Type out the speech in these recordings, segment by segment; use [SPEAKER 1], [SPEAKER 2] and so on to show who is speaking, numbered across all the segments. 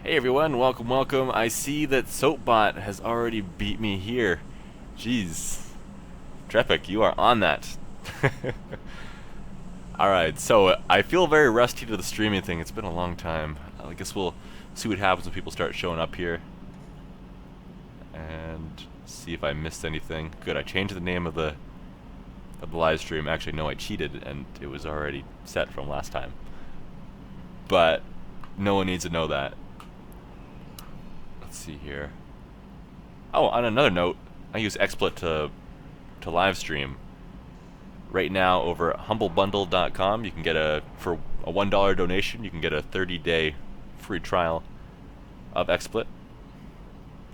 [SPEAKER 1] Hey everyone, welcome. I see that Soapbot has already beat me here. Jeez. Trepic, you are on that. Alright, so I feel very rusty to the streaming thing. It's been a long time. I guess we'll see what happens when people start showing up here. And see if I missed anything. Good, I changed the name of the live stream. Actually, no, I cheated and it was already set from last time. But no one needs to know that. Let's see here. Oh, on another note, I use XSplit to live stream. Right now over at humblebundle.com, you can get for a $1 donation, you can get a 30-day free trial of XSplit.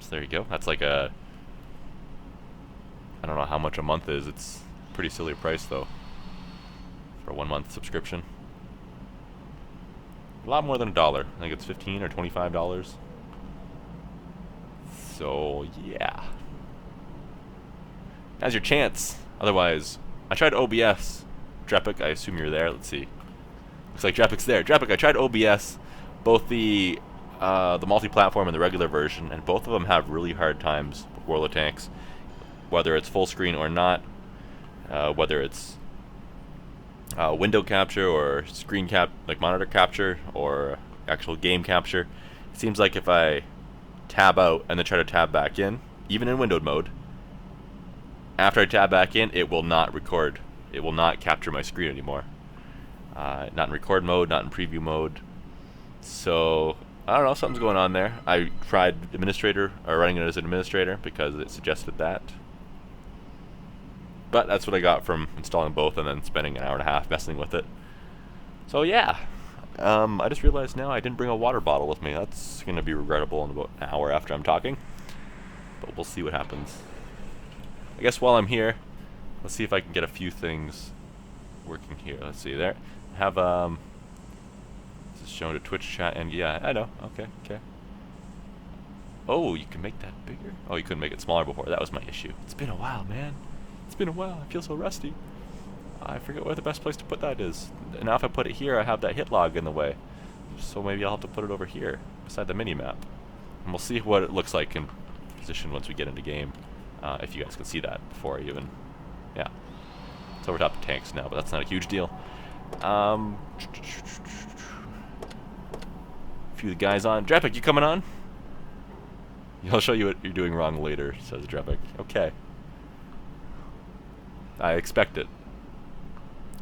[SPEAKER 1] So there you go. That's like I don't know how much a month is. It's a pretty silly price though for a 1-month subscription. A lot more than $1. I think it's $15 or $25. So yeah, now's your chance. Otherwise, I tried OBS. Drepic, I assume you're there. Let's see. Looks like Drepic's there. Drepic, I tried OBS, both the multi-platform and the regular version, and both of them have really hard times with World of Tanks, whether it's full screen or not, whether it's window capture or screen like monitor capture or actual game capture. It seems like if I tab out and then try to tab back in, even in windowed mode, after I tab back in, it will not record. It will not capture my screen anymore. Not in record mode, not in preview mode. So I don't know, something's going on there. I tried administrator or running it as an administrator because it suggested that. But that's what I got from installing both and then spending an hour and a half messing with it. So yeah. I just realized now I didn't bring a water bottle with me. That's going to be regrettable in about an hour after I'm talking. But we'll see what happens. I guess while I'm here, let's see if I can get a few things working here. Let's see there. Have this is shown to Twitch chat, and yeah, I know. Okay. Oh, you can make that bigger? Oh, you couldn't make it smaller before. That was my issue. It's been a while, man. It's been a while. I feel so rusty. I forget where the best place to put that is. And now if I put it here, I have that hit log in the way. So maybe I'll have to put it over here, beside the mini-map. And we'll see what it looks like in position once we get into game. If you guys can see that before I even... Yeah. It's over top of tanks now, but that's not a huge deal. A few guys on. Drepic, you coming on? I'll show you what you're doing wrong later, says Drepic. Okay. I expect it.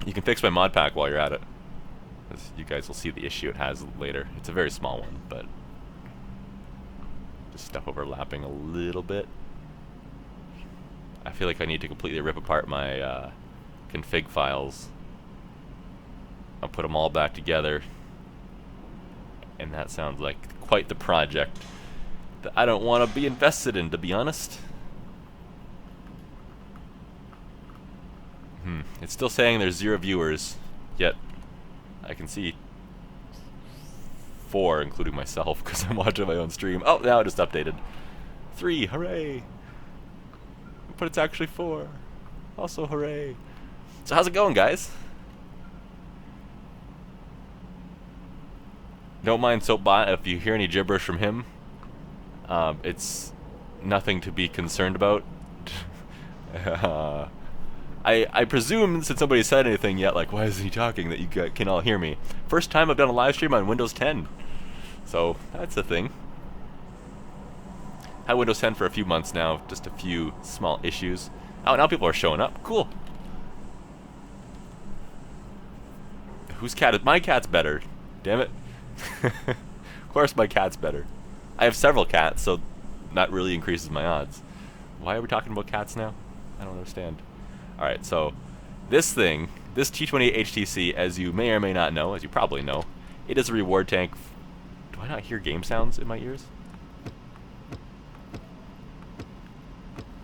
[SPEAKER 1] You can fix my mod pack while you're at it. You guys will see the issue it has later. It's a very small one, but just stuff overlapping a little bit. I feel like I need to completely rip apart my config files. I'll put them all back together, and that sounds like quite the project that I don't want to be invested in, to be honest. It's still saying there's 0 viewers, yet I can see 4, including myself, because I'm watching my own stream. Oh, now it just updated. 3, hooray! But it's actually 4. Also, hooray! So how's it going, guys? Don't mind Soapbot if you hear any gibberish from him. It's nothing to be concerned about. I presume, since nobody said anything yet, like, why isn't he talking, that you can all hear me. First time I've done a live stream on Windows 10. So, that's a thing. Had Windows 10 for a few months now, just a few small issues. Oh, now people are showing up. Cool. Whose cat is... My cat's better. Damn it. Of course my cat's better. I have several cats, so that really increases my odds. Why are we talking about cats now? I don't understand. Alright, so this thing, this T28 HTC, as you may or may not know, as you probably know, it is a reward tank. Do I not hear game sounds in my ears?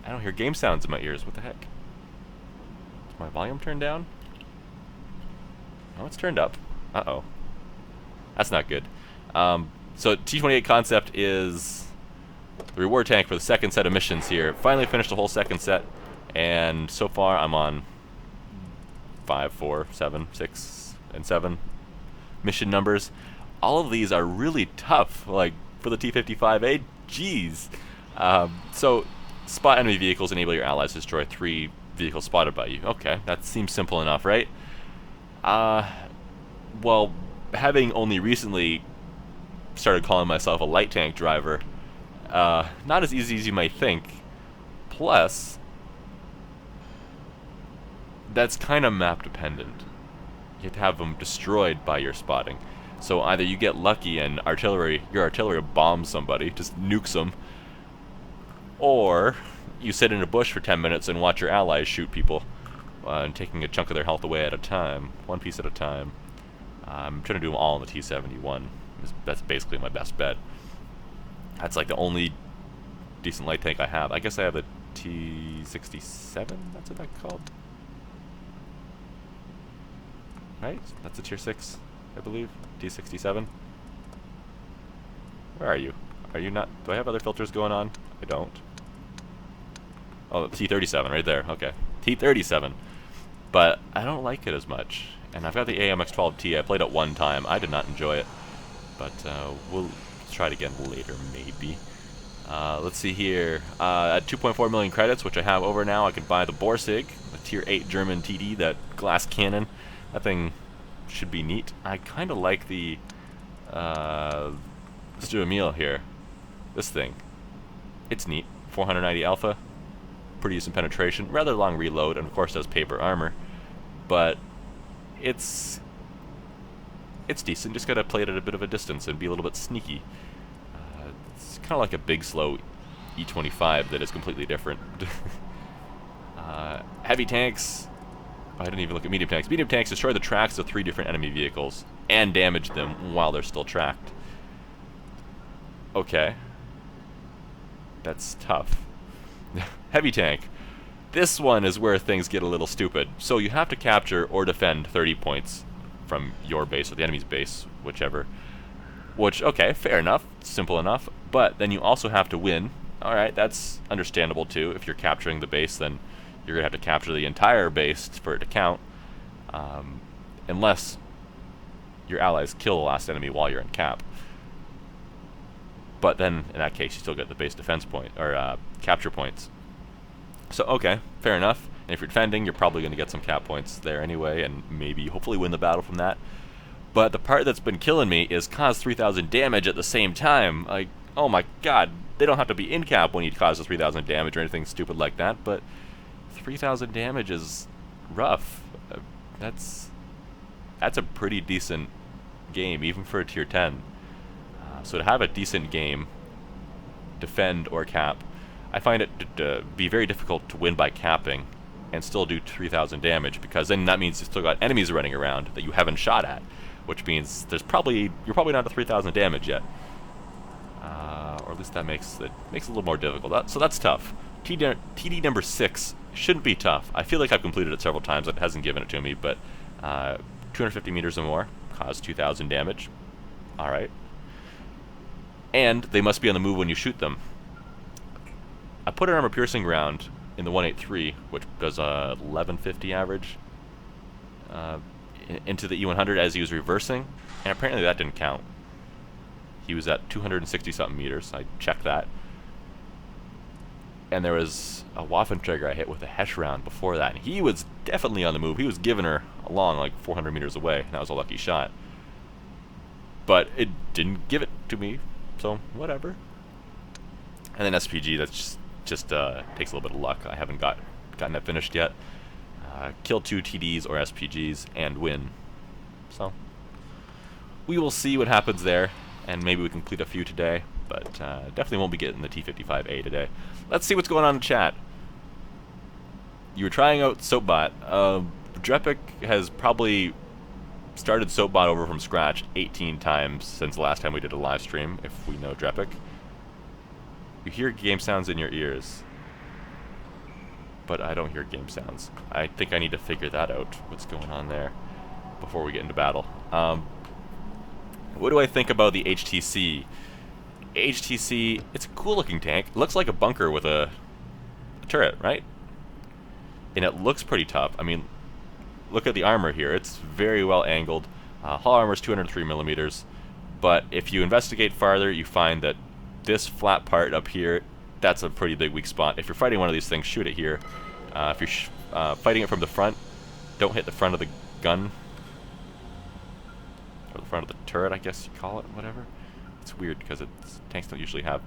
[SPEAKER 1] I don't hear game sounds in my ears. What the heck? Is my volume turned down? Oh, it's turned up. Uh-oh. That's not good. So T28 concept is the reward tank for the second set of missions here. Finally finished the whole second set. And so far, I'm on 5, 4, 7, 6, and 7 mission numbers. All of these are really tough. Like, for the T58. Jeez. So, spot enemy vehicles, enable your allies to destroy 3 vehicles spotted by you. Okay, that seems simple enough, right? Well, having only recently started calling myself a light tank driver, not as easy as you might think. Plus, that's kind of map dependent. You have to have them destroyed by your spotting. So either you get lucky and your artillery bombs somebody, just nukes them, or you sit in a bush for 10 minutes and watch your allies shoot people, and taking a chunk of their health away at a time, one piece at a time. I'm trying to do them all in the T71. That's basically my best bet. That's like the only decent light tank I have. I guess I have a T67, that's what that's called. Right? That's a tier 6, I believe. T67. Where are you? Are you not? Do I have other filters going on? I don't. Oh, T37 right there. Okay. T37. But I don't like it as much. And I've got the AMX12T. I played it one time. I did not enjoy it. But we'll try it again later, maybe. Let's see here. At 2.4 million credits, which I have over now, I can buy the Borsig, the tier 8 German TD, that glass cannon. That thing should be neat. I kind of like the... let's do a meal here. This thing. It's neat. 490 alpha. Pretty decent penetration. Rather long reload, and of course does paper armor. But it's decent. Just gotta play it at a bit of a distance and be a little bit sneaky. It's kind of like a big, slow E25 that is completely different. Heavy tanks... I didn't even look at medium tanks. Medium tanks destroy the tracks of 3 different enemy vehicles and damage them while they're still tracked. Okay. That's tough. Heavy tank. This one is where things get a little stupid. So you have to capture or defend 30 points from your base or the enemy's base, whichever. Which, okay, fair enough. Simple enough. But then you also have to win. Alright, that's understandable too. If you're capturing the base, then you're going to have to capture the entire base for it to count. Unless your allies kill the last enemy while you're in cap. But then, in that case, you still get the base defense point, or capture points. So, okay, fair enough. And if you're defending, you're probably going to get some cap points there anyway, and maybe, hopefully, win the battle from that. But the part that's been killing me is cause 3,000 damage at the same time. Like, oh my god, they don't have to be in cap when you cause the 3,000 damage or anything stupid like that, but 3,000 damage is rough. That's a pretty decent game, even for a tier 10. So to have a decent game, defend or cap, I find it to be very difficult to win by capping and still do 3,000 damage, because then that means you've still got enemies running around that you haven't shot at, which means you're probably not at 3,000 damage yet. Or at least that makes it a little more difficult. So that's tough. TD number 6 shouldn't be tough. I feel like I've completed it several times. It hasn't given it to me, but 250 meters or more, cause 2,000 damage. Alright. And they must be on the move when you shoot them. I put an armor-piercing round in the 183, which does a 1150 average, into the E100 as he was reversing, and apparently that didn't count. He was at 260-something meters. I checked that. And there was a Waffentrigger I hit with a Hesh round before that, and he was definitely on the move. He was giving her along like 400 meters away, and that was a lucky shot. But it didn't give it to me, so whatever. And then SPG, that's just takes a little bit of luck. I haven't gotten that finished yet. Kill 2 TDs or SPGs and win. So we will see what happens there, and maybe we can complete a few today. But definitely won't be getting the T58A today. Let's see what's going on in chat. You were trying out Soapbot. Drepic has probably started Soapbot over from scratch 18 times since the last time we did a live stream, if we know Drepic. You hear game sounds in your ears, but I don't hear game sounds. I think I need to figure that out, what's going on there, before we get into battle. What do I think about the HTC? HTC, it's a cool looking tank. It looks like a bunker with a turret, right? And it looks pretty tough. I mean, look at the armor here. It's very well angled. Hull armor is 203 millimeters. But if you investigate farther, you find that this flat part up here, that's a pretty big weak spot. If you're fighting one of these things, shoot it here. If you're fighting it from the front, don't hit the front of the gun. Or the front of the turret, I guess you call it, whatever. It's weird because tanks don't usually have...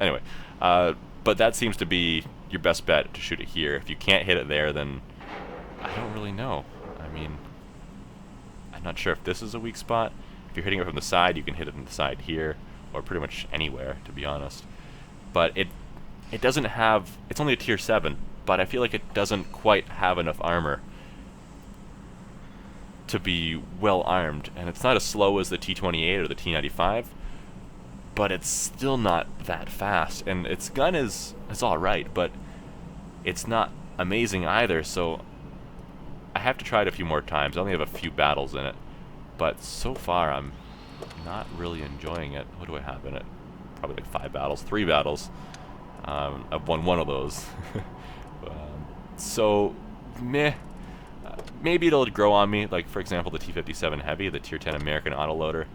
[SPEAKER 1] Anyway, but that seems to be your best bet, to shoot it here. If you can't hit it there, then I don't really know. I mean, I'm not sure if this is a weak spot. If you're hitting it from the side, you can hit it from the side here, or pretty much anywhere, to be honest. But it doesn't have... It's only a tier 7, but I feel like it doesn't quite have enough armor to be well armed. And it's not as slow as the T28 or the T95, but it's still not that fast. And its gun is alright, but it's not amazing either, so I have to try it a few more times. I only have a few battles in it, but so far I'm not really enjoying it. What do I have in it? Probably like 5 battles, 3 battles. I've won one of those. So, meh. Maybe it'll grow on me, like for example the T57 Heavy, the tier 10 American autoloader.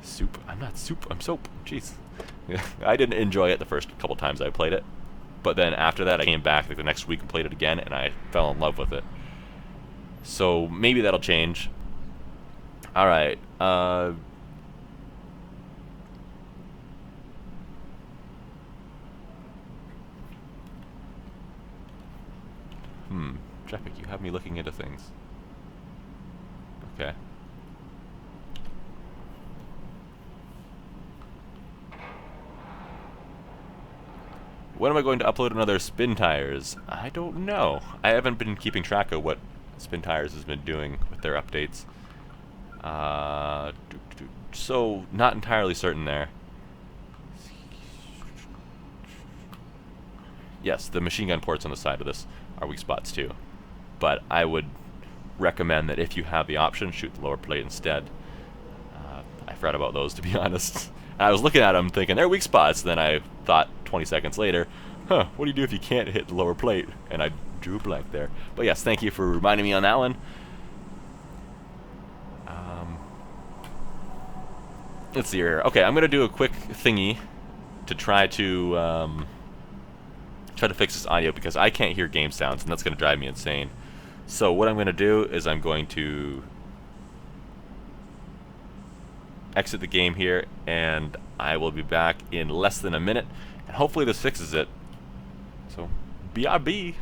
[SPEAKER 1] Soup. I'm not soup, I'm soap. Jeez. I didn't enjoy it the first couple times I played it, but then after that I came back like the next week and played it again, and I fell in love with it. So maybe that'll change. Alright, Traffic, you have me looking into things. Okay. When am I going to upload another Spin Tires? I don't know. I haven't been keeping track of what Spin Tires has been doing with their updates. So, not entirely certain there. Yes, the machine gun ports on the side of this are weak spots too. But I would recommend that if you have the option, shoot the lower plate instead. I forgot about those, to be honest. And I was looking at them thinking, they're weak spots. Then I thought 20 seconds later, what do you do if you can't hit the lower plate? And I drew a blank there. But yes, thank you for reminding me on that one. Let's see here. Okay, I'm going to do a quick thingy to try to fix this audio, because I can't hear game sounds, and that's going to drive me insane. So what I'm going to do is I'm going to exit the game here, and I will be back in less than a minute, and hopefully this fixes it. So, BRB.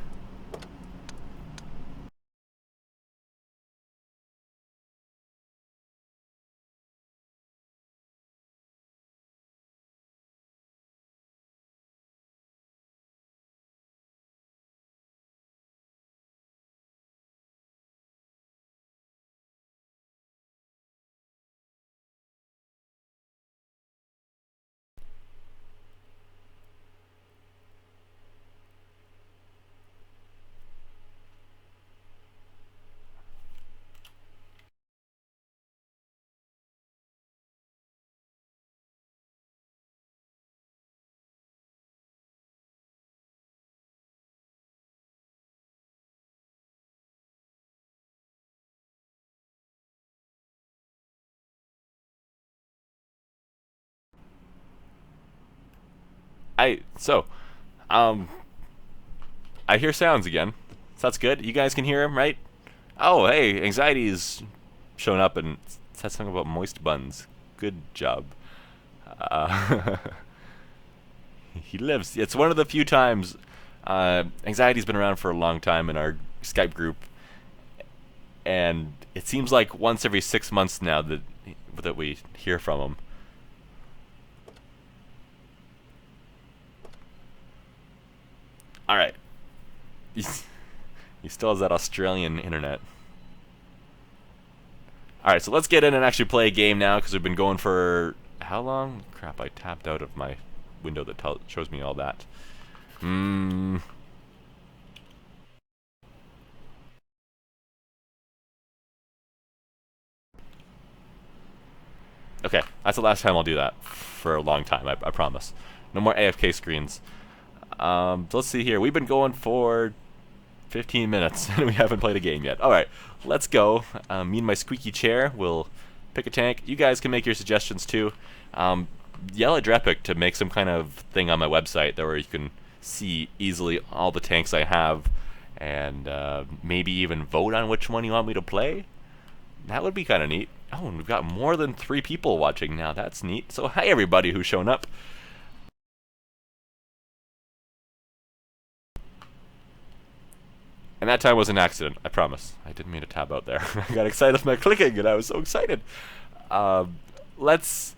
[SPEAKER 1] I hear sounds again. So that's good. You guys can hear him, right? Oh, hey, Anxiety's showing up and said something about moist buns. Good job. He lives. It's one of the few times. Anxiety's been around for a long time in our Skype group, and it seems like once every 6 months now that we hear from him. Alright. He still has that Australian internet. Alright, so let's get in and actually play a game now, because we've been going for... how long? Crap, I tapped out of my window that shows me all that. Okay, that's the last time I'll do that for a long time, I promise. No more AFK screens. So let's see here. We've been going for 15 minutes and we haven't played a game yet. Alright, let's go. Me and my squeaky chair will pick a tank. You guys can make your suggestions too. Yell at Drepic to make some kind of thing on my website there where you can see easily all the tanks I have, and maybe even vote on which one you want me to play. That would be kind of neat. Oh, and we've got more than 3 people watching now. That's neat. So hi everybody who's shown up. And that time was an accident, I promise. I didn't mean to tab out there. I got excited with my clicking and I was so excited. Let's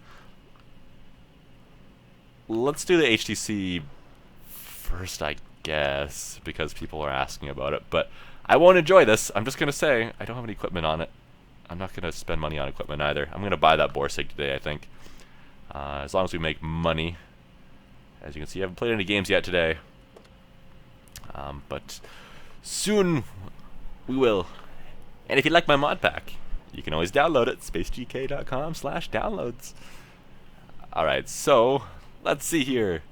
[SPEAKER 1] do the HTC first, I guess, because people are asking about it. But I won't enjoy this. I'm just going to say I don't have any equipment on it. I'm not going to spend money on equipment either. I'm going to buy that Borsig today, I think. As long as we make money. As you can see, I haven't played any games yet today. But soon we will. And if you like my mod pack, you can always download it. spacegk.com/downloads. Alright, so let's see here.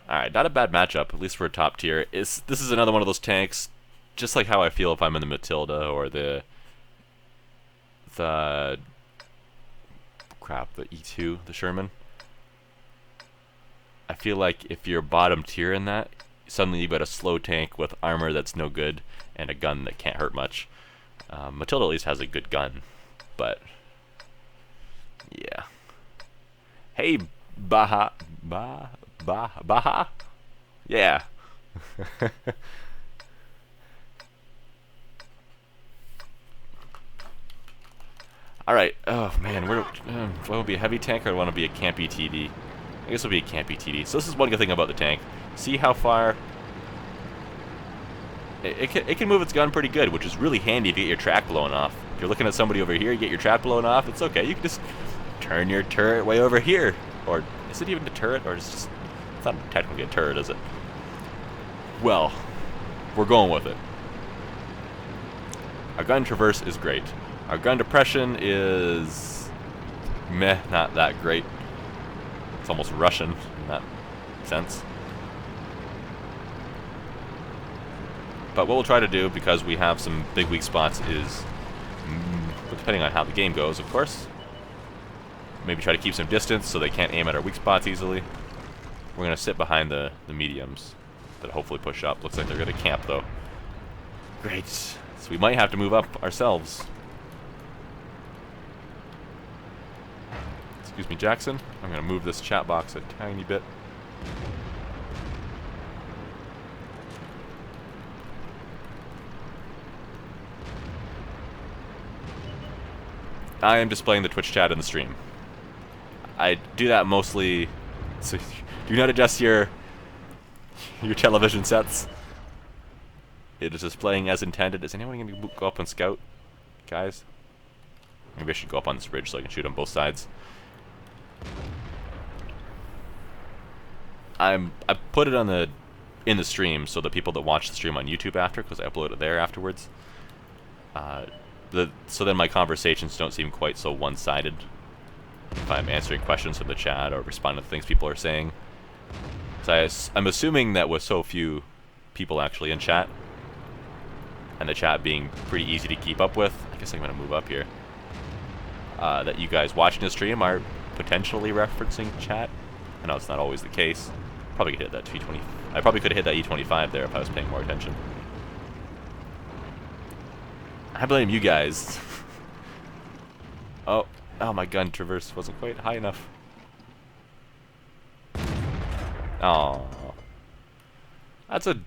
[SPEAKER 1] Alright, not a bad matchup, at least for a top tier. This is another one of those tanks, just like how I feel if I'm in the Matilda or the E2, the Sherman. I feel like if you're bottom tier in that, suddenly you've got a slow tank with armor that's no good and a gun that can't hurt much. Matilda at least has a good gun, but yeah. Hey, Baha. Yeah. Alright, oh man, what would be a heavy tank or I want to be a campy TD? I guess it'll be a campy TD. So this is one good thing about the tank. See how far it can move its gun pretty good, which is really handy if you get your track blown off. If you're looking at somebody over here, you get your track blown off, it's okay. You can just turn your turret way over here. Or is it even a turret, or it's just, it's not technically a turret, is it? Well, we're going with it. Our gun traverse is great. Our gun depression is meh, not that great. It's almost Russian in that sense. But what we'll try to do, because we have some big weak spots, is, depending on how the game goes, of course, maybe try to keep some distance so they can't aim at our weak spots easily. We're going to sit behind the mediums that hopefully push up. Looks like they're going to camp, though. Great. So we might have to move up ourselves. Excuse me, Jackson. I'm going to move this chat box a tiny bit. I am displaying the Twitch chat in the stream. I do that mostly so do not adjust your television sets. It is displaying as intended. Is anyone going to go up and scout, guys? Maybe I should go up on this bridge so I can shoot on both sides. I put it on in the stream so the people that watch the stream on YouTube after, because I upload it there afterwards. So then my conversations don't seem quite so one-sided if I'm answering questions from the chat or responding to things people are saying. So I'm assuming that with so few people actually in chat, and the chat being pretty easy to keep up with, I guess I'm going to move up here, that you guys watching the stream are potentially referencing chat. I know it's not always the case. Probably could hit that T20. I probably could have hit that E25 there if I was paying more attention. I blame you guys. Oh, my gun traverse wasn't quite high enough. Oh, that's a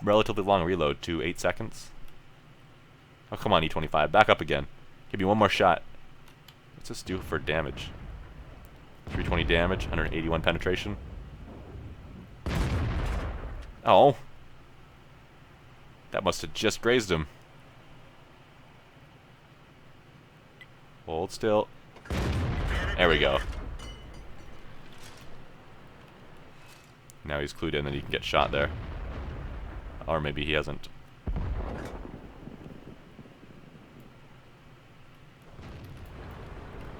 [SPEAKER 1] relatively long reload too, 8 seconds. Oh, come on, E25, back up again. Give me one more shot. What's this do for damage? 320 damage, 181 penetration. Oh, that must have just grazed him. Hold still. There we go. Now he's clued in that he can get shot there. Or maybe he hasn't.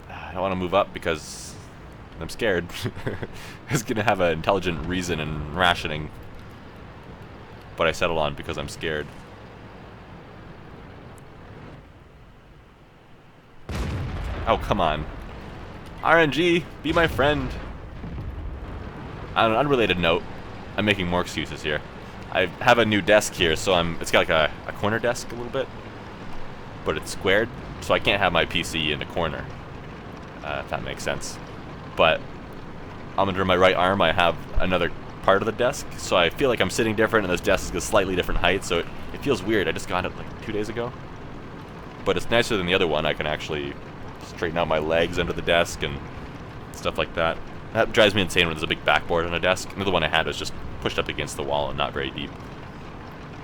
[SPEAKER 1] I don't want to move up because I'm scared. It's gonna have an intelligent reason and rationing, but I settled on because I'm scared. Oh, come on. RNG, be my friend. On an unrelated note, I'm making more excuses here. I have a new desk here, so it's got like a corner desk a little bit, but it's squared, so I can't have my PC in the corner, if that makes sense. But under my right arm, I have another part of the desk, so I feel like I'm sitting different, and this desk is a slightly different height, so it feels weird. I just got it like 2 days ago, but it's nicer than the other one. I can actually straighten out my legs under the desk and stuff like that. That drives me insane when there's a big backboard on a desk. Another one I had was just pushed up against the wall and not very deep.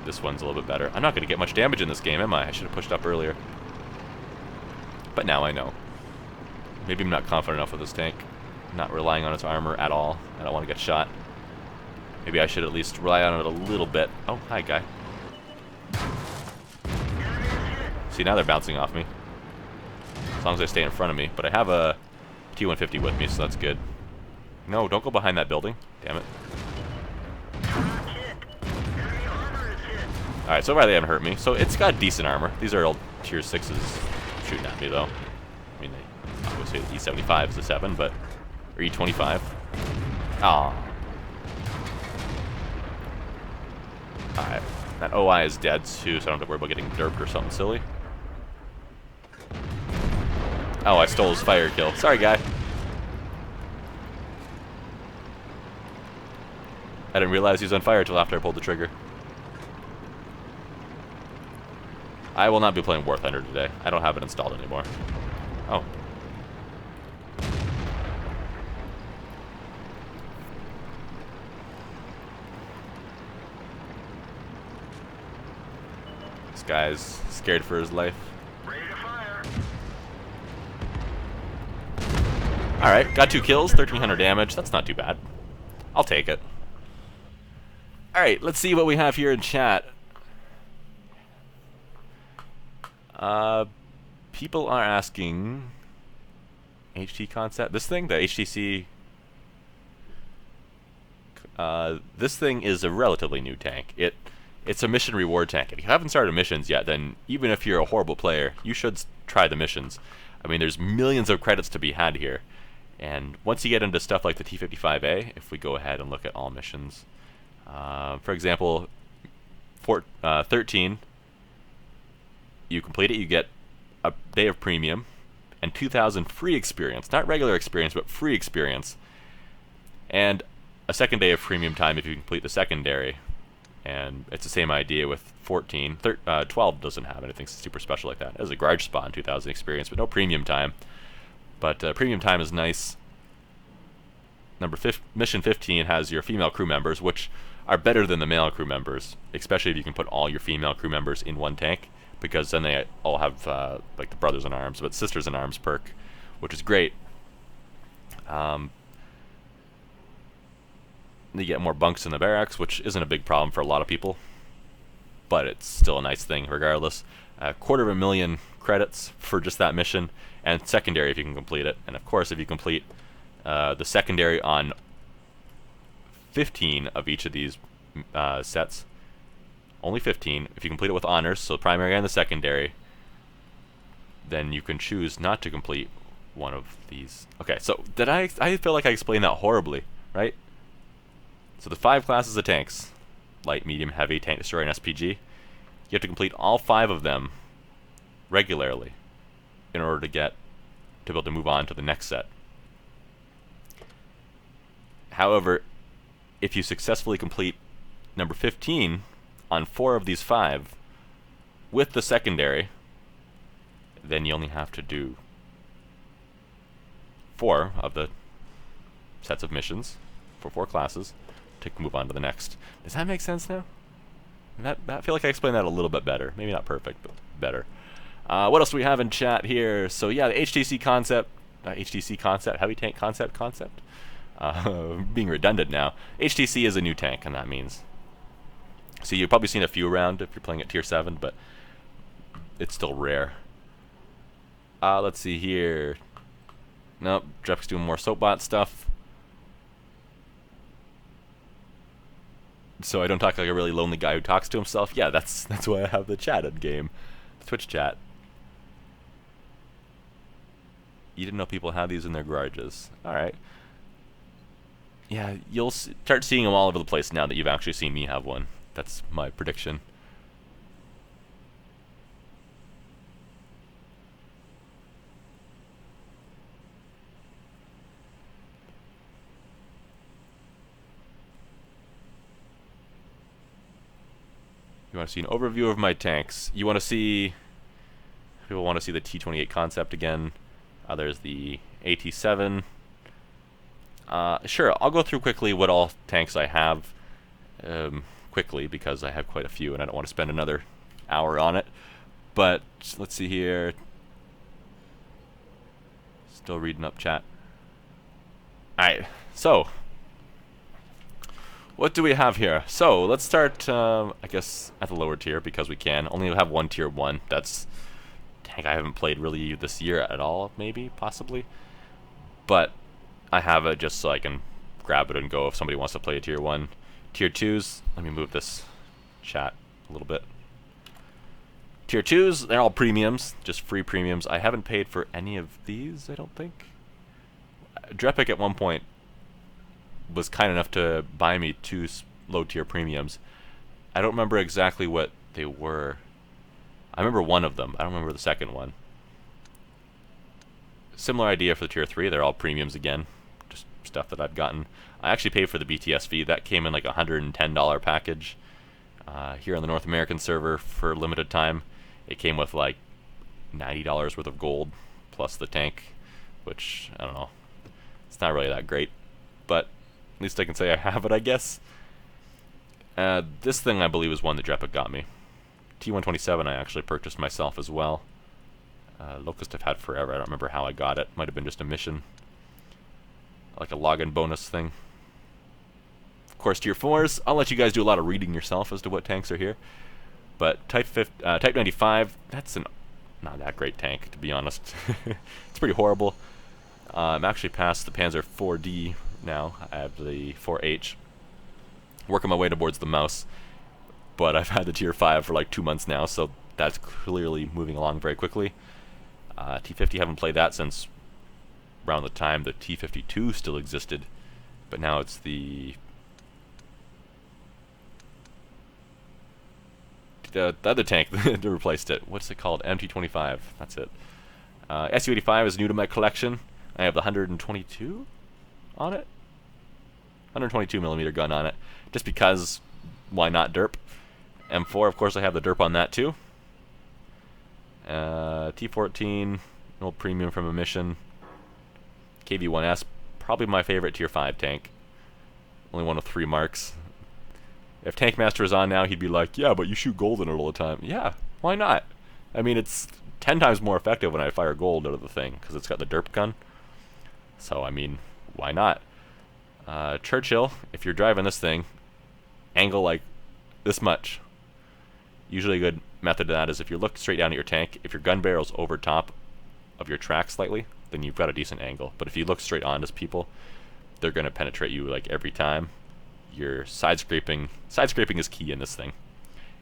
[SPEAKER 1] This one's a little bit better. I'm not going to get much damage in this game, am I? I should have pushed up earlier. But now I know. Maybe I'm not confident enough with this tank. I'm not relying on its armor at all. I don't want to get shot. Maybe I should at least rely on it a little bit. Oh, hi, guy. See, now they're bouncing off me. As long as they stay in front of me. But I have a T150 with me, so that's good. No, don't go behind that building. Damn it. Alright, so far they haven't hurt me. So it's got decent armor. These are old tier 6s shooting at me, though. I mean, I would say the E75 is a 7, but... Or E25. Aw. Alright. That OI is dead, too, so I don't have to worry about getting derped or something silly. Oh, I stole his fire kill. Sorry, guy. I didn't realize he was on fire until after I pulled the trigger. I will not be playing War Thunder today. I don't have it installed anymore. Oh. This guy's scared for his life.
[SPEAKER 2] Ready to fire.
[SPEAKER 1] Alright, got 2 kills, 1,300 damage. That's not too bad. I'll take it. Alright, let's see what we have here in chat. People are asking... HT concept? This thing? The HTC... this thing is a relatively new tank. It's a mission reward tank. If you haven't started missions yet, then even if you're a horrible player, you should try the missions. I mean, there's millions of credits to be had here. And once you get into stuff like the T58A, if we go ahead and look at all missions... for example, 13, you complete it, you get a day of premium and 2,000 free experience. Not regular experience, but free experience. And a second day of premium time if you complete the secondary. And it's the same idea with 14. 12 doesn't have anything super special like that. It has a garage spot and 2,000 experience, but no premium time. But premium time is nice. Mission 15 has your female crew members, which are better than the male crew members, especially if you can put all your female crew members in one tank, because then they all have like the brothers in arms, but sisters in arms perk, which is great. You get more bunks in the barracks, which isn't a big problem for a lot of people, but it's still a nice thing regardless. 250,000 credits for just that mission, and secondary if you can complete it. And of course, if you complete the secondary on 15 of each of these sets, only 15, if you complete it with honors, so the primary and the secondary, then you can choose not to complete one of these. Okay, so I feel like I explained that horribly, right? So the 5 classes of tanks, light, medium, heavy, tank destroyer, and SPG, you have to complete all 5 of them regularly in order to be able to move on to the next set. However, if you successfully complete number 15 on 4 of these 5 with the secondary, then you only have to do 4 of the sets of missions for 4 classes to move on to the next. Does that make sense now? I feel like I explained that a little bit better. Maybe not perfect, but better. What else do we have in chat here? So yeah, the HTC concept, heavy tank concept. Being redundant now. HTC is a new tank, and that means. So you've probably seen a few around if you're playing at tier 7, but it's still rare. Let's see here. Nope, Jeff's doing more soapbot stuff. So I don't talk like a really lonely guy who talks to himself. Yeah, that's why I have the chat in game. The Twitch chat. You didn't know people had these in their garages. Alright. Yeah, you'll start seeing them all over the place now that you've actually seen me have one. That's my prediction. You want to see an overview of my tanks. You want to see... People want to see the T28 concept again. There's the AT7. Sure, I'll go through quickly what all tanks I have. Quickly, because I have quite a few and I don't want to spend another hour on it. But, let's see here. Still reading up chat. Alright, so... What do we have here? So, let's start, I guess, at the lower tier, because we can. Only have one tier 1. That's a tank I haven't played really this year at all, maybe, possibly. But I have it just so I can grab it and go if somebody wants to play a tier 1. Tier 2s, let me move this chat a little bit. Tier 2s, they're all premiums, just free premiums. I haven't paid for any of these, I don't think. Drepic at one point was kind enough to buy me 2 low-tier premiums. I don't remember exactly what they were. I remember one of them. I don't remember the second one. Similar idea for the tier 3. They're all premiums again. Just stuff that I've gotten. I actually paid for the BTS fee. That came in like a $110 package here on the North American server for a limited time. It came with like $90 worth of gold plus the tank, which, I don't know. It's not really that great. But at least I can say I have it, I guess. This thing, I believe, is one that Drepic got me. T127 I actually purchased myself as well. Locust I've had forever. I don't remember how I got it. Might have been just a mission. Like a login bonus thing. Of course, tier 4s. I'll let you guys do a lot of reading yourself as to what tanks are here. But Type 95, that's not that great tank, to be honest. It's pretty horrible. I'm actually past the Panzer 4D now. I have the 4H. Working my way towards the mouse. But I've had the tier 5 for like 2 months now, so that's clearly moving along very quickly. T50, haven't played that since around the time the T52 still existed. But now it's the other tank that replaced it. What's it called? MT25. That's it. Su-85 is new to my collection. I have the 122 on it. 122mm gun on it. Just because, why not derp? M4, of course, I have the derp on that too. T14, no premium from a mission. KV-1S, probably my favorite tier 5 tank. Only one with 3 marks. If Tankmaster is on now, he'd be like, yeah, but you shoot gold in it all the time. Yeah, why not? I mean, it's 10 times more effective when I fire gold out of the thing, because it's got the derp gun. So, I mean, why not? Churchill, if you're driving this thing, angle like this much. Usually a good method of that is if you look straight down at your tank, if your gun barrel's over top of your track slightly, then you've got a decent angle. But if you look straight on to people, they're going to penetrate you like every time. Your side scraping is key in this thing.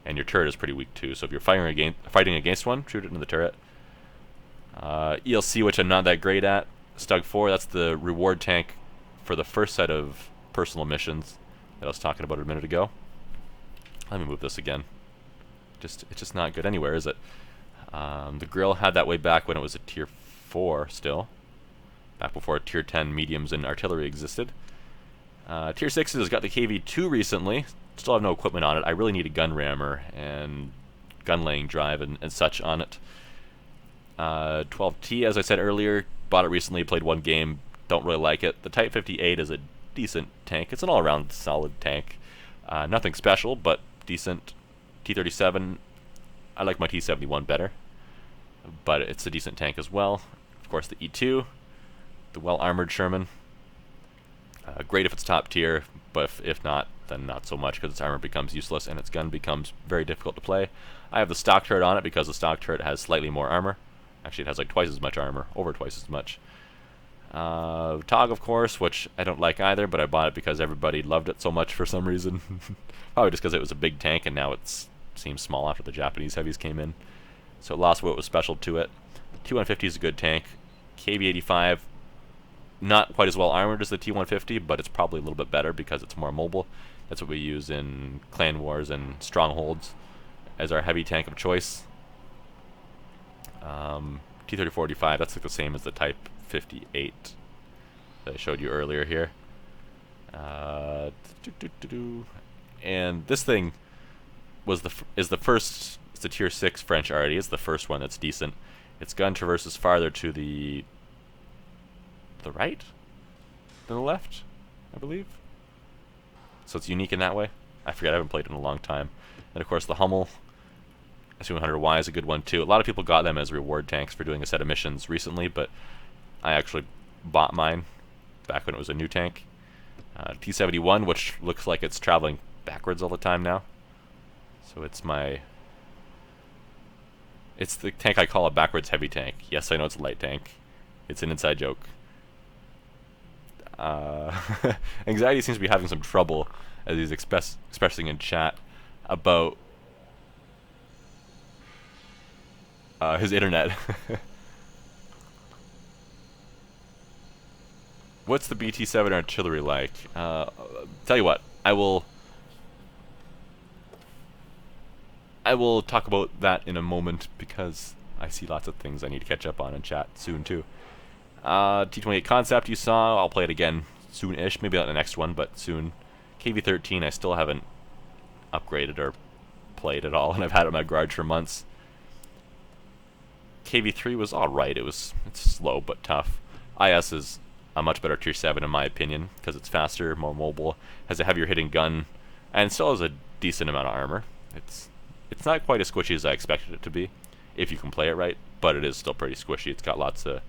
[SPEAKER 1] And your turret is pretty weak too, so if you're fighting against one, shoot it into the turret. ELC, which I'm not that great at. Stug 4, that's the reward tank for the first set of personal missions that I was talking about a minute ago. Let me move this again. It's just not good anywhere, is it? The grill had that way back when it was a tier 4 still. Back before tier 10 mediums and artillery existed. Tier 6 has got the KV-2 recently. Still have no equipment on it. I really need a gun rammer and gun laying drive and such on it. 12T, as I said earlier, bought it recently, played one game, don't really like it. The Type 58 is a decent tank. It's an all-around solid tank. Nothing special, but decent. T37, I like my T71 better, but it's a decent tank as well. Of course, the E2, the well-armored Sherman. Great if it's top tier, but if not, then not so much, because its armor becomes useless and its gun becomes very difficult to play. I have the stock turret on it because the stock turret has slightly more armor. Actually, it has like twice as much armor, over twice as much. Tog, of course, which I don't like either, but I bought it because everybody loved it so much for some reason. Probably just because it was a big tank, and now it seems small after the Japanese heavies came in. So it lost what was special to it. T150 is a good tank. KB85, not quite as well armored as the T150, but it's probably a little bit better because it's more mobile. That's what we use in clan wars and strongholds as our heavy tank of choice. T3485, that's like the same as the Type 58 that I showed you earlier here. And this thing is the first. It's a tier 6 French already. It's the first one that's decent. Its gun traverses farther to the right than the left, I believe. So it's unique in that way. I forget, I haven't played in a long time. And of course the Hummel S100Y is a good one too. A lot of people got them as reward tanks for doing a set of missions recently, but I actually bought mine back when it was a new tank. T71, which looks like it's traveling backwards all the time now. So it's the tank I call a backwards heavy tank. Yes, I know it's a light tank. It's an inside joke. Anxiety seems to be having some trouble, as he's expressing in chat, about his internet. What's the BT-7 artillery like? Tell you what, I will talk about that in a moment because I see lots of things I need to catch up on in chat soon too. T28 concept you saw, I'll play it again soon-ish, maybe not the next one, but soon. KV13 I still haven't upgraded or played at all, and I've had it in my garage for months. KV3 was alright, it's slow but tough. IS is a much better tier 7 in my opinion, because it's faster, more mobile, has a heavier hitting gun, and still has a decent amount of armor. It's not quite as squishy as I expected it to be, if you can play it right, but it is still pretty squishy. It's got lots of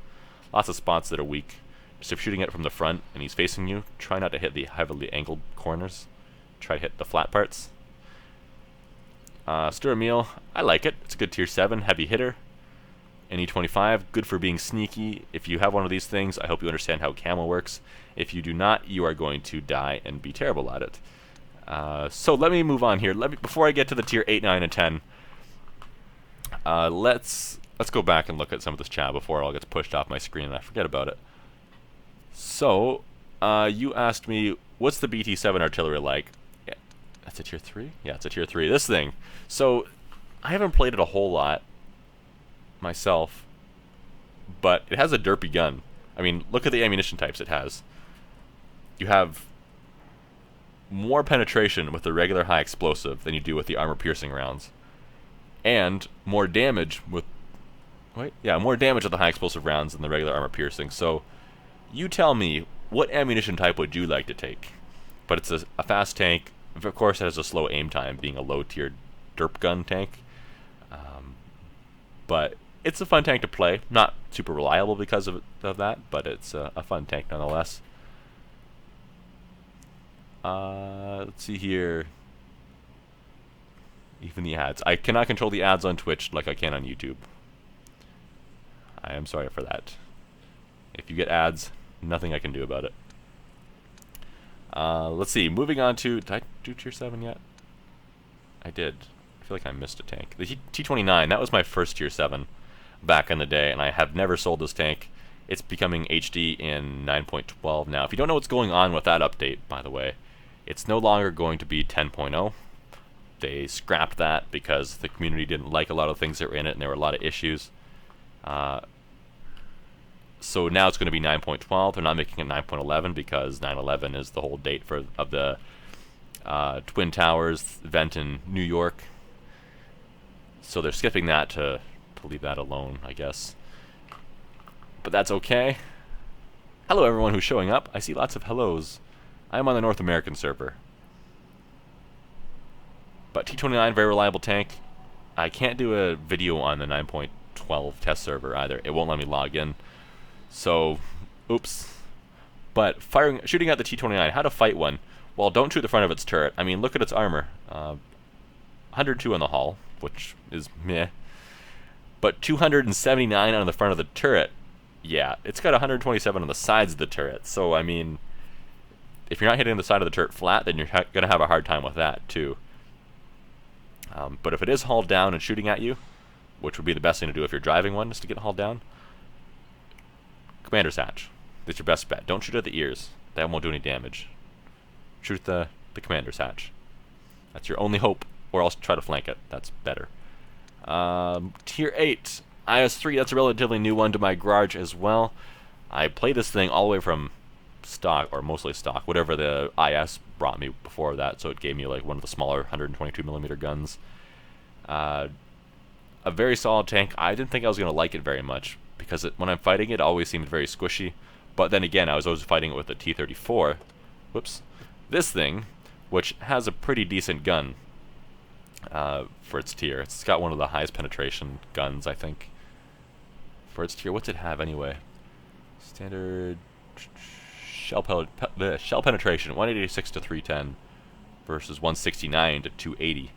[SPEAKER 1] spots that are weak. Just if shooting it from the front and he's facing you, try not to hit the heavily angled corners. Try to hit the flat parts. Stir Meal, I like it. It's a good tier 7, heavy hitter. An E25, good for being sneaky. If you have one of these things, I hope you understand how camo works. If you do not, you are going to die and be terrible at it. So let me move on here. Before I get to the tier 8, 9, and 10, let's go back and look at some of this chat before it all gets pushed off my screen and I forget about it. So, you asked me, what's the BT-7 artillery like? Yeah, that's a tier 3? Yeah, it's a tier 3. This thing. So, I haven't played it a whole lot myself, but it has a derpy gun. I mean, look at the ammunition types it has. You have more penetration with the regular high explosive than you do with the armor-piercing rounds. And more damage with... more damage with the high explosive rounds than the regular armor-piercing. So, you tell me, what ammunition type would you like to take? But it's a fast tank. Of course, it has a slow aim time, being a low-tier derp gun tank. But it's a fun tank to play. Not super reliable because of that, but it's a fun tank nonetheless. Let's see here. Even the ads. I cannot control the ads on Twitch like I can on YouTube. I am sorry for that. If you get ads, nothing I can do about it. Let's see. Moving on to... Did I do tier 7 yet? I did. I feel like I missed a tank. The T29, that was my first tier 7 back in the day, and I have never sold this tank. It's becoming HD in 9.12 now. If you don't know what's going on with that update, by the way, it's no longer going to be 10.0. They scrapped that because the community didn't like a lot of things that were in it, and there were a lot of issues. So now it's going to be 9.12. They're not making it 9.11 because 9/11 is the whole date of the Twin Towers event in New York. So they're skipping that to leave that alone, I guess. But that's okay. Hello everyone who's showing up. I see lots of hellos. I'm on the North American server. But T29, very reliable tank. I can't do a video on the 9.12 test server either. It won't let me log in. So, oops. But shooting at the T29, how to fight one? Well, don't shoot the front of its turret. I mean, look at its armor. 102 on the hull, which is meh. But 279 on the front of the turret. yeah, it's got 127 on the sides of the turret. So, I mean, if you're not hitting the side of the turret flat, then you're going to have a hard time with that, too. But if it is hauled down and shooting at you, which would be the best thing to do if you're driving one, is to get hauled down, commander's hatch. That's your best bet. Don't shoot at the ears. That won't do any damage. Shoot the commander's hatch. That's your only hope, or else try to flank it. That's better. Tier 8, IS-3, that's a relatively new one to my garage as well. I played this thing all the way from stock, or mostly stock, whatever the IS brought me before that, so it gave me like one of the smaller 122mm guns. A very solid tank. I didn't think I was going to like it very much, because when I'm fighting it always seemed very squishy, but then again I was always fighting it with the T34. Whoops. This thing, which has a pretty decent gun for its tier. It's got one of the highest penetration guns, I think, for its tier. What's it have anyway? Standard shell penetration, 186 to 310 versus 169 to 280.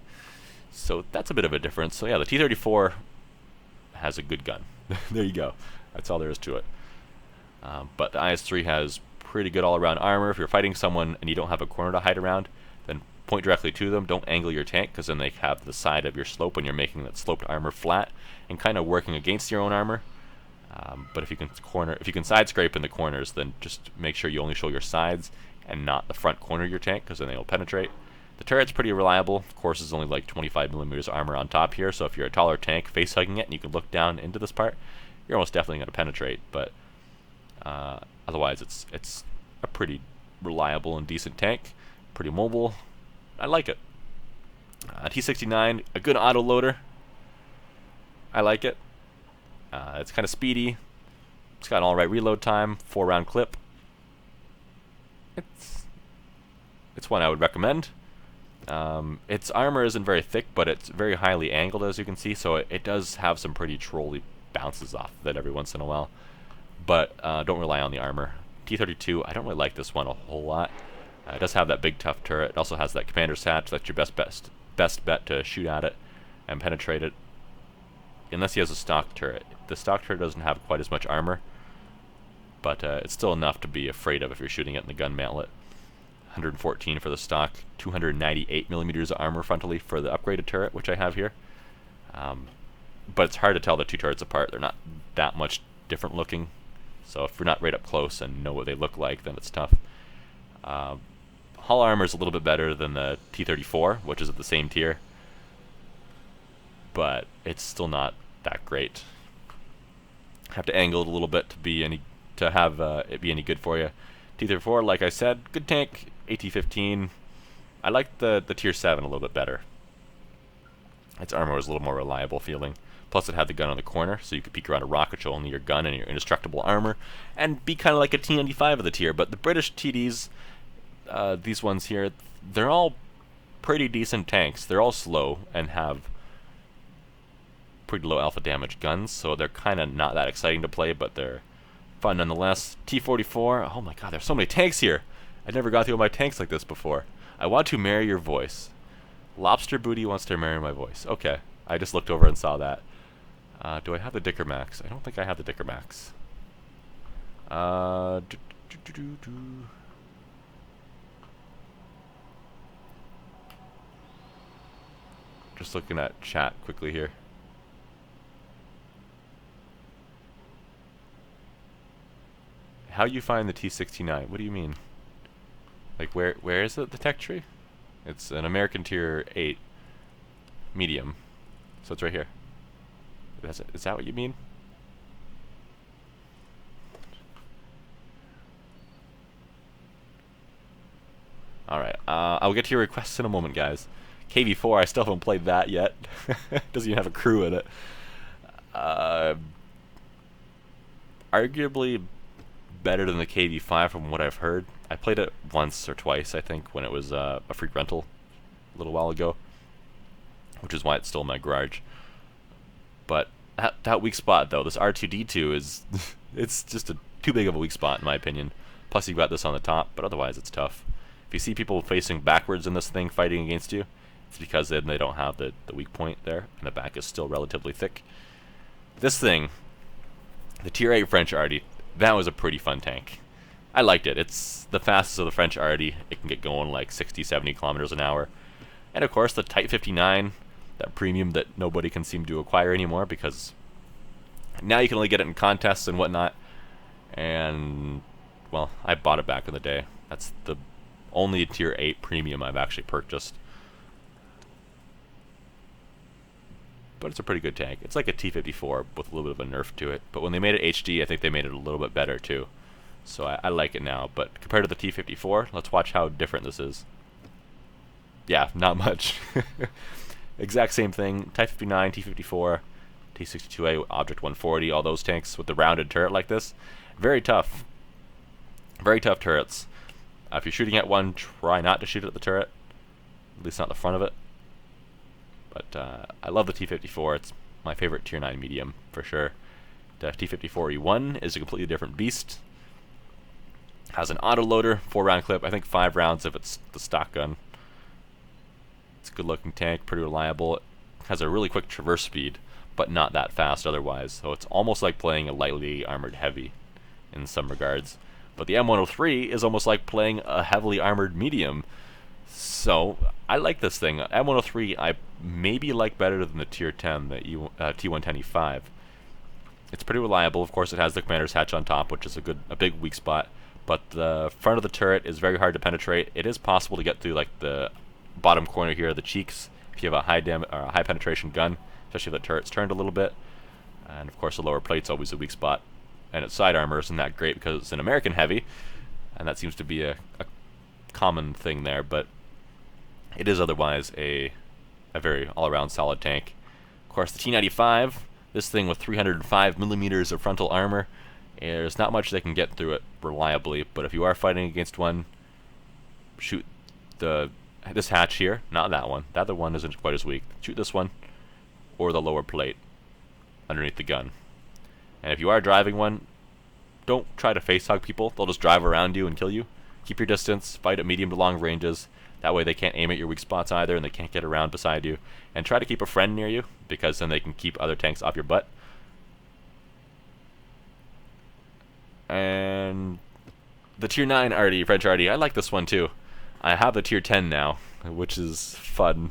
[SPEAKER 1] So that's a bit of a difference. So yeah, the T34 has a good gun. There you go. That's all there is to it. But the IS-3 has pretty good all-around armor. If you're fighting someone and you don't have a corner to hide around, then point directly to them. Don't angle your tank, because then they have the side of your slope when you're making that sloped armor flat and kind of working against your own armor. But if you can side scrape in the corners, then just make sure you only show your sides and not the front corner of your tank, because then they will penetrate. The turret's pretty reliable. Of course, it's only like 25mm armor on top here, so if you're a taller tank face hugging it and you can look down into this part, you're almost definitely going to penetrate. But otherwise, it's a pretty reliable and decent tank, pretty mobile. I like it. T69, a good auto loader. I like it. It's kind of speedy. It's got an alright reload time, 4-round clip. It's one I would recommend. Its armor isn't very thick, but it's very highly angled, as you can see, so it does have some pretty trolly bounces off of it every once in a while. But don't rely on the armor. T32, I don't really like this one a whole lot. It does have that big tough turret. It also has that commander's hatch. That's your best bet to shoot at it and penetrate it, unless he has a stock turret. The stock turret doesn't have quite as much armor, but it's still enough to be afraid of if you're shooting it in the gun mantlet. 114 for the stock, 298mm of armor frontally for the upgraded turret, which I have here. But it's hard to tell the two turrets apart. They're not that much different looking, so if you're not right up close and know what they look like, then it's tough. Hull armor is a little bit better than the T34, which is at the same tier, but it's still not that great. Have to angle it a little bit to have it be any good for you. T34, like I said, good tank. AT-15, I like the tier 7 a little bit better. Its armor was a little more reliable feeling. Plus it had the gun on the corner, so you could peek around a rocket, show only your gun and your indestructible armor, and be kind of like a T95 of the tier. But the British TDs, these ones here, they're all pretty decent tanks. They're all slow and have pretty low alpha damage guns, so they're kind of not that exciting to play, but they're fun nonetheless. T44, oh my god, there's so many tanks here. I never got through my tanks like this before. I want to marry your voice. Lobster Booty wants to marry my voice. Okay, I just looked over and saw that. Do I have the Dicker Max? I don't think I have the Dicker Max. Just looking at chat quickly here. How you find the T69? What do you mean? Like where is it, the tech tree? It's an American tier 8 medium. So it's right here. Is that what you mean? Alright, I'll get to your requests in a moment, guys. KV4, I still haven't played that yet. Doesn't even have a crew in it. Arguably better than the KV5 from what I've heard. I played it once or twice, I think, when it was a free rental a little while ago, which is why it's still in my garage. But that weak spot, though, this R2-D2 is it's just too big of a weak spot in my opinion. Plus you've got this on the top, but otherwise it's tough. If you see people facing backwards in this thing fighting against you, it's because then they don't have the weak point there, and the back is still relatively thick. This thing The Tier 8 French Arty, that was a pretty fun tank. I liked it. It's the fastest of the French Arty. It can get going like 60, 70 kilometers an hour. And of course the Type 59, that premium that nobody can seem to acquire anymore because now you can only get it in contests and whatnot. And, well, I bought it back in the day. That's the only Tier 8 premium I've actually purchased. But it's a pretty good tank. It's like a T54 with a little bit of a nerf to it. But when they made it HD, I think they made it a little bit better too. So I like it now. But compared to the T54, let's watch how different this is. Yeah, not much. Exact same thing. Type 59, T54, T62A, Object 140, all those tanks with the rounded turret like this. Very tough. Very tough turrets. If you're shooting at one, try not to shoot at the turret. At least not the front of it. But I love the T54. It's my favorite Tier 9 medium, for sure. The T54E1 is a completely different beast. Has an autoloader, 4-round clip, I think 5 rounds if it's the stock gun. It's a good-looking tank, pretty reliable. It has a really quick traverse speed, but not that fast otherwise. So it's almost like playing a lightly armored heavy in some regards. But the M103 is almost like playing a heavily armored medium. So I like this thing. M103 I maybe like better than the Tier 10, the T110E5. It's pretty reliable. Of course, it has the commander's hatch on top, which is a big weak spot. But the front of the turret is very hard to penetrate. It is possible to get through like the bottom corner here, the cheeks, if you have a high penetration gun, especially if the turret's turned a little bit. And of course, the lower plate's always a weak spot. And its side armor isn't that great because it's an American heavy, and that seems to be a common thing there. But it is otherwise a very all-around solid tank. Of course, the T95, this thing with 305 millimeters of frontal armor, there's not much that can get through it reliably. But if you are fighting against one, shoot this hatch here, not that one. The other one isn't quite as weak. Shoot this one, or the lower plate underneath the gun. And if you are driving one, don't try to face hug people. They'll just drive around you and kill you. Keep your distance, fight at medium to long ranges. That way they can't aim at your weak spots either, and they can't get around beside you. And try to keep a friend near you, because then they can keep other tanks off your butt. And the Tier 9 Arty, French Arty, I like this one too. I have the Tier 10 now, which is fun.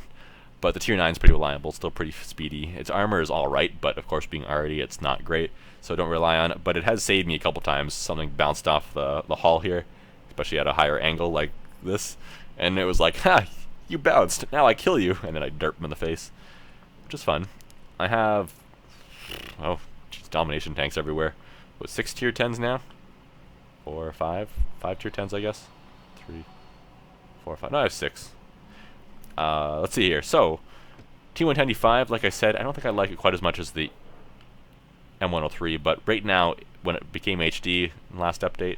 [SPEAKER 1] But the Tier 9 is pretty reliable, still pretty speedy. Its armor is alright, but of course being Arty, it's not great. So don't rely on it. But it has saved me a couple times. Something bounced off the hull here, especially at a higher angle like this. And it was like, ha, you bounced, now I kill you. And then I derp him in the face, which is fun. I have, oh, geez, domination tanks everywhere. What, 6 Tier 10s now? 4 or 5? 5 Tier 10s, I guess? 3, 4, 5. No, I have 6. Let's see here. So, T110E5, like I said, I don't think I like it quite as much as the M103, but right now, when it became HD in the last update,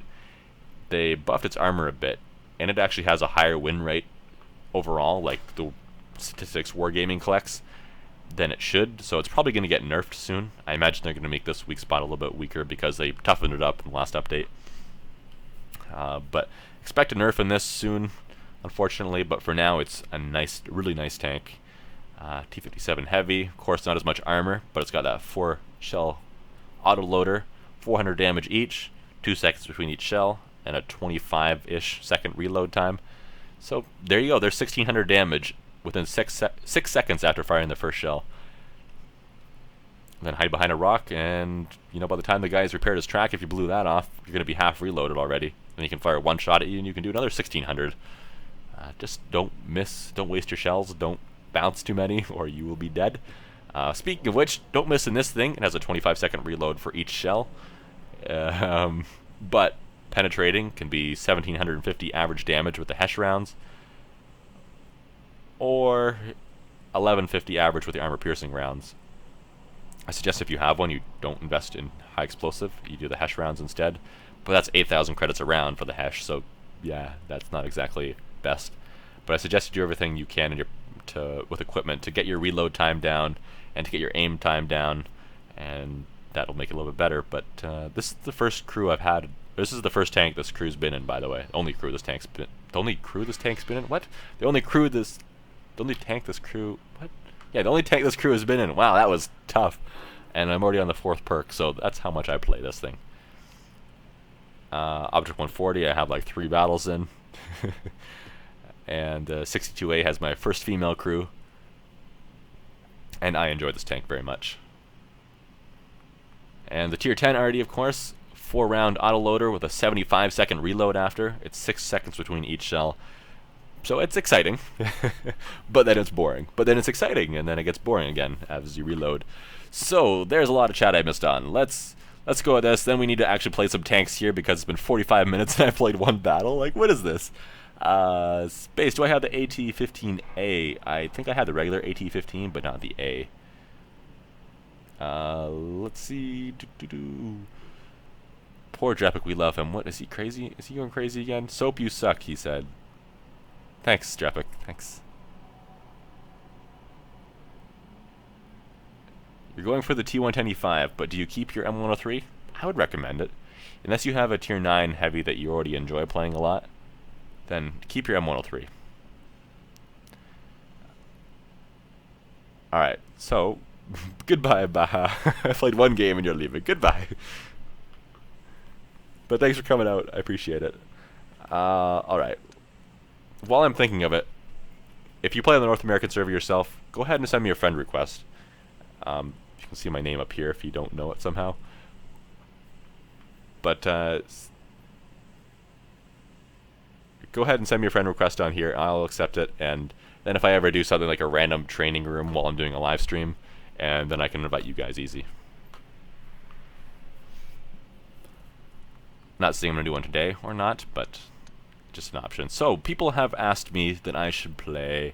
[SPEAKER 1] they buffed its armor a bit, and it actually has a higher win rate overall, like the statistics Wargaming collects, than it should, so it's probably going to get nerfed soon. I imagine they're going to make this weak spot a little bit weaker because they toughened it up in the last update. But expect a nerf in this soon, unfortunately, but for now it's a nice, really nice tank. T57 heavy, of course not as much armor, but it's got that 4-shell autoloader, 400 damage each, 2 seconds between each shell, and a 25-ish second reload time. So there you go, there's 1600 damage within 6 seconds after firing the first shell. And then hide behind a rock, and you know, by the time the guy's repaired his track, if you blew that off, you're going to be half reloaded already. Then he can fire one shot at you, and you can do another 1600. Just don't miss, don't waste your shells, don't bounce too many, or you will be dead. Speaking of which, don't miss in this thing. It has a 25-second reload for each shell. But penetrating can be 1750 average damage with the Hesh rounds, or 1150 average with the armor-piercing rounds. I suggest if you have one, you don't invest in high explosive. You do the Hesh rounds instead. But that's 8,000 credits a round for the Hesh, so yeah, that's not exactly best. But I suggest you do everything you can with equipment to get your reload time down and to get your aim time down, and that'll make it a little bit better. But this is the first crew I've had. This is the first tank this crew's been in, by the way. The only crew this tank's been. The only crew this tank's been in. What? The only tank this crew. What? Yeah, the only tank this crew has been in. Wow, that was tough. And I'm already on the 4th perk, so that's how much I play this thing. Object 140, I have like 3 battles in. And 62A has my first female crew. And I enjoy this tank very much. And the tier 10 RD, of course, 4-round autoloader with a 75-second reload after. It's 6 seconds between each shell. So it's exciting, but then it's boring. But then it's exciting, and then it gets boring again as you reload. So there's a lot of chat I missed on. Let's go with this. Then we need to actually play some tanks here because it's been 45 minutes and I played 1 battle. Like, what is this? Space, do I have the AT-15A? I think I had the regular AT-15, but not the A. Let's see. Poor Drepic, we love him. What, is he crazy? Is he going crazy again? Soap, you suck, he said. Thanks, Drepic. Thanks. You're going for the T110E5, but do you keep your M103? I would recommend it. Unless you have a tier 9 heavy that you already enjoy playing a lot, then keep your M103. Alright, so, goodbye, Baha. I played 1 game and you're leaving. Goodbye. But thanks for coming out. I appreciate it. Alright. While I'm thinking of it, if you play on the North American server yourself, go ahead and send me a friend request. You can see my name up here if you don't know it somehow. But go ahead and send me a friend request on here. I'll accept it. And then if I ever do something like a random training room while I'm doing a live stream, and then I can invite you guys easy. Not saying I'm going to do one today or not, but just an option. So, people have asked me that I should play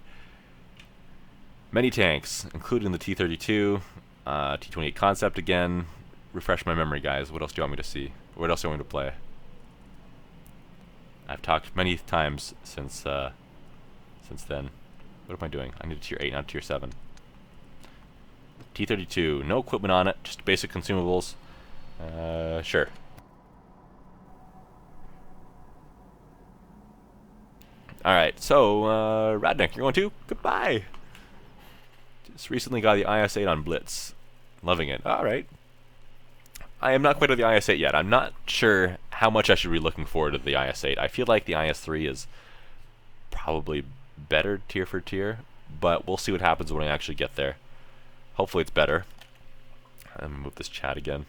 [SPEAKER 1] many tanks, including the T32, T28 concept again. Refresh my memory, guys. What else do you want me to see? What else do you want me to play? I've talked many times since then. What am I doing? I need a tier 8, not a tier 7. T32, no equipment on it, just basic consumables. Sure. Alright, so, Radnik, you're going too? Goodbye! Just recently got the IS-8 on Blitz. Loving it. Alright. I am not quite at the IS-8 yet. I'm not sure how much I should be looking forward to the IS-8. I feel like the IS-3 is probably better tier for tier, but we'll see what happens when I actually get there. Hopefully it's better. I'm gonna move this chat again.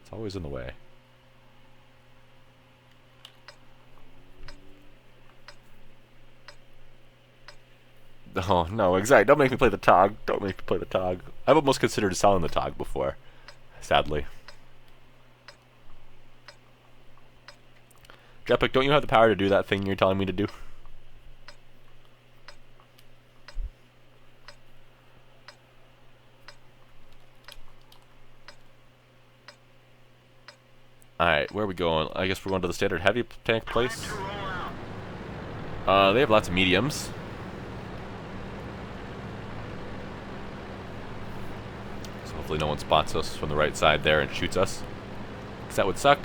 [SPEAKER 1] It's always in the way. Oh, no, exactly. Don't make me play the TOG. Don't make me play the TOG. I've almost considered selling the TOG before, sadly. Jepic, don't you have the power to do that thing you're telling me to do? Alright, where are we going? I guess we're going to the standard heavy tank place. They have lots of mediums. So hopefully no one spots us from the right side there and shoots us. Because that would suck.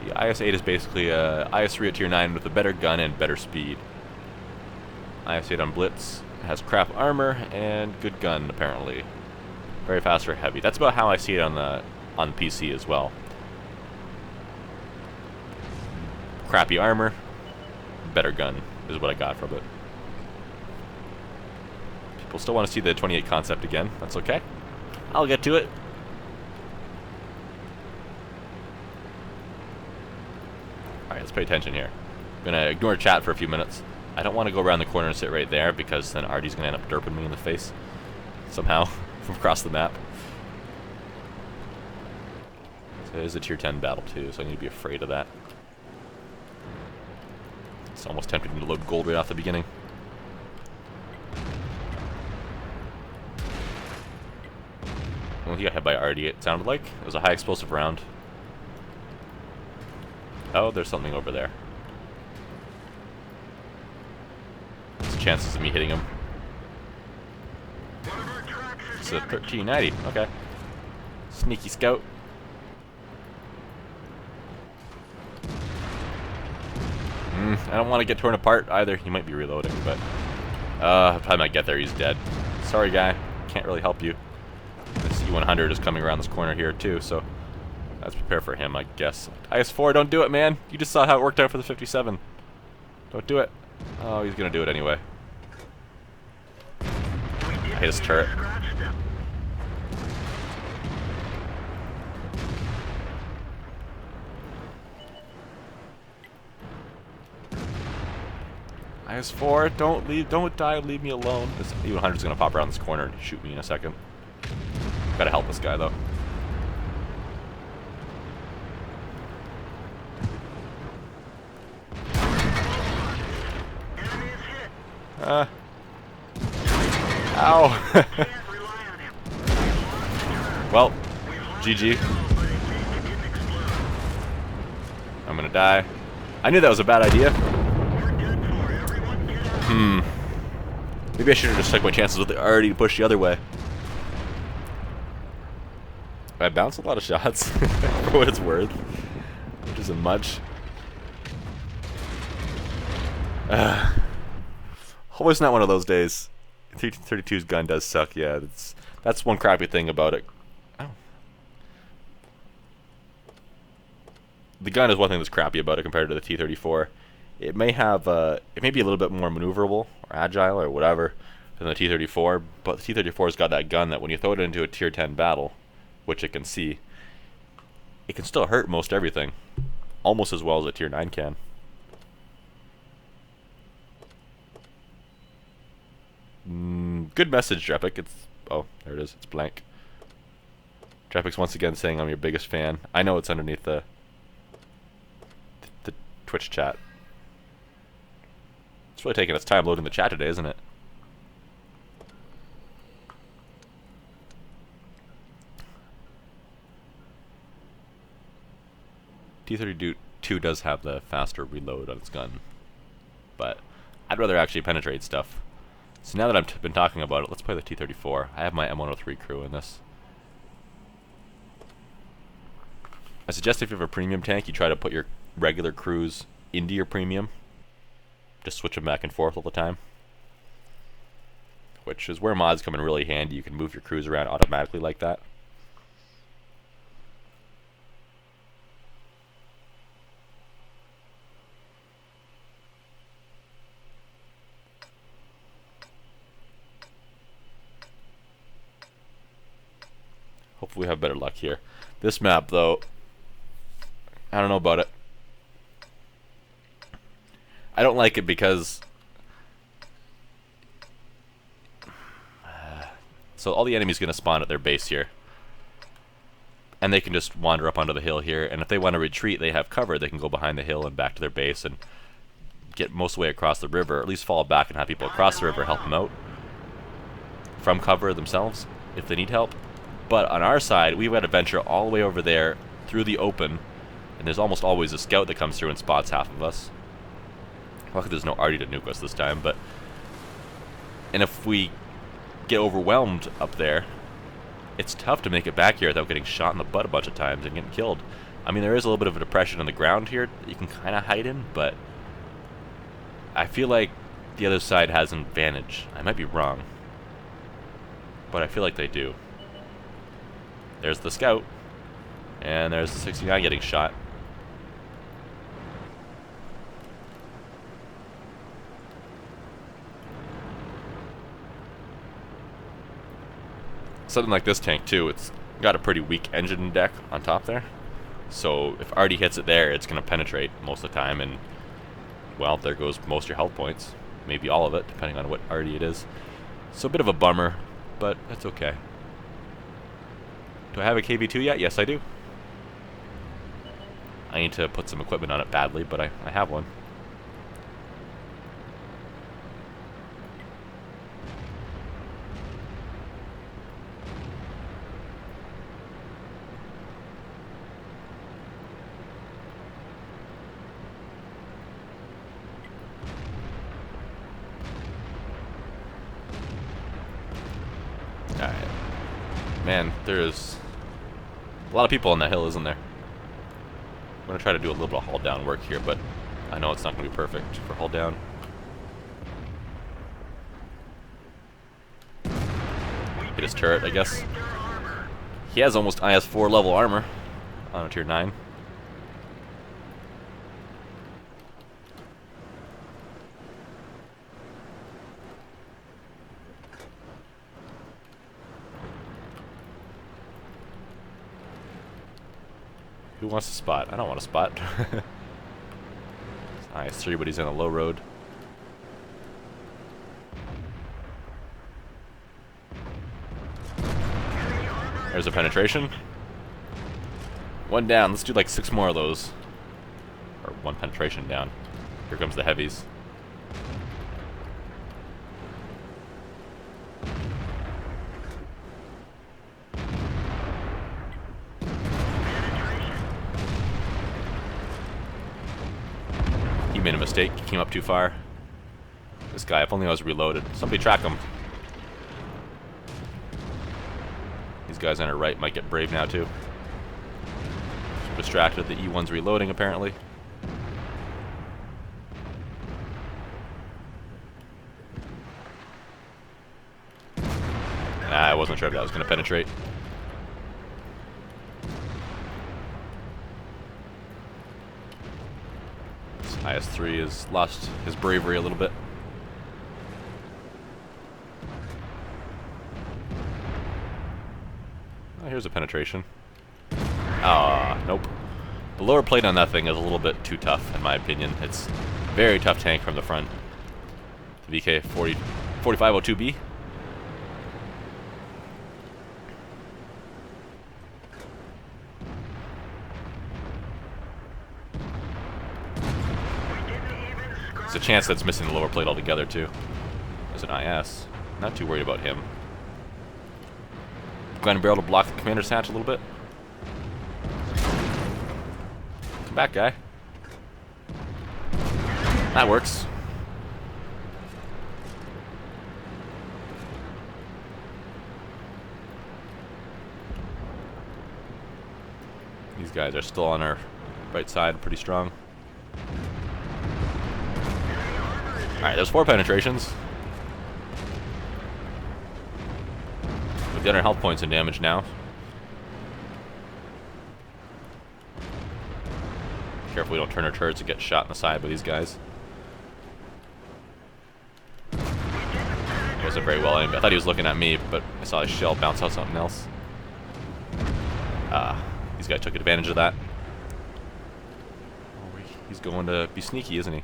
[SPEAKER 1] The IS-8 is basically a IS-3 at tier 9 with a better gun and better speed. IS-8 on Blitz has crap armor and good gun, apparently. Very fast or heavy. That's about how I see it on PC as well. Crappy armor, better gun is what I got from it. People still want to see the 28 concept again. That's okay. I'll get to it. Alright, let's pay attention here. I'm gonna ignore chat for a few minutes. I don't want to go around the corner and sit right there because then Artie's gonna end up derping me in the face somehow from across the map. So it is a tier 10 battle too, so I need to be afraid of that. It's almost tempting to load gold right off the beginning. Well, he got hit by Artie, it sounded like. It was a high explosive round. Oh, there's something over there. There's chances of me hitting him. It's a 1390. Okay. Sneaky scout. I don't want to get torn apart either. He might be reloading, but by the time I get there, he's dead. Sorry, guy. Can't really help you. This E100 is coming around this corner here, too, so let's prepare for him, I guess. IS-4, don't do it, man. You just saw how it worked out for the 57. Don't do it. Oh, he's going to do it anyway. I hit his turret. IS-4, don't die, leave me alone. This E100 is gonna pop around this corner and shoot me in a second. Gotta help this guy though. Ow. Well, GG. I'm gonna die. I knew that was a bad idea. Maybe I should have just took my chances with the already pushed the other way. I bounced a lot of shots for what it's worth, which isn't much. Always not one of those days. 32's gun does suck, yeah. That's one crappy thing about it. Oh. The gun is one thing that's crappy about it compared to the T34. It may have, it may be a little bit more maneuverable or agile or whatever than the T34, but the T34's got that gun that when you throw it into a tier 10 battle, which it can see, it can still hurt most everything, almost as well as a tier 9 can. Good message, Drepic. It's, oh, there it is. It's blank. Drepic's once again saying I'm your biggest fan. I know it's underneath the Twitch chat. It's really taking its time loading the chat today, isn't it? T32 does have the faster reload on its gun, but I'd rather actually penetrate stuff. So now that I've been talking about it, let's play the T34. I have my M103 crew in this. I suggest if you have a premium tank, you try to put your regular crews into your premium. Just switch them back and forth all the time. Which is where mods come in really handy. You can move your crews around automatically like that. Hopefully we have better luck here. This map, though, I don't know about it. I don't like it because so all the enemies going to spawn at their base here, and they can just wander up onto the hill here, and if they want to retreat, they have cover. They can go behind the hill and back to their base and get most of the way across the river, or at least fall back and have people across the river help them out from cover themselves if they need help. But on our side, we've got to venture all the way over there through the open, and there's almost always a scout that comes through and spots half of us. Luckily there's no Artie to nuke us this time, but and if we get overwhelmed up there, it's tough to make it back here without getting shot in the butt a bunch of times and getting killed. I mean, there is a little bit of a depression on the ground here that you can kind of hide in, but I feel like the other side has an advantage. I might be wrong, but I feel like they do. There's the scout, and there's the 69 getting shot. Something like this tank too, it's got a pretty weak engine deck on top there. So if Artie hits it there, it's going to penetrate most of the time, and well, there goes most of your health points. Maybe all of it, depending on what Artie it is. So a bit of a bummer, but that's okay. Do I have a KV2 yet? Yes, I do. I need to put some equipment on it badly, but I have one. Alright. Man, there's a lot of people on that hill, isn't there? I'm going to try to do a little bit of haul down work here, but I know it's not going to be perfect for hull down. Hit his turret, I guess. He has almost IS-4 level armor on a tier 9. Who wants to spot? I don't want to spot. It's IS-3, but he's in a low road. There's a penetration. One down. Let's do like 6 more of those. Or 1 penetration down. Here comes the heavies. He made a mistake. He came up too far. This guy, if only I was reloaded. Somebody track him. These guys on our right might get brave now too. Distracted. The E1's reloading apparently. I wasn't sure if that was going to penetrate. This IS-3 has lost his bravery a little bit. Oh, here's a penetration. Nope. The lower plate on that thing is a little bit too tough, in my opinion. It's a very tough tank from the front. The VK 4502B. There's a chance that's missing the lower plate altogether, too. There's an IS. Not too worried about him. Gun barrel to block the commander's hatch a little bit. Come back, guy. That works. These guys are still on our right side, pretty strong. Alright, there's 4 penetrations. With the 100 health points and damage now. Careful we don't turn our turrets and get shot in the side by these guys. It wasn't very well aimed. I thought he was looking at me, but I saw his shell bounce out something else. These guys took advantage of that. Oh, he's going to be sneaky, isn't he?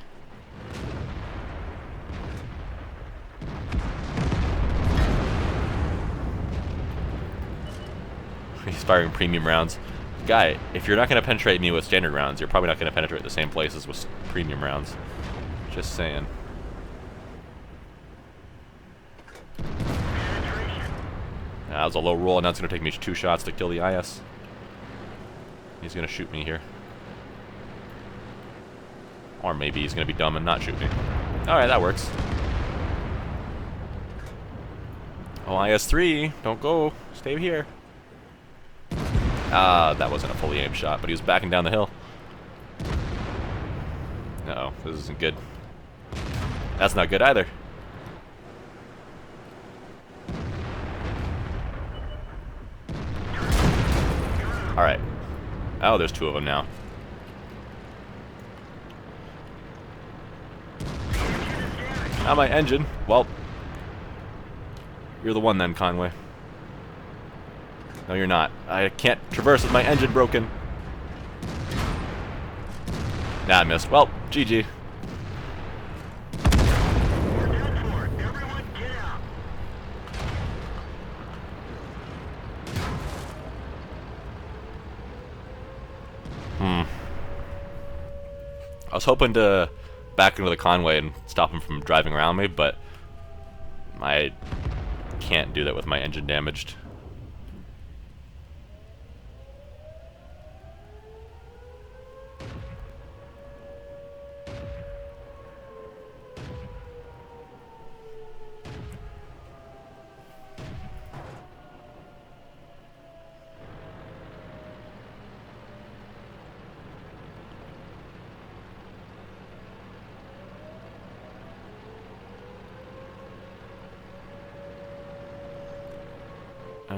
[SPEAKER 1] He's firing premium rounds. Guy, if you're not going to penetrate me with standard rounds, you're probably not going to penetrate the same places with premium rounds. Just saying. That was a low roll, and now it's going to take me 2 shots to kill the IS. He's going to shoot me here. Or maybe he's going to be dumb and not shoot me. Alright, that works. Oh, IS-3, don't go. Stay here. That wasn't a fully aimed shot, but he was backing down the hill. Uh-oh, this isn't good. That's not good either. Alright. Oh, there's 2 of them now. Not my engine. Well, you're the one then, Conway. No, you're not. I can't traverse with my engine broken. Nah, I missed. Well, GG. I was hoping to back into the Conway and stop him from driving around me, but I can't do that with my engine damaged.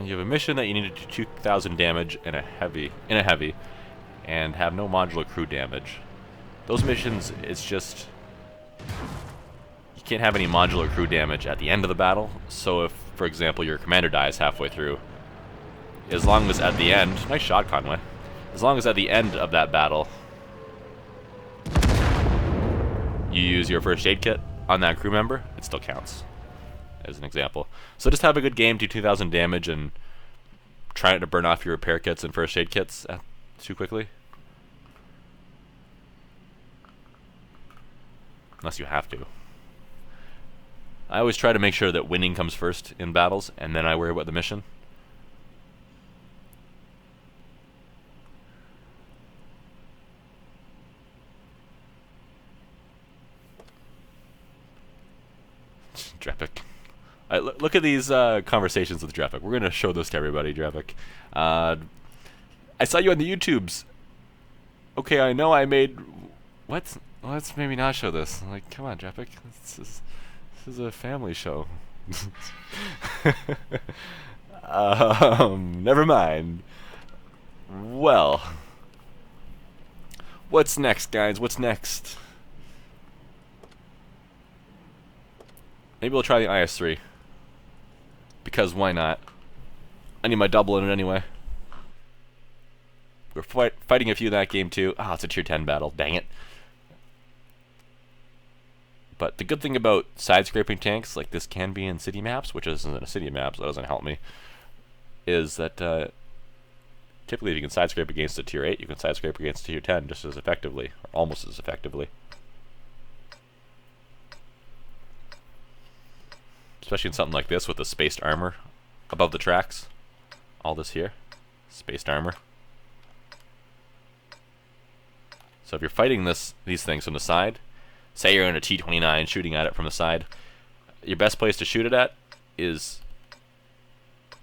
[SPEAKER 1] You have a mission that you need to do 2,000 damage in a heavy, and have no modular crew damage. Those missions, it's just you can't have any modular crew damage at the end of the battle. So if, for example, your commander dies halfway through, as long as at the end, nice shot, Conway. As long as at the end of that battle, you use your first aid kit on that crew member, it still counts. As an example. So just have a good game, do 2,000 damage, and try not to burn off your repair kits and first aid kits too quickly. Unless you have to. I always try to make sure that winning comes first in battles, and then I worry about the mission. Drepik. Look at these conversations with Drepik. We're going to show this to everybody, Drepik. I saw you on the YouTubes. Okay, I know I made... What? Well, let's maybe not show this. Like, come on, Drepik. This is a family show. Never mind. Well. What's next, guys? What's next? Maybe we'll try the IS-3. Because why not? I need my double in it anyway. We're fighting a few in that game too. Ah, it's a tier 10 battle. Dang it. But the good thing about side-scraping tanks, like this can be in city maps, which isn't a city map, so that doesn't help me, is that typically if you can side-scrape against a tier 8, you can side-scrape against a tier 10 just as effectively, or almost as effectively. Especially in something like this with the spaced armor above the tracks. All this here, spaced armor. So if you're fighting these things from the side, say you're in a T29 shooting at it from the side, your best place to shoot it at is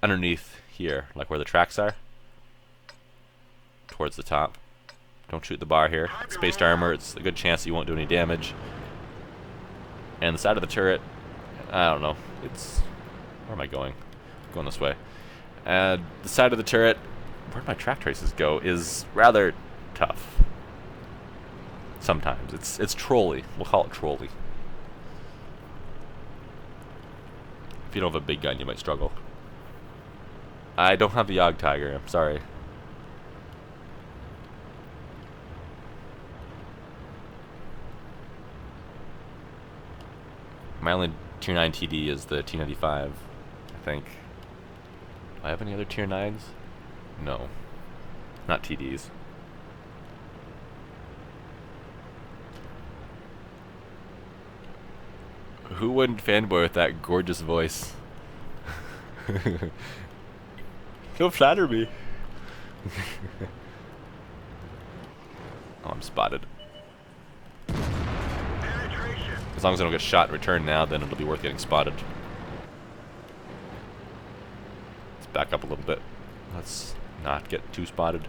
[SPEAKER 1] underneath here, like where the tracks are, towards the top. Don't shoot the bar here. It's spaced armor, it's a good chance that you won't do any damage. And the side of the turret, I don't know. Where am I going? I'm going this way. The side of the turret, where'd my track traces go, is rather tough. Sometimes. It's trolly. We'll call it trolly. If you don't have a big gun, you might struggle. I don't have the Yog Tiger, I'm sorry. My only tier 9 TD is the T95, I think. Do I have any other tier 9s? No. Not TDs. Who wouldn't fanboy with that gorgeous voice? Don't flatter me. Oh, I'm spotted. As long as I don't get shot in return now, then it'll be worth getting spotted. Let's back up a little bit. Let's not get too spotted.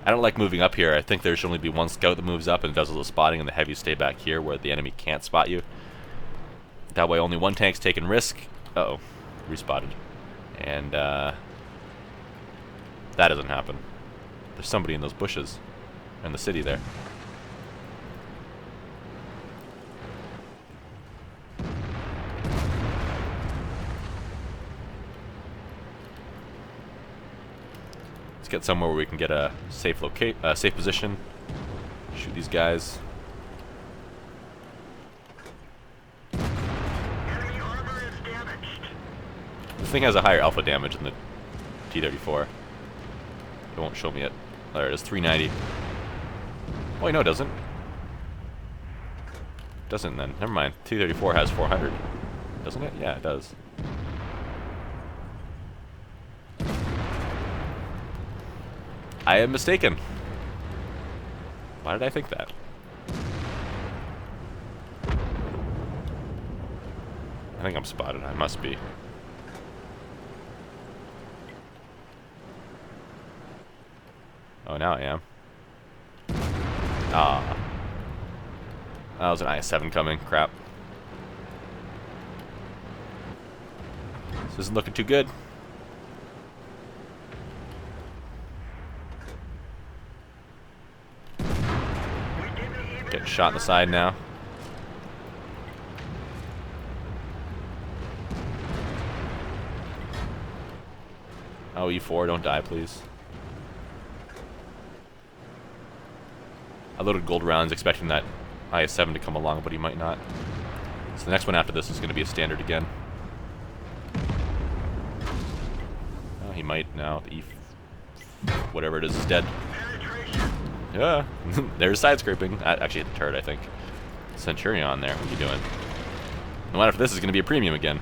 [SPEAKER 1] I don't like moving up here. I think there should only be one scout that moves up and does a little spotting, and the heavies stay back here where the enemy can't spot you. That way only one tank's taking risk. Uh-oh. Respotted. And, that doesn't happen. There's somebody in those bushes. In the city there. Let's get somewhere where we can get a safe safe position. Shoot these guys. This thing has a higher alpha damage than the T34. It won't show me it. There it is, 390. Oh, wait, no, it doesn't. Doesn't then. Never mind. T34 has 400. Doesn't it? Yeah, it does. I am mistaken. Why did I think that? I think I'm spotted. I must be. Oh, now I am. Ah. That was an IS-7 coming. Crap. This isn't looking too good. Getting shot in the side now. Oh, E4, don't die, please. I loaded gold rounds expecting that IS-7 to come along, but he might not. So the next one after this is going to be a standard again. Oh, he might now. The whatever it is dead. Yeah, there's side scraping. I actually hit the turret, I think. Centurion there. What are you doing? The one after this is going to be a premium again.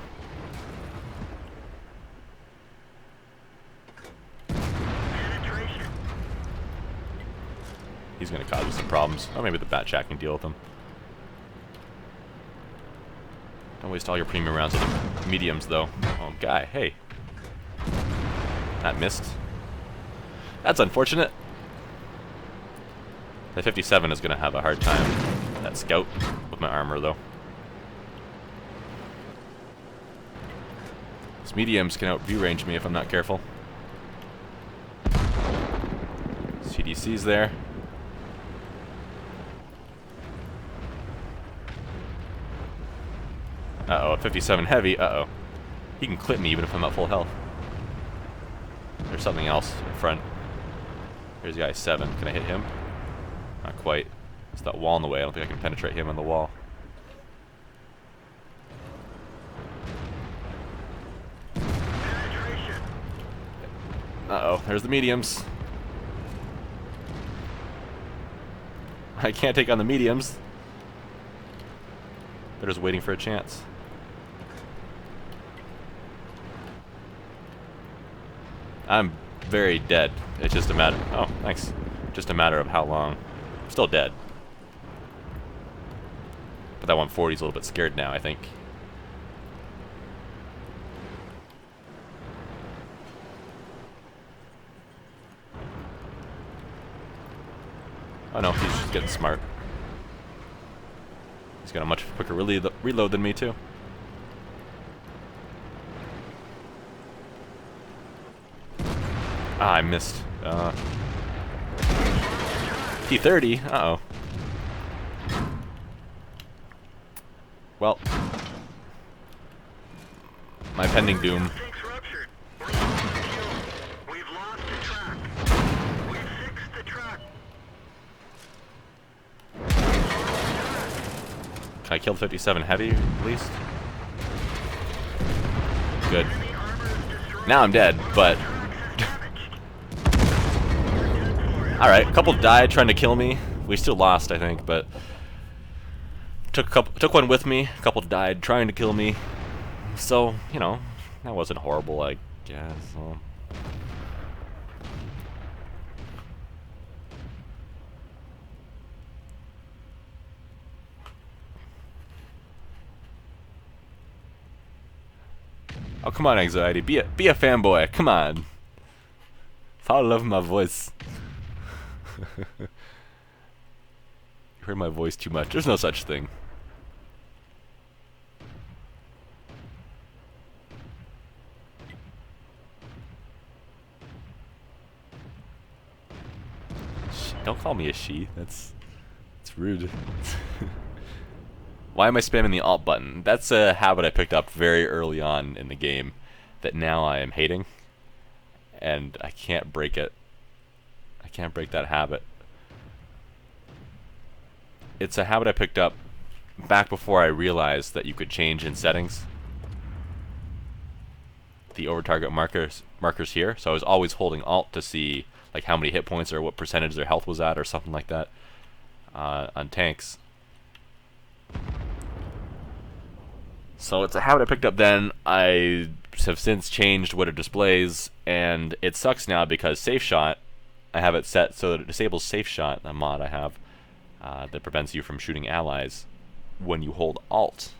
[SPEAKER 1] He's going to cause us some problems. Oh, maybe the bat chat can deal with them. Don't waste all your premium rounds with the mediums, though. Oh, guy, hey. That missed. That's unfortunate. The 57 is going to have a hard time. That scout with my armor, though. These mediums can out-view range me if I'm not careful. CDC's there. Uh-oh, a 57 heavy. Uh-oh. He can clip me even if I'm at full health. There's something else in front. Here's the I-7. Can I hit him? Not quite. It's that wall in the way. I don't think I can penetrate him on the wall. Uh-oh, there's the mediums. I can't take on the mediums. They're just waiting for a chance. I'm very dead. It's just a matter... Oh, thanks. Just a matter of how long. I'm still dead. But that 140's a little bit scared now, I think. Oh no, he's just getting smart. He's got a much quicker reload than me, too. Ah, I missed. T30? Uh-oh. Well. My pending doom. Can I kill the 57 heavy, at least? Good. Now I'm dead, but... Alright, a couple died trying to kill me. We still lost, I think, but... Took one with me, a couple died trying to kill me. So, you know, that wasn't horrible, I guess. So. Oh, come on, Anxiety. Be a fanboy. Come on. Fall in love with my voice. You heard my voice too much. There's no such thing. Don't call me a she. That's rude. Why am I spamming the alt button? That's a habit I picked up very early on in the game that now I am hating, and I can't break it. I can't break that habit. It's a habit I picked up back before I realized that you could change in settings the over target markers here. So I was always holding alt to see like how many hit points or what percentage their health was at or something like that on tanks. So it's a habit I picked up then. I have since changed what it displays, and it sucks now because Safe Shot, I have it set so that it disables Safe Shot, the mod I have, that prevents you from shooting allies when you hold Alt.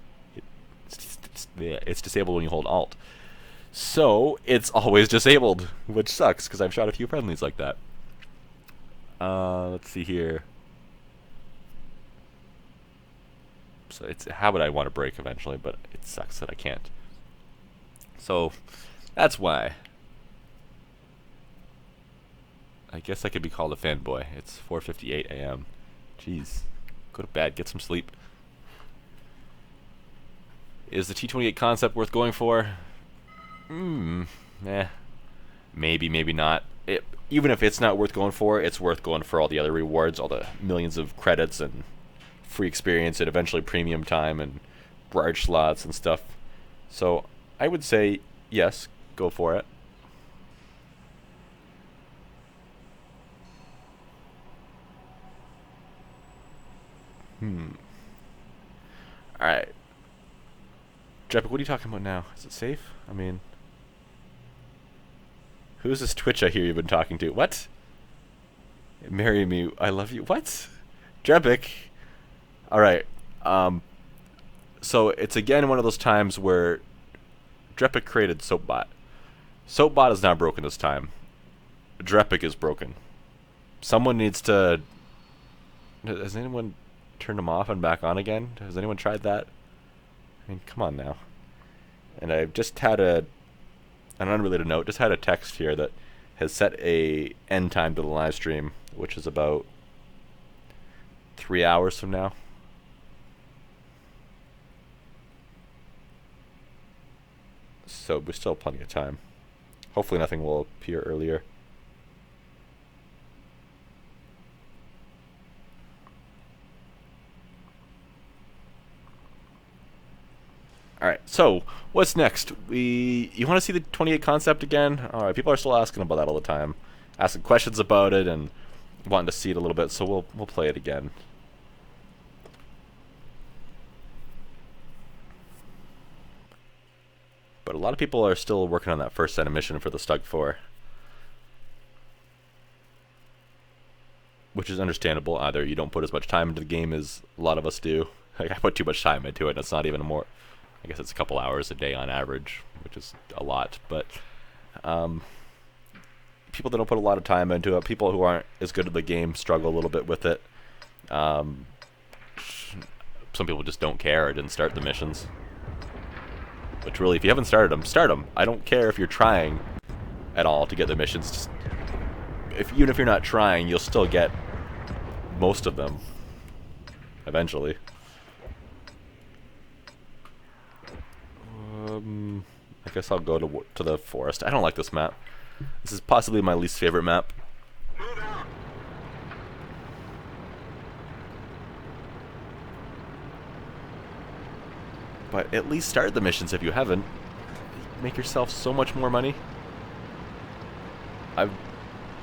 [SPEAKER 1] It's disabled when you hold Alt. So it's always disabled, which sucks because I've shot a few friendlies like that. Let's see here. So it's a habit I want to break eventually, but it sucks that I can't. So that's why. I guess I could be called a fanboy. It's 4:58 a.m. Jeez. Go to bed, get some sleep. Is the T28 concept worth going for? Maybe, maybe not. Even if it's not worth going for, it's worth going for all the other rewards, all the millions of credits and free experience and eventually premium time and barrage slots and stuff. So I would say yes, go for it. Alright. Jepic, what are you talking about now? Is it safe? I mean... Who's this Twitch I hear you've been talking to? What? Marry me, I love you. What? Jepic. Alright. So it's again one of those times where Drepic created Soapbot. Soapbot is not broken this time. Drepic is broken. Someone needs to... Has anyone turned him off and back on again? Has anyone tried that? I mean, come on now. And I've just had an unrelated note, just had a text here that has set a end time to the live stream, which is about 3 hours from now. So there's still plenty of time. Hopefully nothing will appear earlier. Alright, so what's next? You want to see the 28 concept again? Alright, people are still asking about that all the time. Asking questions about it and wanting to see it a little bit, so we'll play it again. But a lot of people are still working on that first set of mission for the Stug 4. Which is understandable. Either you don't put as much time into the game as a lot of us do. Like, I put too much time into it, and it's not even more... I guess it's a couple hours a day on average, which is a lot. But people that don't put a lot of time into it, people who aren't as good at the game, struggle a little bit with it. Some people just don't care or didn't start the missions. Which really, if you haven't started them, start them. I don't care if you're trying at all to get the missions. Just, even if you're not trying, you'll still get most of them eventually. I guess I'll go to the forest. I don't like this map. This is possibly my least favorite map. But at least start the missions if you haven't. Make yourself so much more money. I've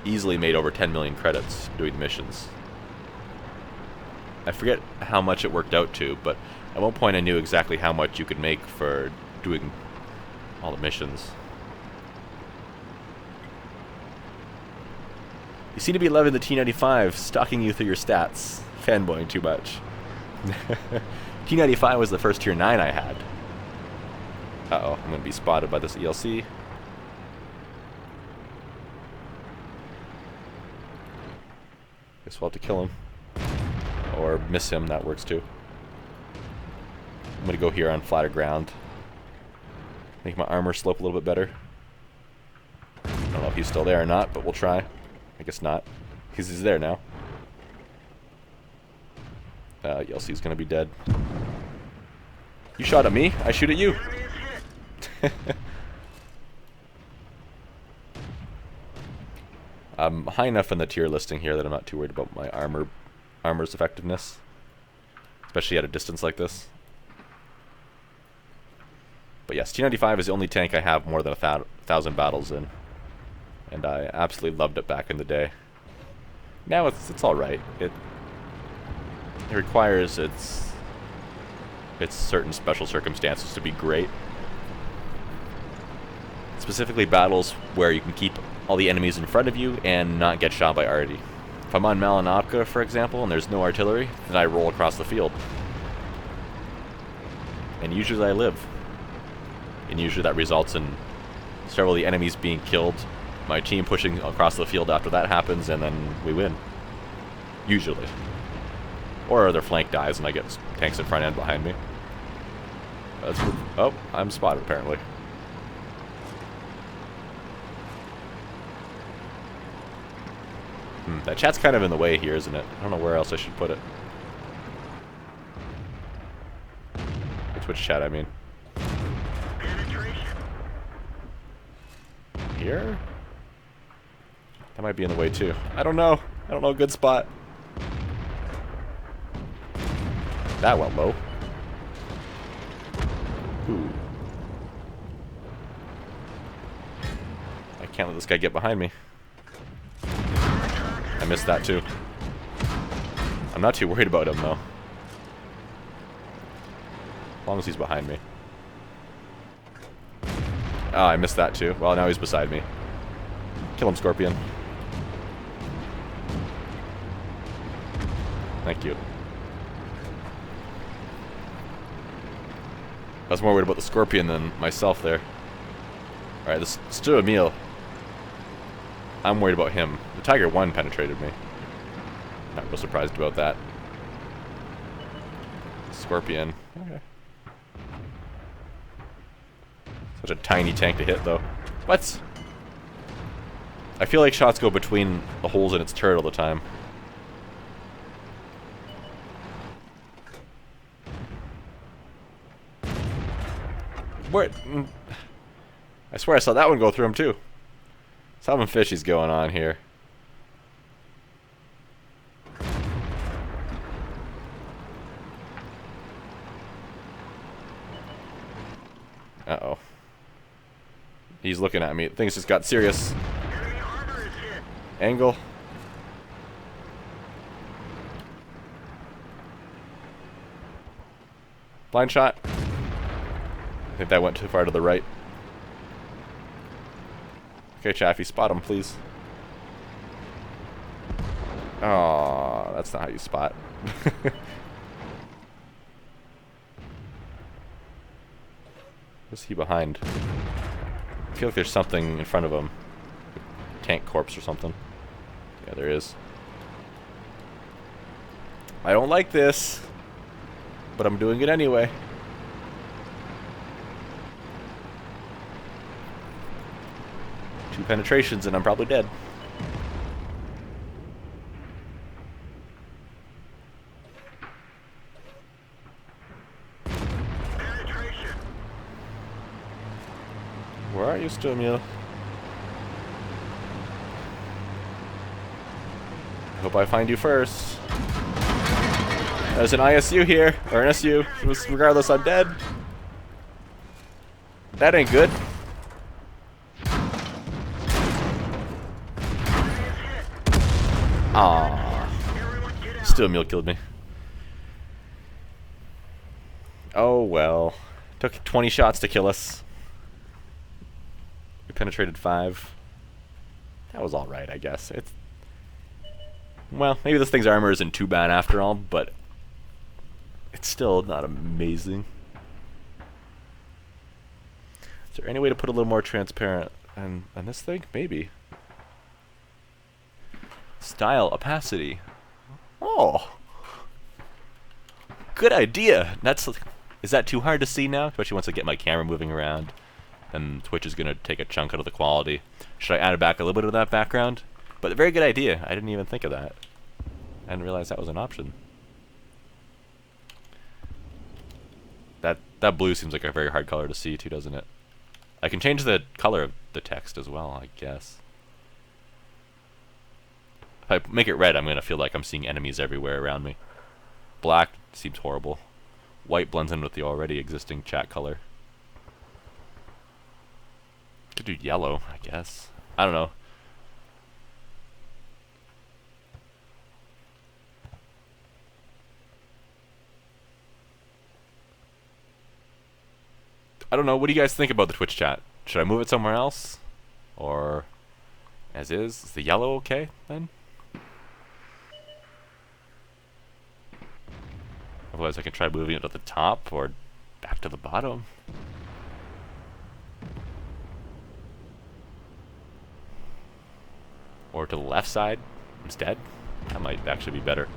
[SPEAKER 1] easily made over 10 million credits doing missions. I forget how much it worked out to, but at one point I knew exactly how much you could make for doing all the missions. You seem to be loving the T95, stalking you through your stats. Fanboying too much. T95 was the first tier 9 I had. Uh-oh, I'm going to be spotted by this ELC. Guess we'll have to kill him. Or miss him, that works too. I'm going to go here on flatter ground. Make my armor slope a little bit better. I don't know if he's still there or not, but we'll try. I guess not, because he's there now. Yelsey's gonna be dead. You shot at me, I shoot at you. I'm high enough in the tier listing here that I'm not too worried about my armor's effectiveness, especially at a distance like this. But yes, T95 is the only tank I have more than 1,000 battles in, and I absolutely loved it back in the day. Now it's all right. It requires its certain special circumstances to be great. Specifically battles where you can keep all the enemies in front of you and not get shot by arty. If I'm on Malinowka, for example, and there's no artillery, then I roll across the field. And usually I live. And usually that results in several of the enemies being killed, my team pushing across the field after that happens, and then we win. Usually. Or their flank dies and I get tanks in front and behind me. Oh, I'm spotted apparently. That chat's kind of in the way here, isn't it? I don't know where else I should put it. Twitch chat, I mean. Here? That might be in the way too. I don't know. I don't know a good spot. That went low. Ooh. I can't let this guy get behind me. I missed that too. I'm not too worried about him though. As long as he's behind me. Oh, I missed that too. Well, now he's beside me. Kill him, Scorpion. Thank you. I was more worried about the Scorpion than myself there. Alright, let's do a meal. I'm worried about him. The Tiger 1 penetrated me. Not real surprised about that. Scorpion. Okay. Such a tiny tank to hit, though. What? I feel like shots go between the holes in its turret all the time. Where? I swear I saw that one go through him, too. Something fishy's going on here. Uh-oh. He's looking at me. Things just got serious. Angle. Blind shot. I think that went too far to the right. Okay, Chaffee, spot him, please. Oh, that's not how you spot. What's he behind? I feel like there's something in front of him. Tank corpse or something. Yeah, there is. I don't like this, but I'm doing it anyway. Two penetrations and I'm probably dead. Where are you, Stomio? I hope I find you first. There's an ISU here, or an SU. Regardless, I'm dead. That ain't good. Aww. Stomio killed me. Oh well. Took 20 shots to kill us. We penetrated 5. That was alright, I guess. It's... Well, maybe this thing's armor isn't too bad after all, but... It's still not amazing. Is there any way to put a little more transparent on this thing? Maybe. Style, opacity. Oh! Good idea! Is that too hard to see now? Especially once I get my camera moving around. And Twitch is going to take a chunk out of the quality. Should I add back a little bit of that background? But a very good idea. I didn't even think of that. I didn't realize that was an option. That blue seems like a very hard color to see too, doesn't it? I can change the color of the text as well, I guess. If I make it red, I'm going to feel like I'm seeing enemies everywhere around me. Black seems horrible. White blends in with the already existing chat color. Could do yellow, I guess. I don't know. I don't know. What do you guys think about the Twitch chat? Should I move it somewhere else? Or as is? Is the yellow okay then? Otherwise I can try moving it to the top or back to the bottom. Or to the left side instead. That might actually be better.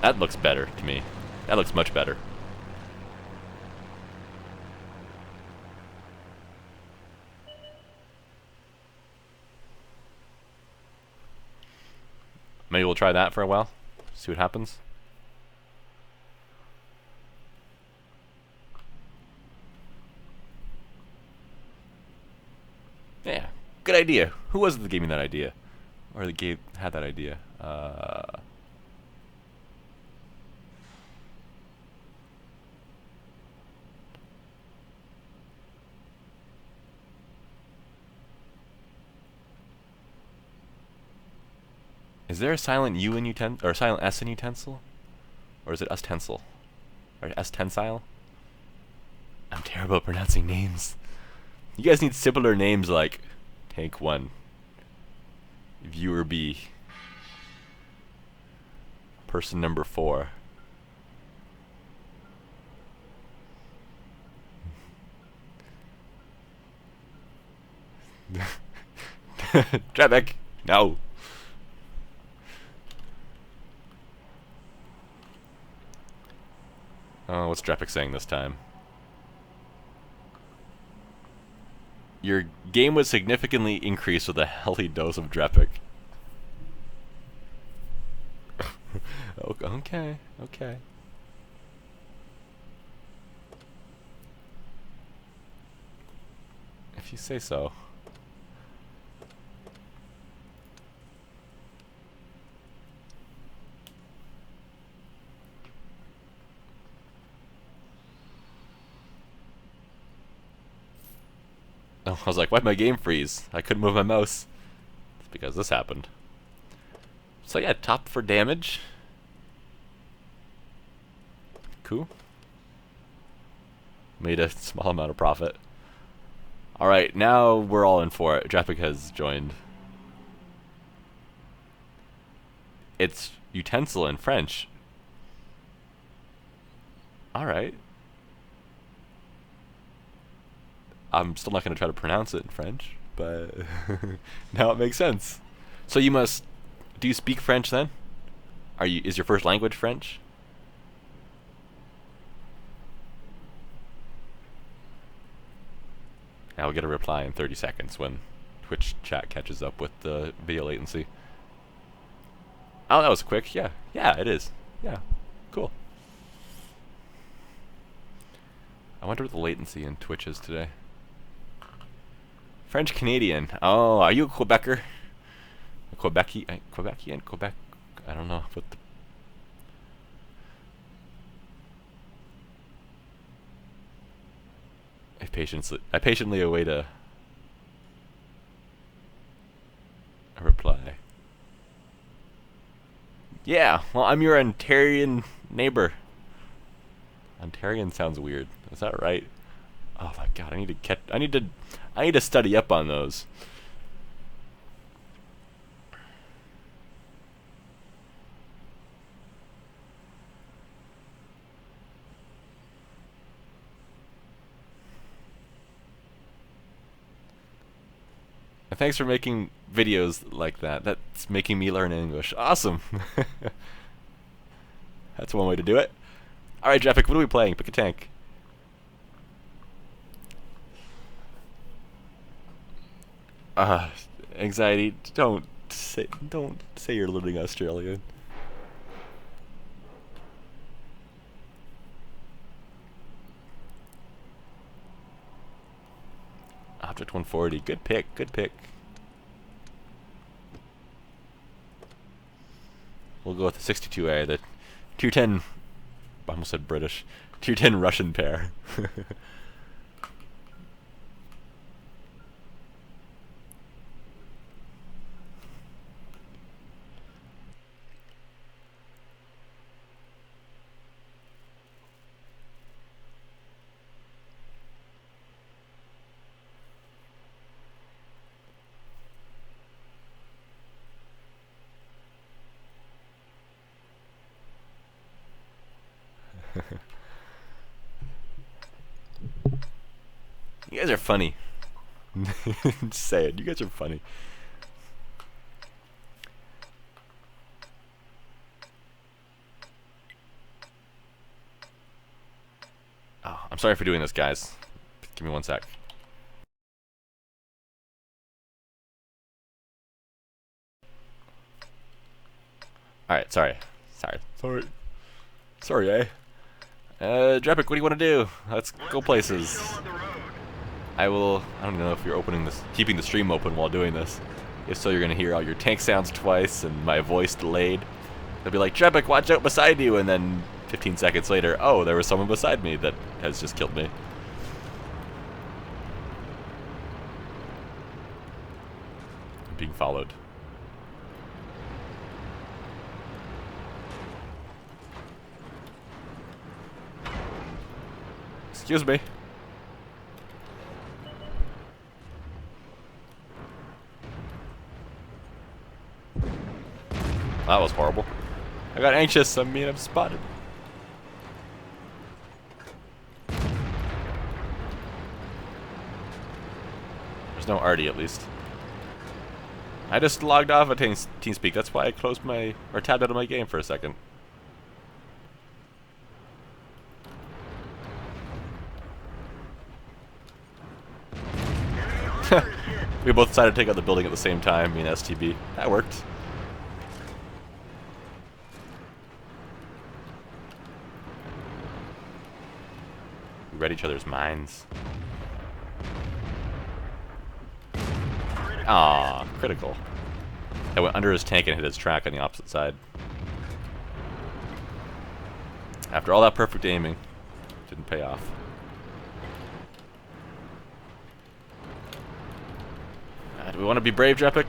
[SPEAKER 1] That looks better to me. That looks much better. Maybe we'll try that for a while. See what happens. Yeah, good idea. Who was it that gave me that idea? Or that had that idea? Is there a silent U in utensil, or a silent S in utensil? Or is it ustensil? Or ustensile? I'm terrible at pronouncing names. You guys need simpler names like Tank 1, Viewer B, Person number 4. Traffic! No! Oh, what's traffic saying this time? Your game was significantly increased with a healthy dose of Drepic. Okay, okay. If you say so. Oh, I was like, why'd my game freeze? I couldn't move my mouse. It's because this happened. So yeah, top for damage. Cool. Made a small amount of profit. Alright, now we're all in for it. Drapic has joined. It's utensil in French. Alright. I'm still not going to try to pronounce it in French, but now it makes sense. So you must... Do you speak French then? Is your first language French? I'll get a reply in 30 seconds when Twitch chat catches up with the video latency. Oh, that was quick. Yeah. Yeah, it is. Yeah. Cool. I wonder what the latency in Twitch is today. French Canadian. Oh, are you a Quebecer? Quebecian? Quebec? I don't know what the... I patiently await a reply. Yeah, well, I'm your Ontarian neighbor. Ontarian sounds weird. Is that right? Oh my god, I need to study up on those. And thanks for making videos like that. That's making me learn English. Awesome. That's one way to do it. Alright, Jeffic, what are we playing? Pick a tank. Anxiety, don't say you're learning Australian. Object 140, good pick, good pick. We'll go with the 62A, the Tier 10, I almost said British, Tier 10 Russian pair. You guys are funny. Just say it. You guys are funny. Oh, I'm sorry for doing this, guys. Give me one sec. Alright, sorry. Sorry, eh? Drepic, what do you want to do? Let's go places. I don't know if you're keeping the stream open while doing this. If so, you're gonna hear all your tank sounds twice and my voice delayed. They'll be like, Drepic, watch out beside you, and then 15 seconds later, oh, there was someone beside me that has just killed me. I'm being followed. Excuse me. That was horrible. I got anxious. I mean, I'm spotted. There's no Artie, at least. I just logged off of TeamSpeak. That's why I closed tabbed out of my game for a second. We both decided to take out the building at the same time, me and STB. That worked. We read each other's minds. Ah, critical. I went under his tank and hit his track on the opposite side. After all that perfect aiming, didn't pay off. Do we want to be brave, Drepic?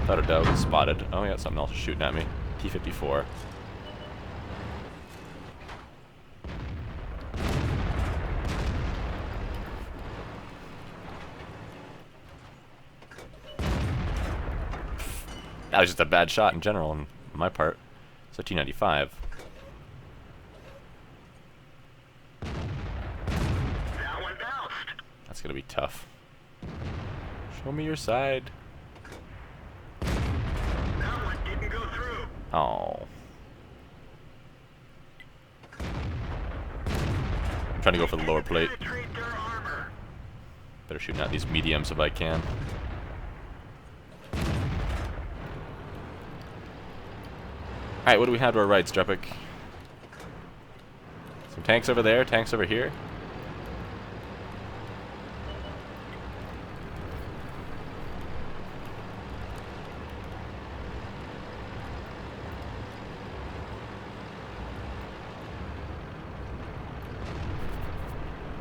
[SPEAKER 1] Thought a dog was spotted. Oh, yeah, something else shooting at me. T-54. That was just a bad shot in general on my part. So T95. That's gonna be tough. Show me your side. Oh. I'm trying to go for the lower plate. Better shoot out these mediums if I can. Alright, what do we have to our rights, Drepic? Some tanks over there, tanks over here.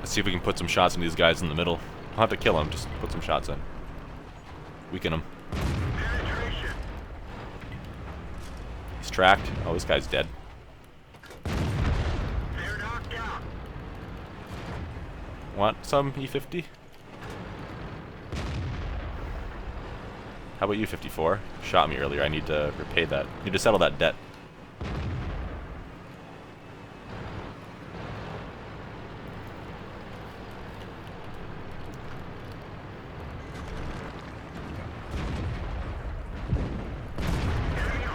[SPEAKER 1] Let's see if we can put some shots in these guys in the middle. Don't have to kill them, just put some shots in. Weaken them. He's tracked. Oh, this guy's dead. Want some E50? How about you, 54? Shot me earlier. I need to repay that. Need to settle that debt.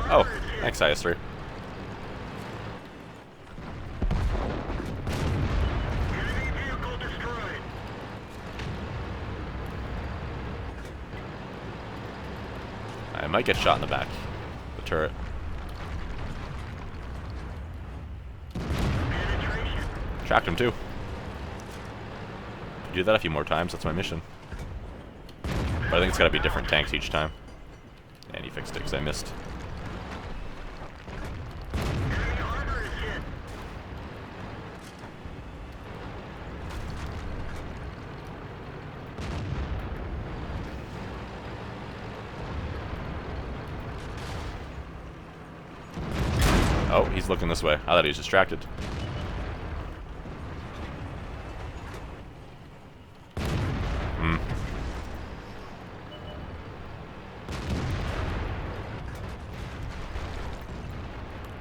[SPEAKER 1] Oh, thanks, IS3. I might get shot in the back. The turret. Tracked him too. Do that a few more times, that's my mission. But I think it's gotta be different tanks each time. And he fixed it because I missed. Oh, he's looking this way. I thought he was distracted.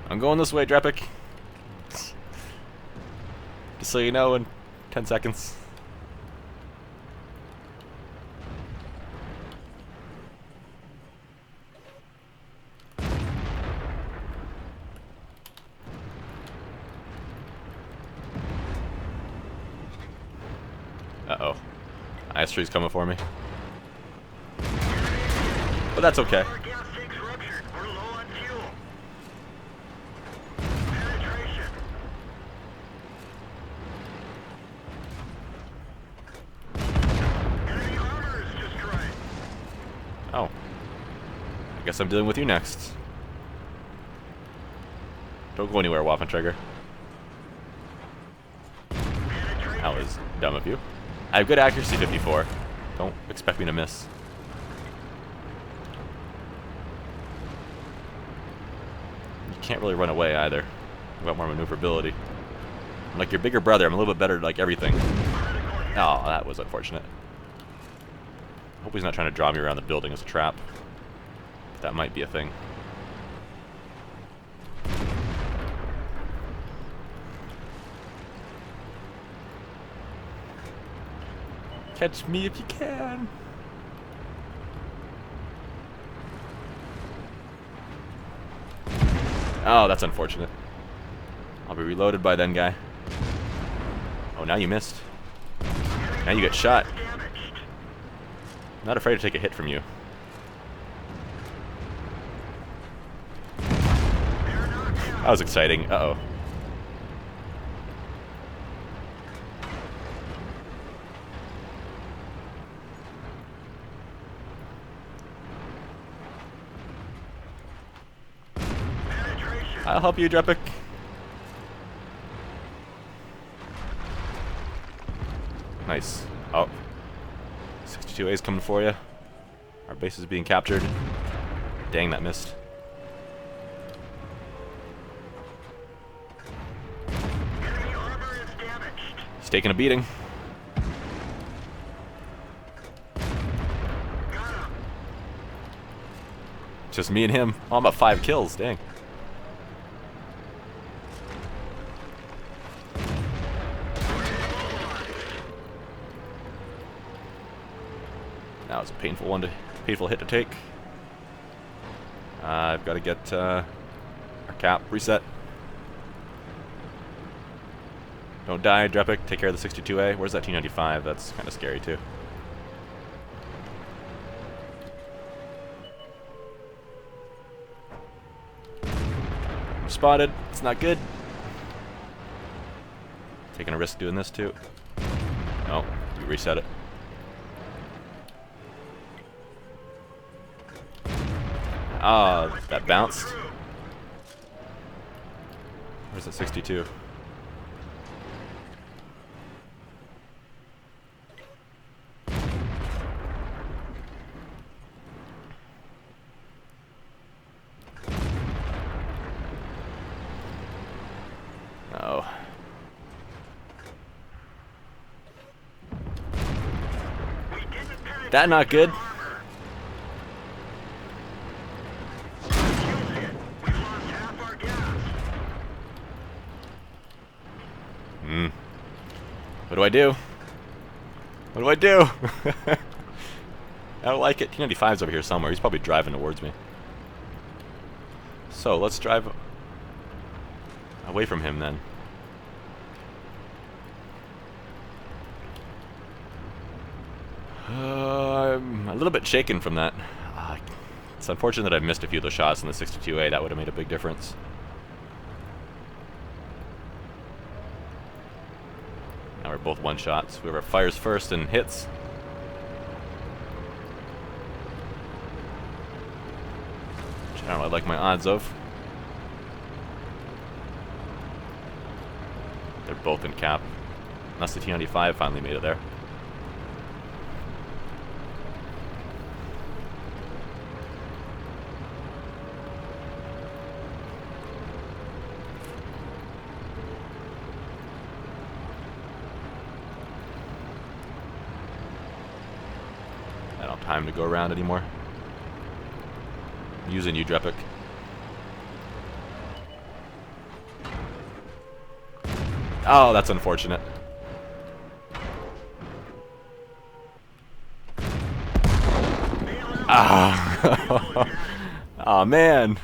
[SPEAKER 1] I'm going this way, Drepic. Just so you know, in 10 seconds. S3's coming for me. But that's okay. Oh. I guess I'm dealing with you next. Don't go anywhere, Waffentrigger. That was dumb of you. I have good accuracy, 54. Don't expect me to miss. You can't really run away either. I've got more maneuverability. I'm like your bigger brother. I'm a little bit better at like everything. Oh, that was unfortunate. Hope he's not trying to draw me around the building as a trap. That might be a thing. Catch me if you can. Oh, that's unfortunate. I'll be reloaded by then, guy. Oh, now you missed. Now you get shot. Not afraid to take a hit from you. That was exciting. Uh-oh. I'll help you, Drepic. Nice. Oh. 62A's coming for you. Our base is being captured. Dang, that missed. He's taking a beating. Just me and him. Oh, I'm at 5 kills. Dang. That was a painful hit to take. I've got to get our cap reset. Don't die, Drepic. Take care of the 62A. Where's that T95? That's kind of scary too. I'm spotted. It's not good. Taking a risk doing this too. Oh, you reset it. Ah, that bounced. Where's that 62? Oh. That not good. What do I do? What do I do? I don't like it. T95's over here somewhere. He's probably driving towards me. So let's drive away from him then. I'm a little bit shaken from that. It's unfortunate that I missed a few of those shots in the 62A. That would have made a big difference. Now we're both one-shots. Whoever fires first and hits. Which I don't know, I like my odds of. They're both in cap. Unless the T95 finally made it there. I don't have time to go around anymore. I'm using you, Drepic. Oh, that's unfortunate. Ah. Oh, man.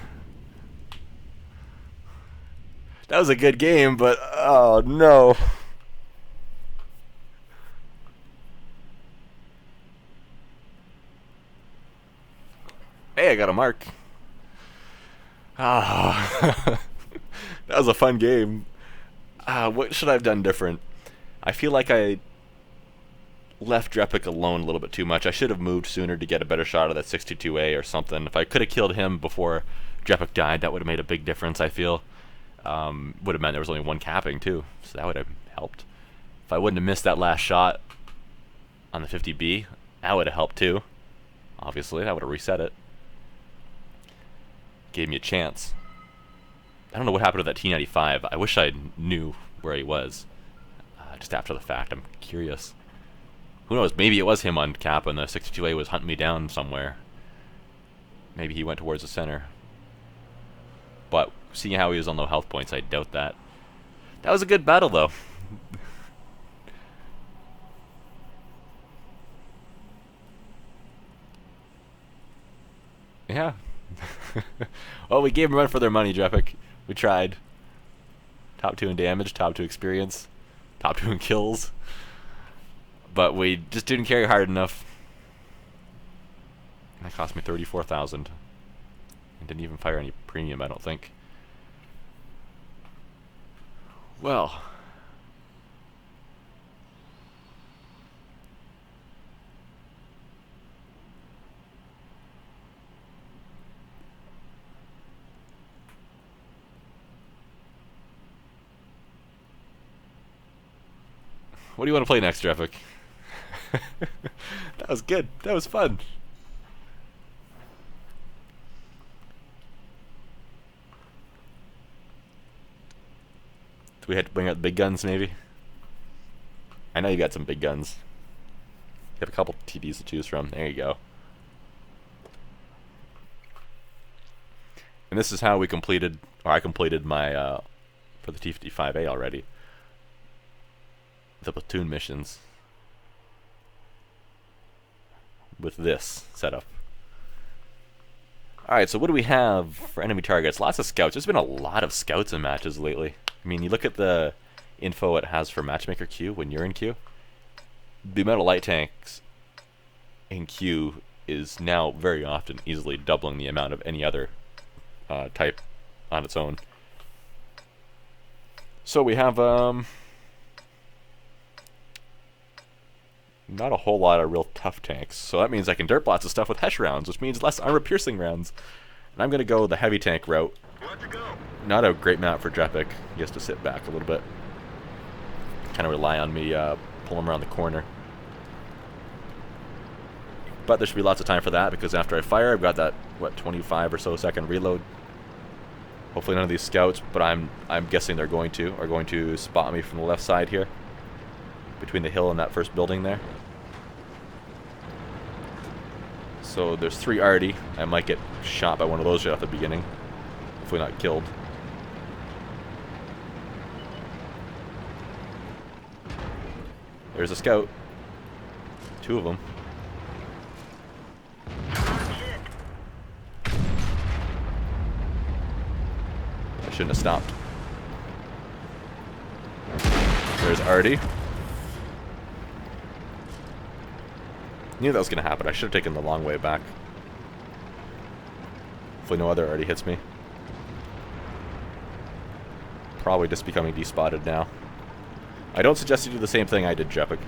[SPEAKER 1] That was a good game, but oh no. Hey, I got a mark. Ah, that was a fun game. What should I have done different? I feel like I left Drepik alone a little bit too much. I should have moved sooner to get a better shot of that 62A or something. If I could have killed him before Drepik died, that would have made a big difference, I feel. Would have meant there was only one capping, too, so that would have helped. If I wouldn't have missed that last shot on the 50B, that would have helped, too. Obviously, that would have reset it. Gave me a chance. I don't know what happened to that T95. I wish I knew where he was. Just after the fact, I'm curious. Who knows, maybe it was him on cap and the 62A was hunting me down somewhere. Maybe he went towards the center. But seeing how he was on low health points, I doubt that. That was a good battle, though. Yeah. Well, we gave them a run for their money, Drepik. We tried. Top 2 in damage, top 2 experience, top 2 in kills. But we just didn't carry hard enough. That cost me 34,000. And didn't even fire any premium, I don't think. Well. What do you want to play next, Drepik? That was good. That was fun. Do we have to bring out the big guns, maybe? I know you got some big guns. You have a couple TDs to choose from. There you go. And this is how we completed, or I completed my, for the T58A already. The Platoon missions. With this setup. Alright, so what do we have for enemy targets? Lots of scouts. There's been a lot of scouts in matches lately. I mean, you look at the info it has for matchmaker queue when you're in queue. The amount of light tanks in queue is now very often easily doubling the amount of any other type on its own. So we have not a whole lot of real tough tanks. So that means I can derp lots of stuff with Hesh rounds, which means less armor-piercing rounds. And I'm going to go the heavy tank route. Not a great map for Drepik. He has to sit back a little bit. Kind of rely on me pull him around the corner. But there should be lots of time for that, because after I fire, I've got that, what, 25 or so second reload. Hopefully none of these scouts, but I'm guessing they're going to spot me from the left side here. Between the hill and that first building there. So there's 3 already. I might get shot by one of those right at the beginning. Hopefully not killed. There's a scout. 2 of them. I shouldn't have stopped. There's Artie. Knew that was going to happen. I should have taken the long way back. Hopefully no other already hits me. Probably just becoming despotted now. I don't suggest you do the same thing I did, Drepik.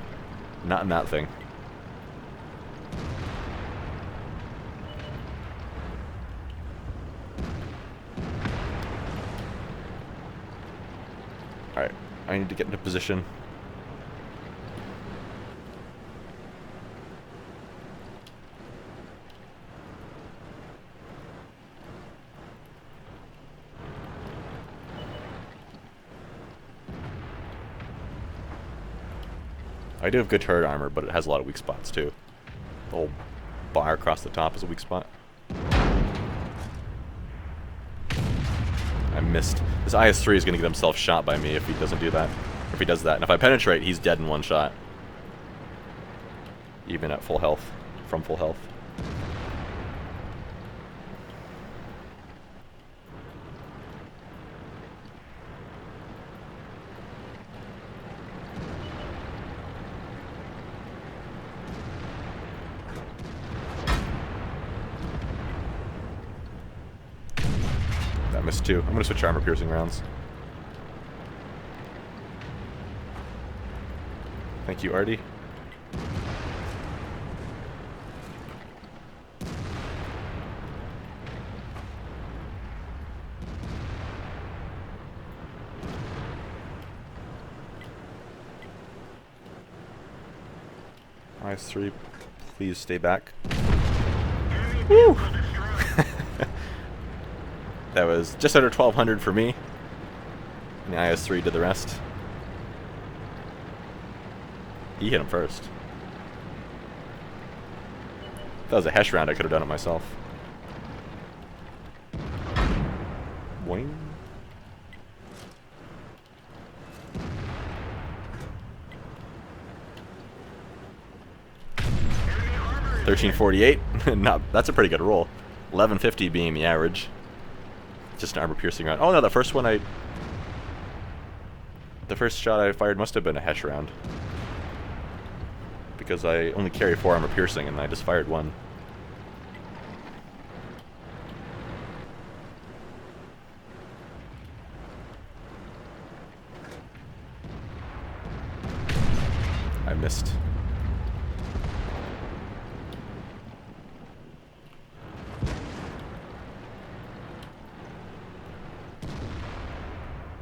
[SPEAKER 1] Not in that thing. Alright, I need to get into position. I do have good turret armor, but it has a lot of weak spots too. The whole bar across the top is a weak spot. I missed. This IS-3 is going to get himself shot by me if he doesn't do that. If he does that. And if I penetrate, he's dead in one shot. Even at full health. From full health. missed two. I'm gonna switch armor piercing rounds. Thank you, Artie. IS-3, please stay back. Woo! That was just under 1,200 for me. And the IS-3 did the rest. He hit him first. If that was a Hesh round, I could have done it myself. Boing. $13.48. Not, that's a pretty good roll. 1150 being the average. Just an armor piercing round. Oh no, the first shot I fired must have been a Hesh round. Because I only carry 4 armor piercing and I just fired one. I missed.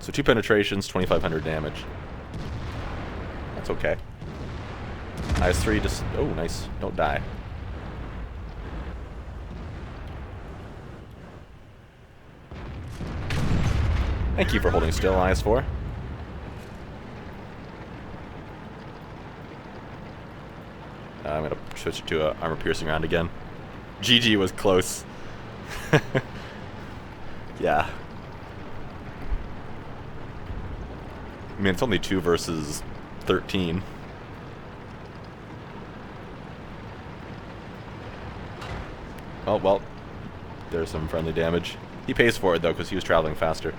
[SPEAKER 1] So 2 penetrations, 2,500 damage. That's okay. IS-3 just... Oh, nice. Don't die. Thank you for holding still, IS-4. I'm going to switch it to an armor piercing round again. GG was close. Yeah. I mean, it's only 2 versus 13. Oh, well. There's some friendly damage. He pays for it, though, because he was traveling faster.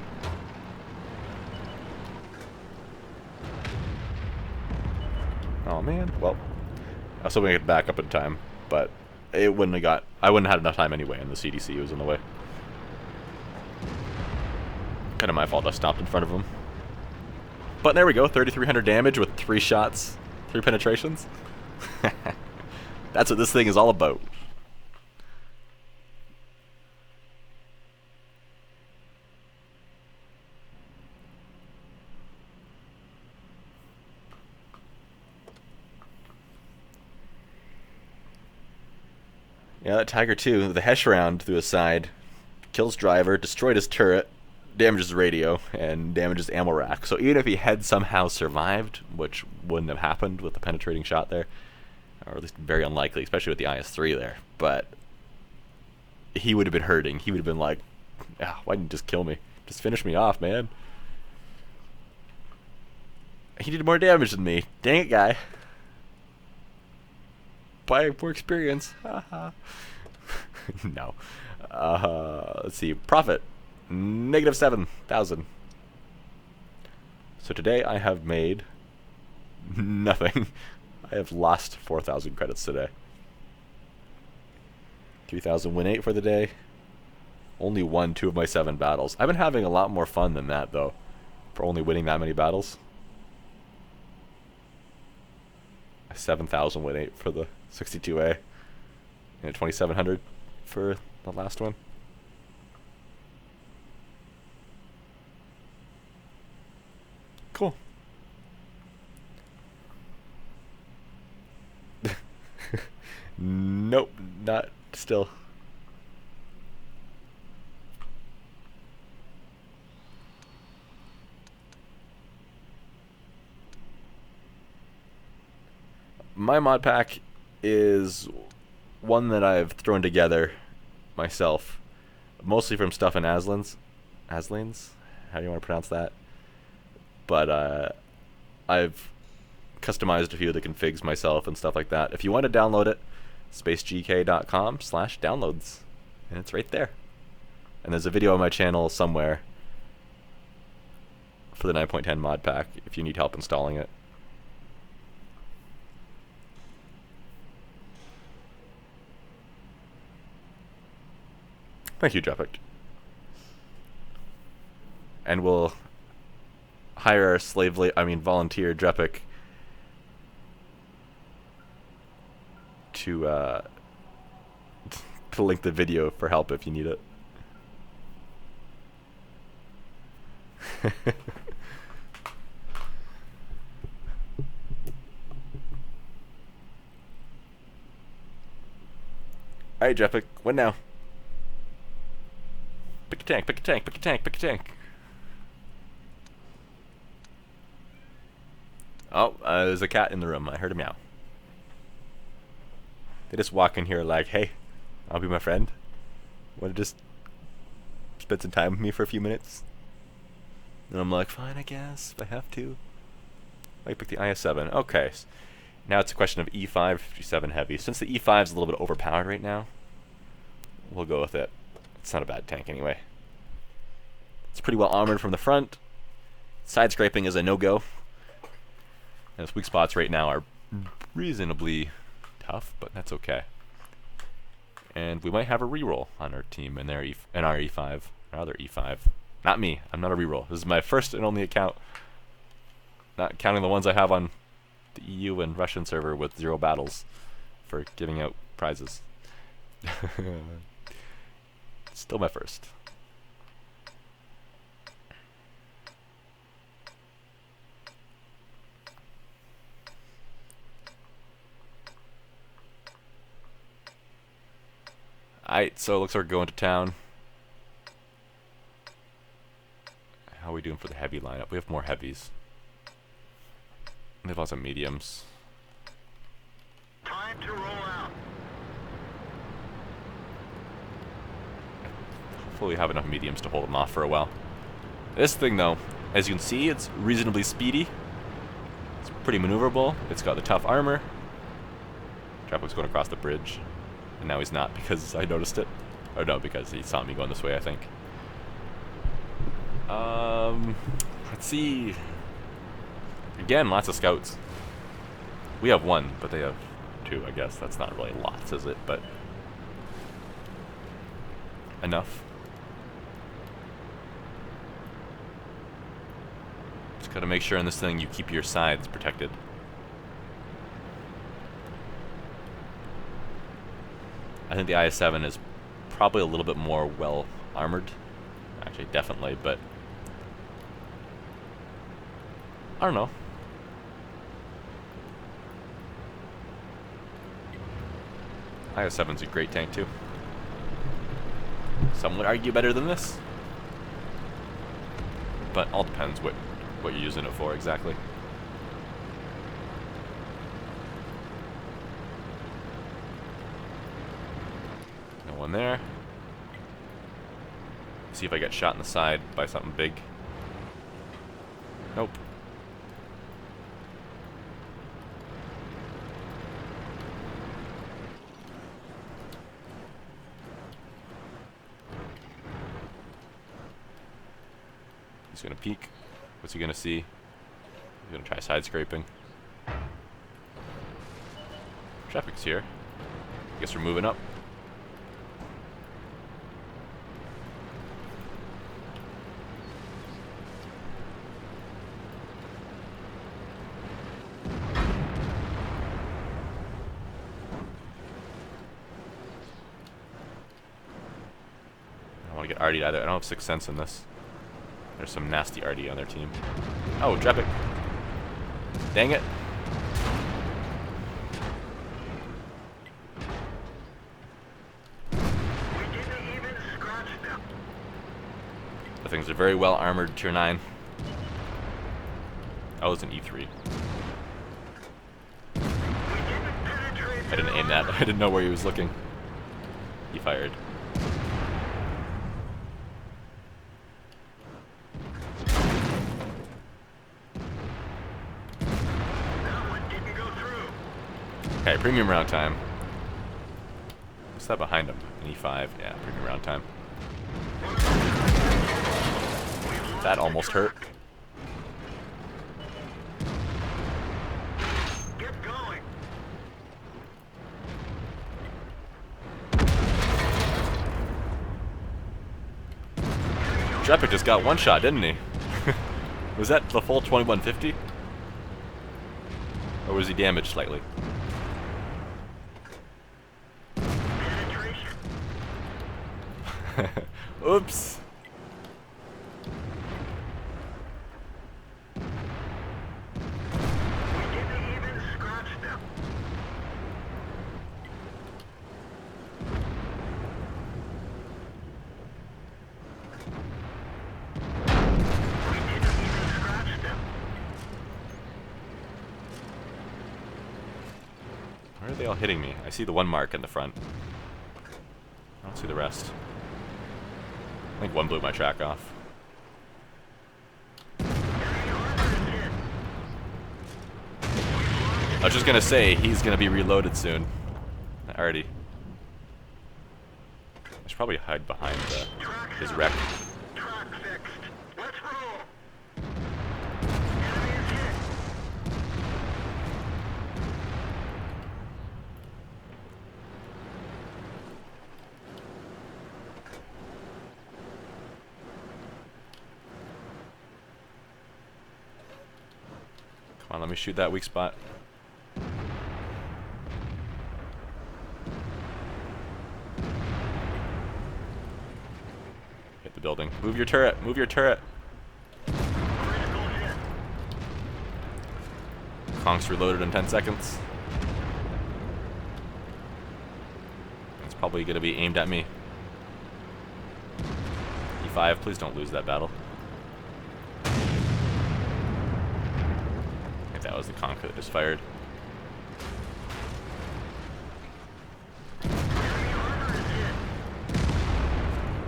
[SPEAKER 1] Oh, man. Well, I was hoping I could back up in time, but it wouldn't have got... I wouldn't have had enough time anyway, and the CDC was in the way. Kind of my fault I stopped in front of him. But there we go, 3,300 damage with 3 shots, 3 penetrations. That's what this thing is all about. Yeah, that Tiger 2, the Hesh round through his side, kills driver, destroyed his turret, damages radio, and damages ammo rack. So even if he had somehow survived, which wouldn't have happened with the penetrating shot there, or at least very unlikely, especially with the IS-3 there, but he would have been hurting. He would have been like, ah, why didn't you just kill me? Just finish me off, man. He did more damage than me. Dang it, guy. Buy more experience. No. Let's see. Profit. Negative 7,000. So today I have made nothing. I have lost 4,000 credits today. 3,000 win 8 for the day. Only won 2 of my 7 battles. I've been having a lot more fun than that, though, for only winning that many battles. 7,000 win 8 for the 62A. And 2,700 for the last one. Cool. Nope, not still. My mod pack is one that I've thrown together myself, mostly from stuff in Aslins. Aslins? How do you want to pronounce that? But I've customized a few of the configs myself and stuff like that. If you want to download it, spacegk.com/downloads, and it's right there. And there's a video on my channel somewhere for the 9.10 mod pack if you need help installing it. Thank you, Jeffik. and we'll hire our volunteer Drepik to link the video for help if you need it. Alright, Drepik, what now? Pick a tank, pick a tank, pick a tank, pick a tank. Oh, there's a cat in the room. I heard a meow. They just walk in here like, hey, I'll be my friend. Want to just spend some time with me for a few minutes? And I'm like, fine, I guess, if I have to. I pick the IS-7. Okay. Now it's a question of E5, 57 heavy. Since the E5 is a little bit overpowered right now, we'll go with it. It's not a bad tank anyway. It's pretty well armored from the front. Side scraping is a no-go. And its weak spots right now are reasonably tough, but that's okay. And we might have a reroll on our team in our E5, our other E5. Not me. I'm not a reroll. This is my first and only account, not counting the ones I have on the EU and Russian server with 0 battles for giving out prizes. Still my first. Alright, so it looks like we're going to town. How are we doing for the heavy lineup? We have more heavies. We have lots of mediums.
[SPEAKER 2] Time to roll out.
[SPEAKER 1] Hopefully we have enough mediums to hold them off for a while. This thing though, as you can see, it's reasonably speedy. It's pretty maneuverable. It's got the tough armor. Drepik's going across the bridge. And now he's not because I noticed it. Or no, because he saw me going this way, I think. Let's see. Again, lots of scouts. We have 1, but they have 2, I guess. That's not really lots, is it? But enough. Just gotta make sure in this thing you keep your sides protected. I think the IS-7 is probably a little bit more well armored. Actually, definitely, but I don't know. IS-7's a great tank too. Some would argue better than this, but all depends what you're using it for exactly. No one there. See if I get shot in the side by something big. Nope. He's gonna peek. What's he gonna see? He's gonna try side scraping. Traffic's here. Guess we're moving up. I don't want to get RD'd either. I don't have 6th Sense in this. There's some nasty RD on their team. Oh, Drepik. Dang it. The things are very well armored, tier 9. Oh, it's an E3. I didn't aim that. I didn't know where he was looking. He fired. Okay, premium round time. What's that behind him? An E5. Yeah, premium round time. That almost hurt.
[SPEAKER 2] Get going.
[SPEAKER 1] Epic just got one shot, didn't he? Was that the full 2150? Or was he damaged slightly? Oops. Where are they all hitting me? I see the one mark in the front. I don't see the rest. I think one blew my track off. I was just gonna say, he's gonna be reloaded soon. Already. I should probably hide behind his wreck. Come on, let me shoot that weak spot. Hit the building. Move your turret. Move your turret. Conk's reloaded in 10 seconds. It's probably going to be aimed at me. E5, please don't lose that battle. That was the Conk that just fired.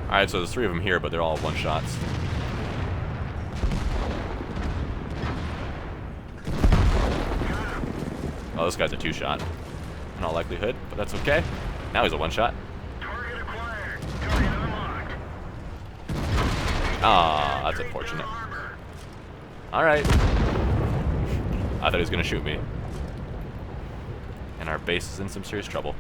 [SPEAKER 1] Alright, so there's 3 of them here, but they're all one-shots. Oh, this guy's a 2-shot. In all likelihood, but that's okay. Now he's a 1-shot. Ah, that's unfortunate. Alright. I thought he was going to shoot me. And our base is in some serious trouble.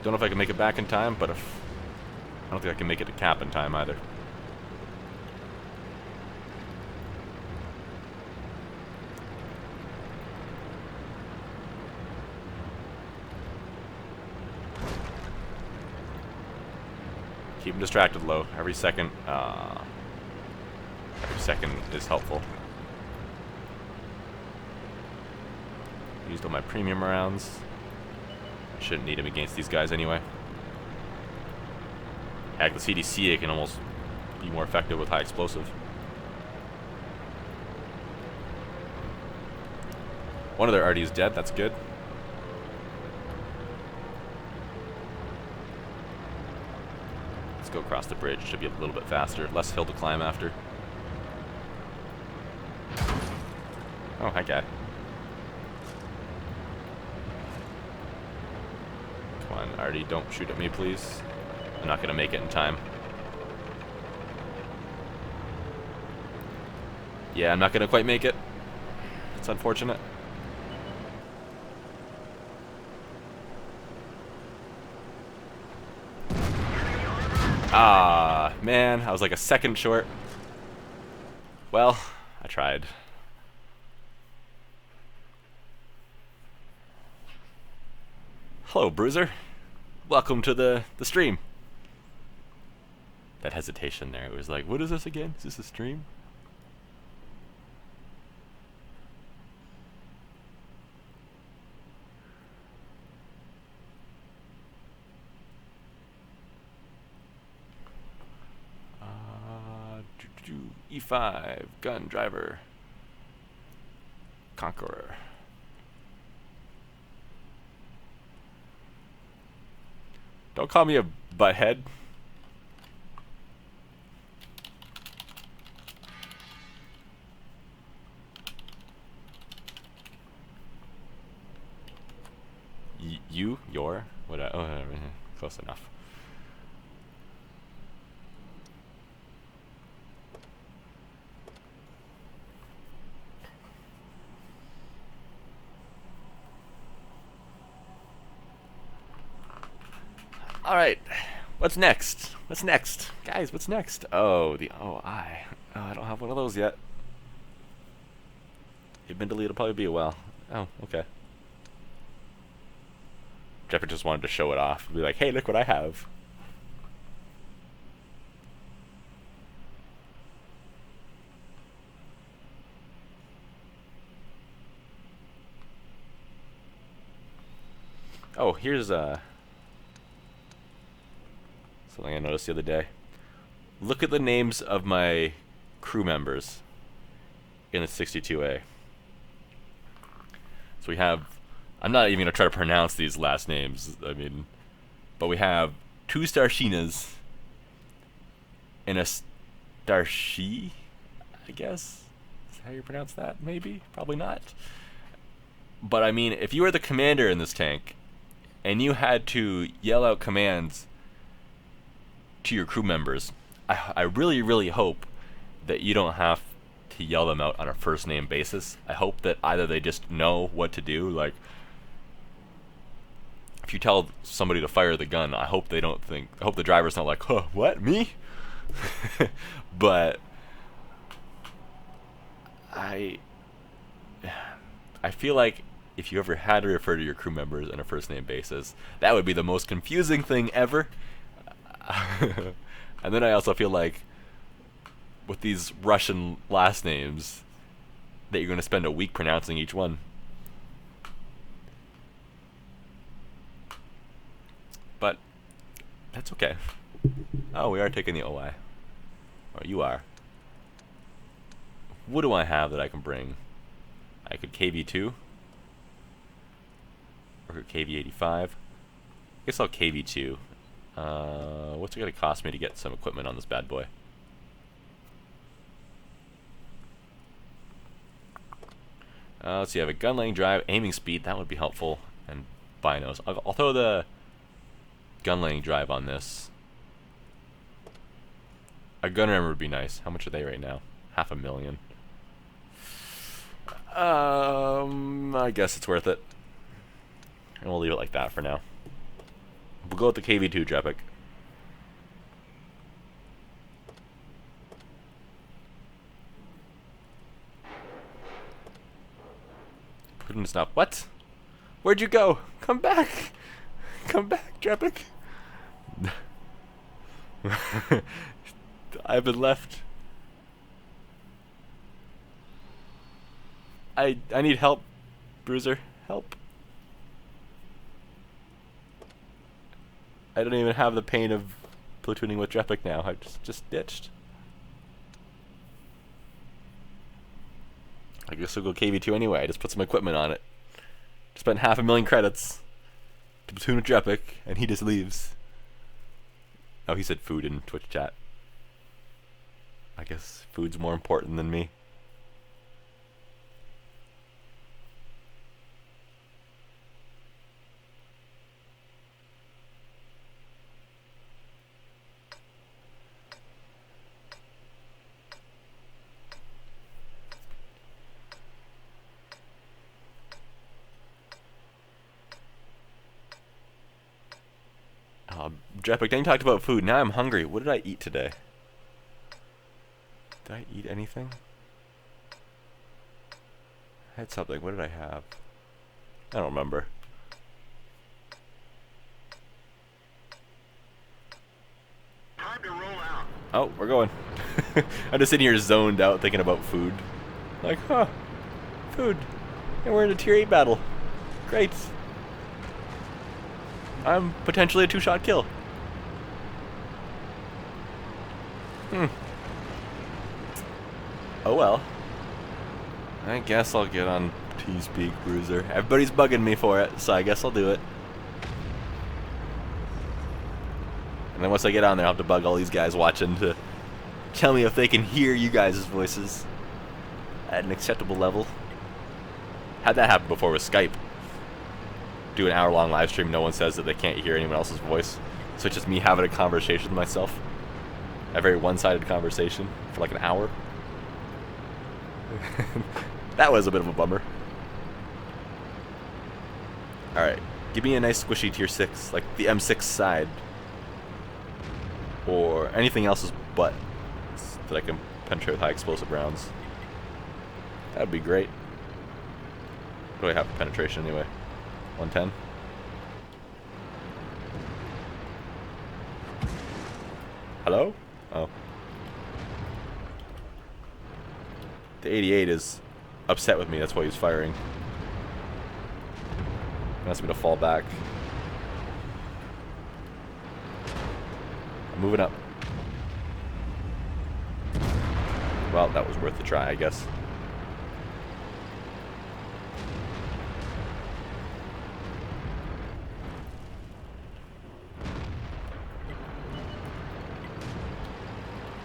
[SPEAKER 1] Don't know if I can make it back in time, but if I don't think I can make it to cap in time either. Keep him distracted low. Every second is helpful. Used all my premium rounds. I shouldn't need him against these guys anyway. Heck, the CDC, it can almost be more effective with high explosive. One of their RD is dead. That's good. Go across the bridge. Should be a little bit faster. Less hill to climb after. Oh, hi, guy. Come on, Artie, don't shoot at me, please. I'm not going to make it in time. Yeah, I'm not going to quite make it. It's unfortunate. Ah, man, I was like a second short. Well, I tried. Hello, Bruiser. Welcome to the stream. That hesitation there, it was like, what is this again? Is this a stream? E5, gun driver, conqueror. Don't call me a butthead. Your, what? Oh, close enough. Alright. What's next? What's next? Guys, what's next? Oh, the OI. Oh, I don't have one of those yet. You've been deleted. It'll probably be a while. Oh, okay. Jeffrey just wanted to show it off. Be like, hey, look what I have. Oh, here's something I noticed the other day. Look at the names of my crew members in the 62A. So we have, I'm not even going to try to pronounce these last names, I mean, but we have 2 Starshinas and a Starshi, I guess? Is that how you pronounce that? Maybe? Probably not. But I mean, if you were the commander in this tank, and you had to yell out commands to your crew members, I really, really hope that you don't have to yell them out on a first name basis. I hope that either they just know what to do, like if you tell somebody to fire the gun, I hope they don't think, I hope the driver's not like, huh, what, me? But I feel like if you ever had to refer to your crew members on a first name basis, that would be the most confusing thing ever. And then I also feel like with these Russian last names that you're going to spend a week pronouncing each one. But that's okay. Oh, we are taking the OI. Or you are. What do I have that I can bring? I could KV2. Or KV85. I guess I'll KV2. What's it going to cost me to get some equipment on this bad boy? Let's see, I have a gun laying drive, aiming speed, that would be helpful, and binos. I'll throw the gun laying drive on this. A gun rammer would be nice. How much are they right now? $500,000. I guess it's worth it. And we'll leave it like that for now. We'll go with the KV2 Jepic. Put in stop. What? Where'd you go? Come back! Come back, Jepic! I've been left. I need help, Bruiser. Help. I don't even have the pain of platooning with Jepic now. I just ditched. I guess I'll go KV2 anyway. I just put some equipment on it. Spent $500,000 credits to platoon with Jepic, and he just leaves. Oh, he said food in Twitch chat. I guess food's more important than me. Jepic, then you talked about food. Now I'm hungry. What did I eat today? Did I eat anything? I had something. What did I have? I don't remember.
[SPEAKER 2] Time to roll out.
[SPEAKER 1] Oh, we're going. I'm just sitting here zoned out thinking about food. Like, huh, food. And we're in a tier 8 battle. Great. I'm potentially a 2-shot kill. Oh well. I guess I'll get on T-Speak Bruiser. Everybody's bugging me for it, so I guess I'll do it. And then once I get on there, I'll have to bug all these guys watching to tell me if they can hear you guys' voices at an acceptable level. Had that happen before with Skype. Do an hour-long live stream, no one says that they can't hear anyone else's voice. So it's just me having a conversation with myself. A very one-sided conversation for like an hour. That was a bit of a bummer. Alright, give me a nice squishy tier 6, like the M6 side. or anything else's butt that I can penetrate with high explosive rounds. That would be great. What do I have for penetration anyway? 110? Hello? Oh. The 88 is upset with me, that's why he's firing. He wants me to fall back. I'm moving up. Well, that was worth a try, I guess.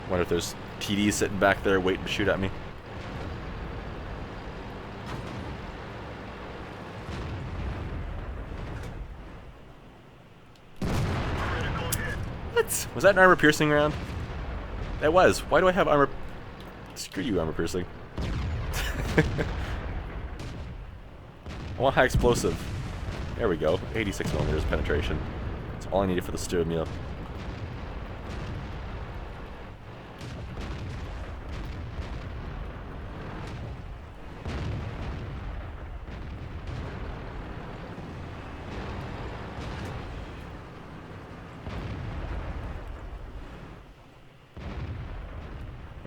[SPEAKER 1] Wonder if there's TDs sitting back there waiting to shoot at me. What? Was that an armor piercing round? That was. Why do I have armor? Screw you, armor piercing. I want high explosive. There we go. 86 millimeters penetration. That's all I needed for the stew meal.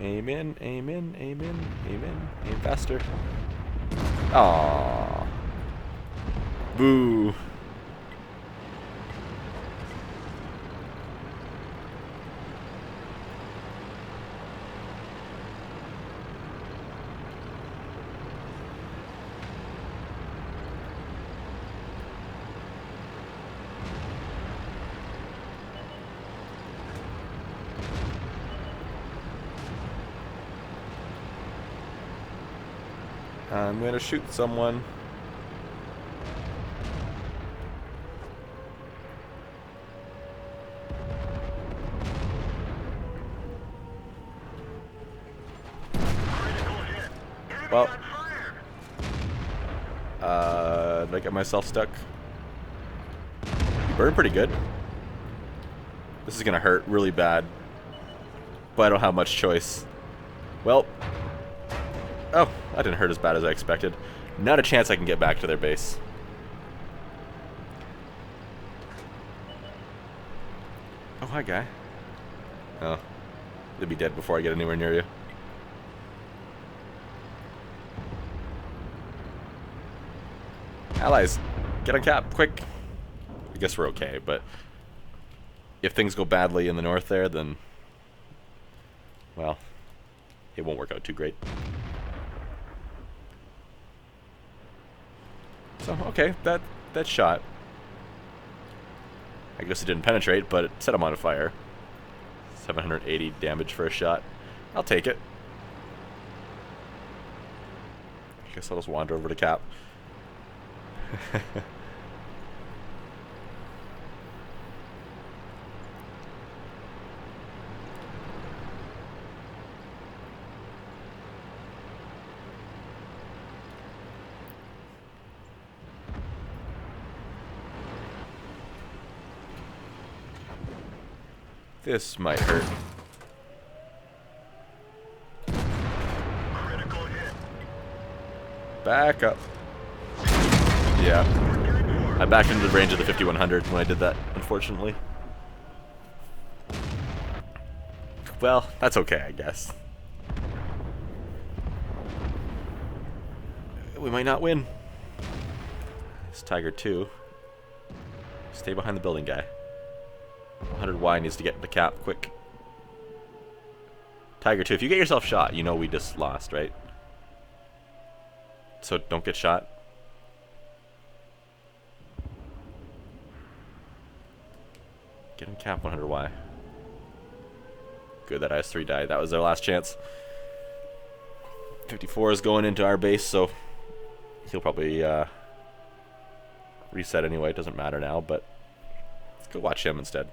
[SPEAKER 1] Aim in, aim in, aim in, aim in, aim faster. Aww. Boo. I'm gonna shoot someone. Well, did I get myself stuck? You burned pretty good. This is gonna hurt really bad, but I don't have much choice. Well, oh, that didn't hurt as bad as I expected. Not a chance I can get back to their base. Oh, hi, guy. Oh, you'll be dead before I get anywhere near you. Allies, get on cap, quick. I guess we're okay, but if things go badly in the north there, then, well, it won't work out too great. So, okay, that shot. I guess it didn't penetrate, but it set him on fire. 780 damage for a shot. I'll take it. I guess I'll just wander over to cap. This might hurt.
[SPEAKER 2] Critical hit.
[SPEAKER 1] Back up. Yeah. I backed into the range of the 5100 when I did that, unfortunately. Well, that's okay, I guess. We might not win. It's Tiger 2. Stay behind the building, guy. 100Y needs to get the cap quick. Tiger 2, if you get yourself shot, you know we just lost, right? So don't get shot. Get him cap 100Y. Good that IS-3 died. That was their last chance. 54 is going into our base, so he'll probably reset anyway. It doesn't matter now, but let's go watch him instead.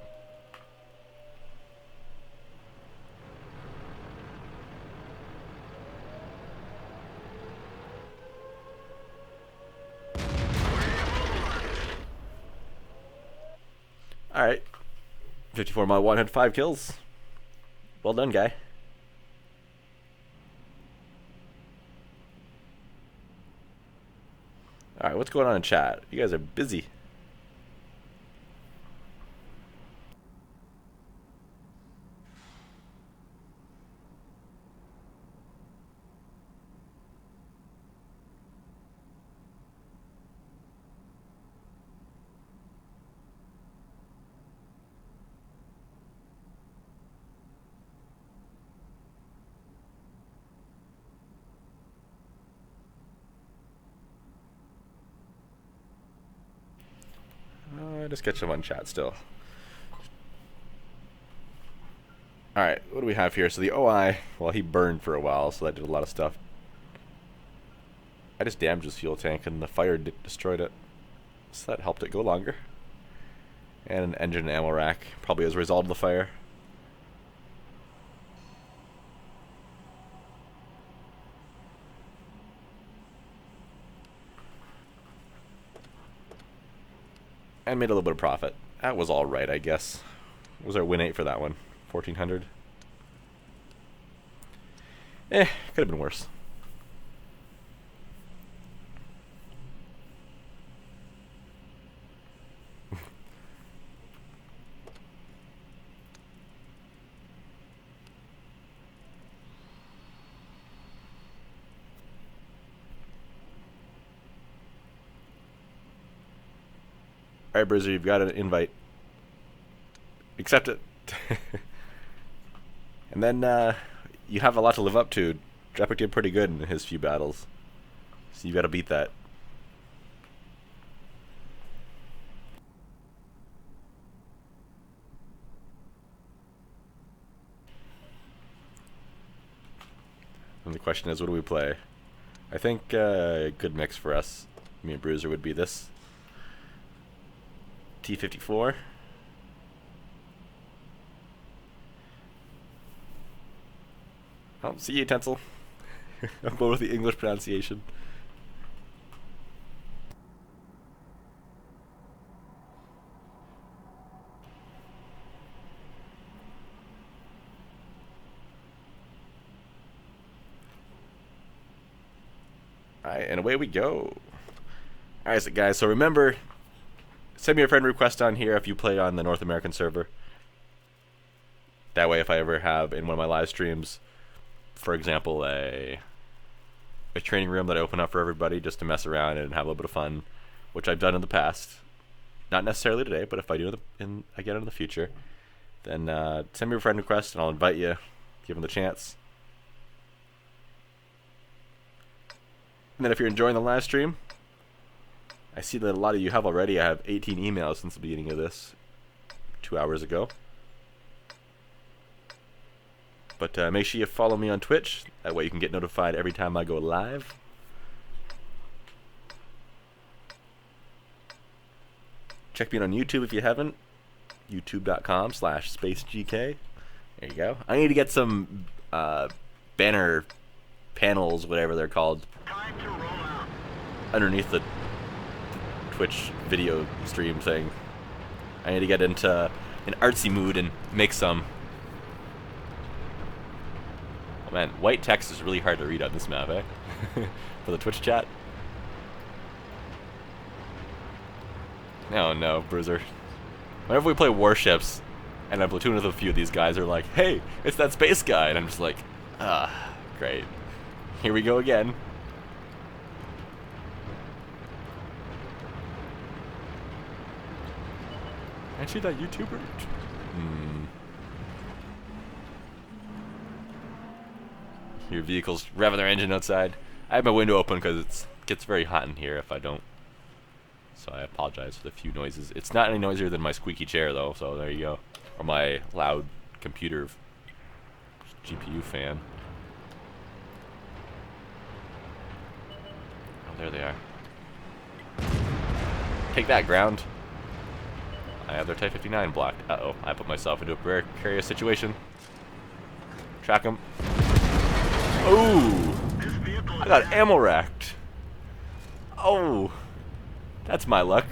[SPEAKER 1] Alright. 54 Mod 1 had 5 kills. Well done, guy. Alright, what's going on in chat? You guys are busy. Just catch them on chat still. Alright, what do we have here? So the OI, well, he burned for a while, so that did a lot of stuff. I just damaged his fuel tank, and the fire destroyed it. So that helped it go longer. And an engine and ammo rack, probably as a result of the fire. And made a little bit of profit. That was alright, I guess. What was our win 8 for that one? 1400? Could have been worse. Alright, Brizzer, you've got an invite. Accept it. And then, you have a lot to live up to. Drepic did pretty good in his few battles. So you gotta beat that. And the question is, what do we play? I think a good mix for us, me and Bruiser, would be this. T54. Oh, see you, Utensil. I'm going with the English pronunciation. Alright, and away we go. Alright, so guys, so remember, send me a friend request on here if you play on the North American server. That way, if I ever have in one of my live streams, for example, a training room that I open up for everybody just to mess around and have a little bit of fun, which I've done in the past. Not necessarily today, but if I do again in the future, then send me a friend request and I'll invite you, give them the chance. And then if you're enjoying the live stream, I see that a lot of you have already. I have 18 emails since the beginning of this, 2 hours ago. But make sure you follow me on Twitch. That way you can get notified every time I go live. Check me out on YouTube if you haven't. youtube.com/spacegk. There you go. I need to get some banner panels, whatever they're called,
[SPEAKER 2] Time to roll out.
[SPEAKER 1] underneath the Twitch video stream thing. I need to get into an artsy mood and make some. Oh man, white text is really hard to read on this map, eh? For the Twitch chat. Oh no, Bruiser. Whenever we play warships, and I platoon with a few of these guys, are like, hey, it's that space guy, and I'm just like, great. Here we go again. Aren't you that YouTuber? Your vehicle's revving their engine outside. I have my window open because it gets very hot in here if I don't. So I apologize for the few noises. It's not any noisier than my squeaky chair though, so there you go. Or my loud computer GPU fan. Oh, there they are. Take that, ground. I have their Type 59 blocked. Uh-oh, I put myself into a precarious situation. Track them. Oh! I got ammo racked. Oh! That's my luck.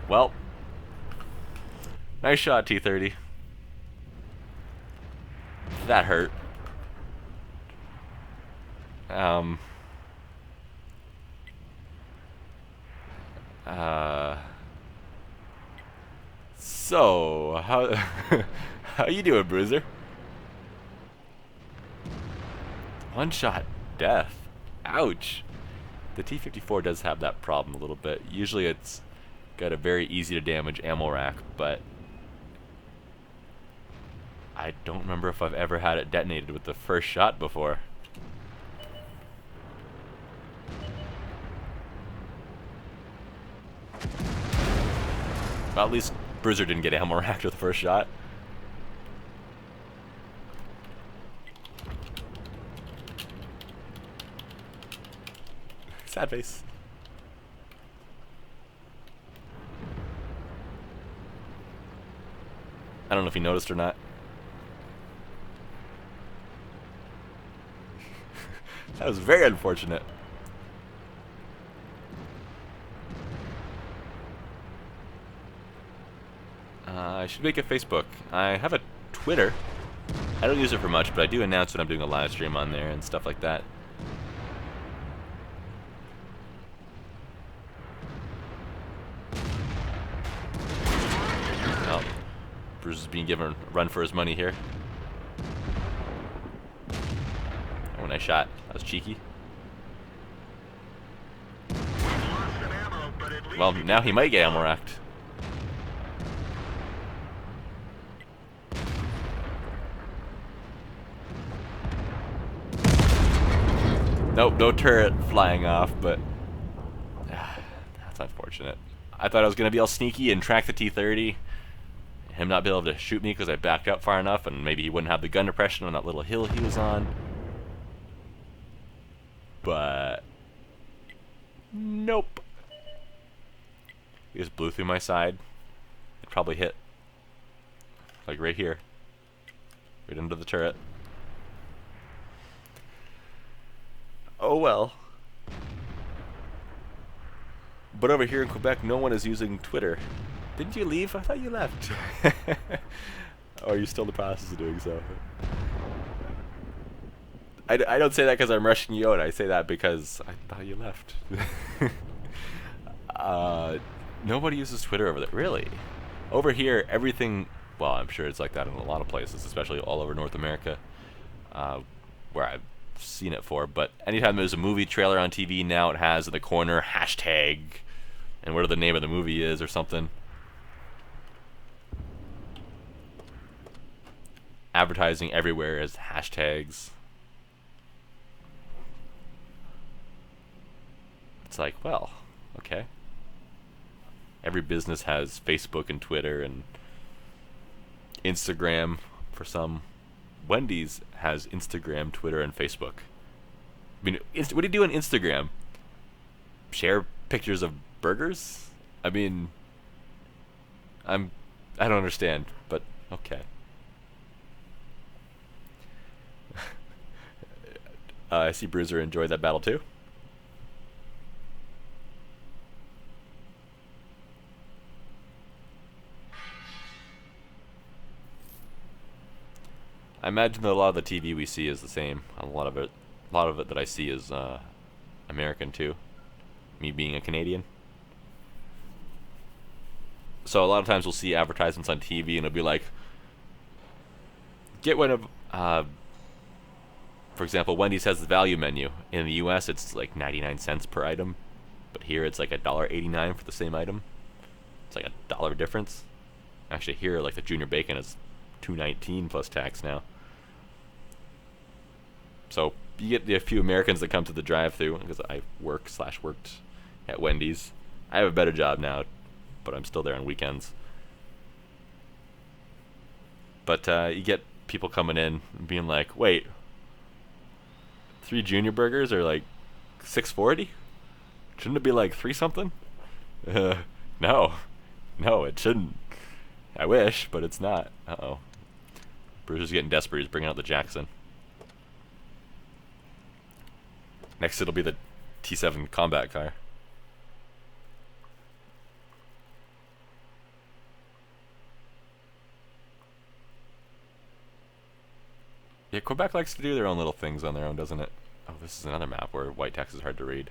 [SPEAKER 1] Well, Nice shot, T30. That hurt. So, how how you doing, Bruiser? One shot death. Ouch. The T54 does have that problem a little bit. Usually it's got a very easy to damage ammo rack, but I don't remember if I've ever had it detonated with the first shot before. Well, at least Bruiser didn't get ammo racked with the first shot. Sad face. I don't know if you noticed or not. That was very unfortunate. I should make a Facebook. I have a Twitter. I don't use it for much, but I do announce when I'm doing a live stream on there and stuff like that. Oh, Bruce is being given a run for his money here. Oh, nice shot. That was cheeky. Well, now he might get ammo racked. Nope, no turret flying off, but that's unfortunate. I thought I was going to be all sneaky and track the T30. Him not be able to shoot me because I backed up far enough, and maybe he wouldn't have the gun depression on that little hill he was on. But nope. He just blew through my side. It probably hit like right here. Right into the turret. Oh well. But over here in Quebec, no one is using Twitter. Didn't you leave? I thought you left. Or are you still in the process of doing so? I don't say that because I'm rushing you out. I say that because I thought you left. Nobody uses Twitter over there. Really? Over here, everything... Well, I'm sure it's like that in a lot of places, especially all over North America, where I've seen it for. But anytime there's a movie trailer on TV, now it has in the corner, hashtag, and whatever the name of the movie is or something. Advertising everywhere is hashtags. It's like, well, okay. Every business has Facebook and Twitter and Instagram for some. Wendy's has Instagram, Twitter, and Facebook. I mean, what do you do on Instagram? Share pictures of burgers? I mean, I don't understand, but okay. I see Bruiser enjoyed that battle too. I imagine that a lot of the TV we see is the same. A lot of it that I see is American too. Me being a Canadian. So a lot of times we'll see advertisements on TV and it'll be like, get one of, for example, Wendy's has the value menu. In the US it's like 99 cents per item, but here it's like $1.89 for the same item. It's like $1 difference. Actually here, like the junior bacon is $2.19 plus tax now. So you get a few Americans that come to the drive-thru because I worked at Wendy's. I have a better job now, but I'm still there on weekends. But you get people coming in and being like, "Wait, 3 junior burgers are like $6.40? Shouldn't it be like 3 something?" No, it shouldn't. I wish, but it's not. Uh-oh. Bruce is getting desperate. He's bringing out the Jackson. Next it'll be the T7 combat car. Yeah, Quebec likes to do their own little things on their own, doesn't it? Oh, this is another map where white text is hard to read.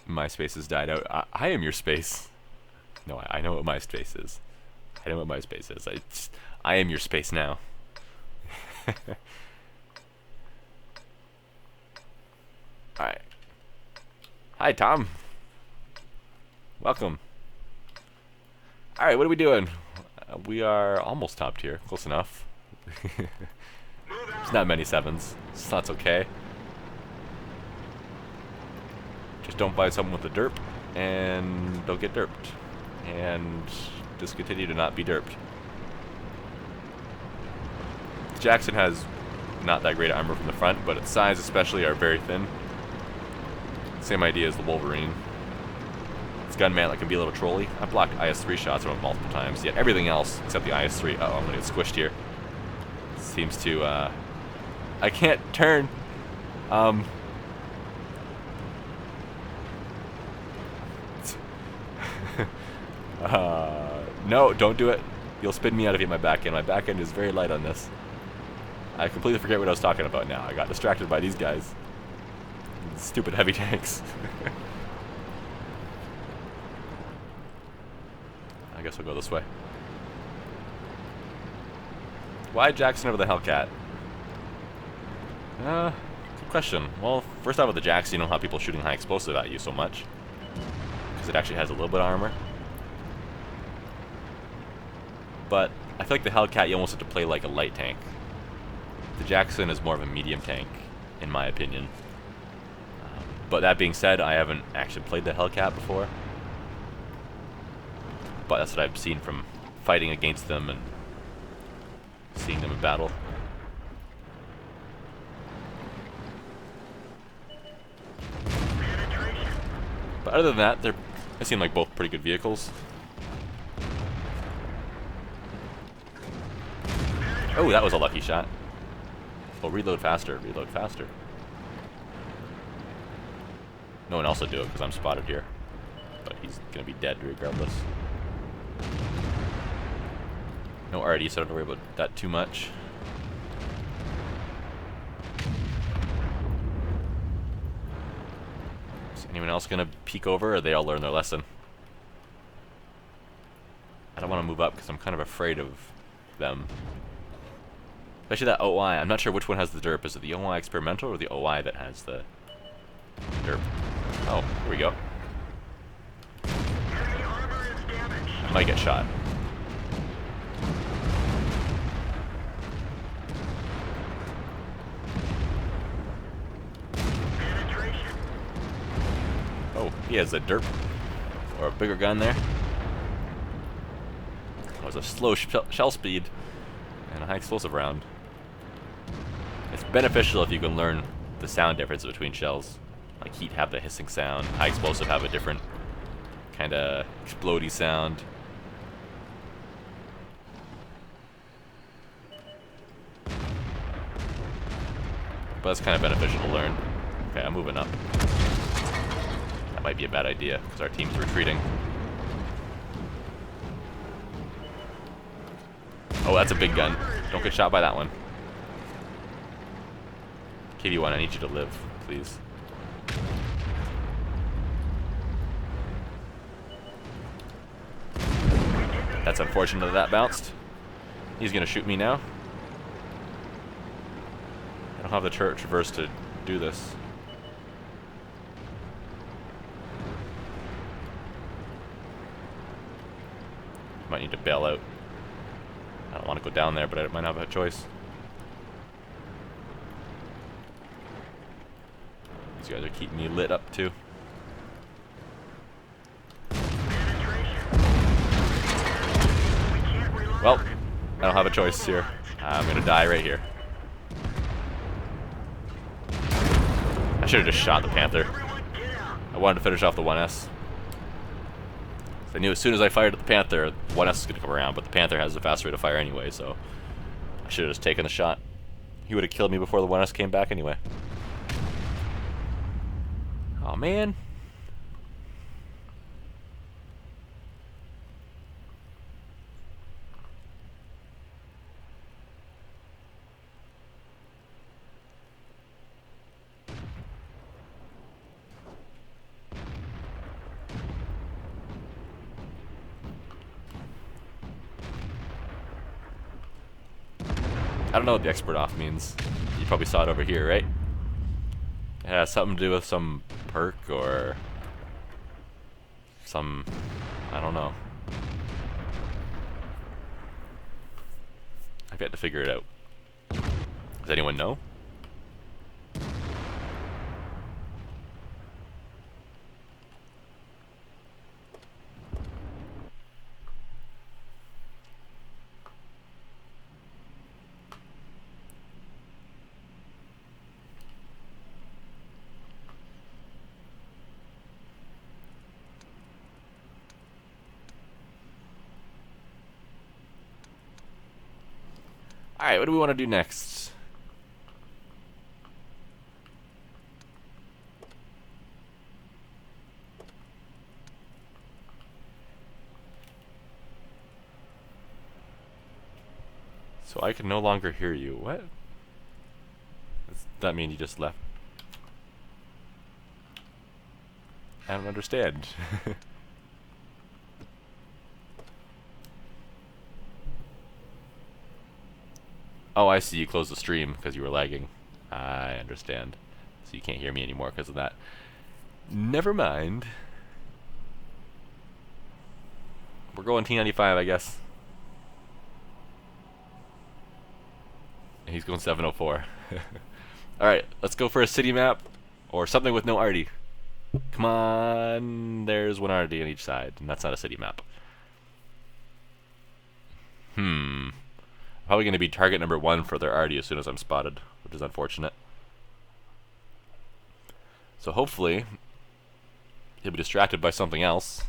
[SPEAKER 1] MySpace has died out. I am your space. No, I know what MySpace is. I know what MySpace is. I am your space now. Alright. Hi, Tom. Welcome. Alright, what are we doing? We are almost top tier. Close enough. There's not many 7s, so that's okay. Just don't buy someone with a derp, and don't get derped. And just continue to not be derped. Jackson has not that great armor from the front, but its size especially are very thin. Same idea as the Wolverine. It's gunman that can be a little trolly. I blocked IS-3 shots from it multiple times, yet everything else except the IS-3, uh-oh, I'm gonna get squished here, seems to, I can't turn. No, don't do it. You'll spin me out if you hit my back end. My back end is very light on this. I completely forget what I was talking about now. I got distracted by these guys. Stupid heavy tanks. I guess we'll go this way. Why Jackson over the Hellcat? Good question. Well, first off with the Jackson, you don't have people shooting high explosive at you so much. Because it actually has a little bit of armor. But I feel like the Hellcat you almost have to play like a light tank. The Jackson is more of a medium tank, in my opinion. But that being said, I haven't actually played the Hellcat before. But that's what I've seen from fighting against them and seeing them in battle. But other than that, they seem like both pretty good vehicles. Oh, that was a lucky shot. Oh, reload faster, reload faster. No one else will do it because I'm spotted here. But he's going to be dead regardless. No RD, so I don't have to worry about that too much. Is anyone else going to peek over, or they all learn their lesson? I don't want to move up because I'm kind of afraid of them. Especially that OI. I'm not sure which one has the derp. Is it the OI experimental or the OI that has the derp? Oh, here we go. I might get shot. Oh, he has a derp. Or a bigger gun there. That was a slow shell speed and a high explosive round. It's beneficial if you can learn the sound difference between shells. Like heat have the hissing sound, high explosive have a different kind of explodey sound. But that's kind of beneficial to learn. Okay, I'm moving up. That might be a bad idea because our team's retreating. Oh, that's a big gun. Don't get shot by that one. KV1, I need you to live, please. That's unfortunate that bounced. He's gonna shoot me now. I don't have the turret traverse to do this. Might need to bail out. I don't want to go down there, but I might not have a choice. These guys are keeping me lit up too. Well, I don't have a choice here. I'm gonna die right here. I should have just shot the Panther. I wanted to finish off the 1S. I knew as soon as I fired at the Panther, 1S is gonna come around, but the Panther has a fast rate of fire anyway, so I should have just taken the shot. He would have killed me before the 1S came back anyway. Oh man. don't know what the expert off means. You probably saw it over here, right? It has something to do with some perk or some, I don't know. I've yet to figure it out. Does anyone know? Alright, what do we want to do next? So I can no longer hear you. What? Does that mean you just left? I don't understand. Oh, I see. You closed the stream because you were lagging. I understand. So you can't hear me anymore because of that. Never mind. We're going T95, I guess. He's going 704. Alright, let's go for a city map or something with no arty. Come on. There's one arty on each side, and that's not a city map. Probably going to be target number 1 for their arty as soon as I'm spotted, which is unfortunate. So hopefully he'll be distracted by something else,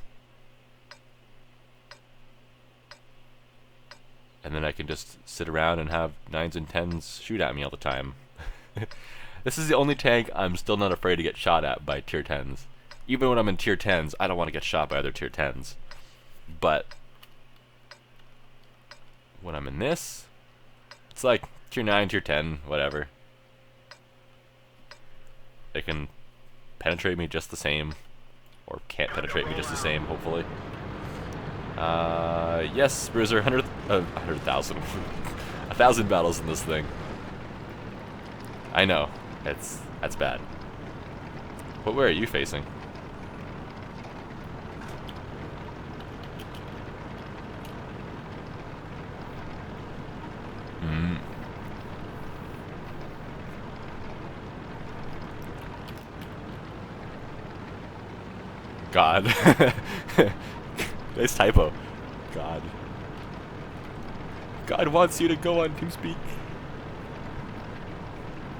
[SPEAKER 1] and then I can just sit around and have 9s and 10s shoot at me all the time. This is the only tank I'm still not afraid to get shot at by tier 10s. Even when I'm in tier 10s, I don't want to get shot by other tier 10s. But when I'm in this, it's like tier 9, tier 10, whatever. They can penetrate me just the same, or can't penetrate me just the same, hopefully. Yes, Bruiser, 100,000. 1,000 battles in this thing. I know, that's bad. But where are you facing? God. Nice typo. God. God wants you to go on TeamSpeak.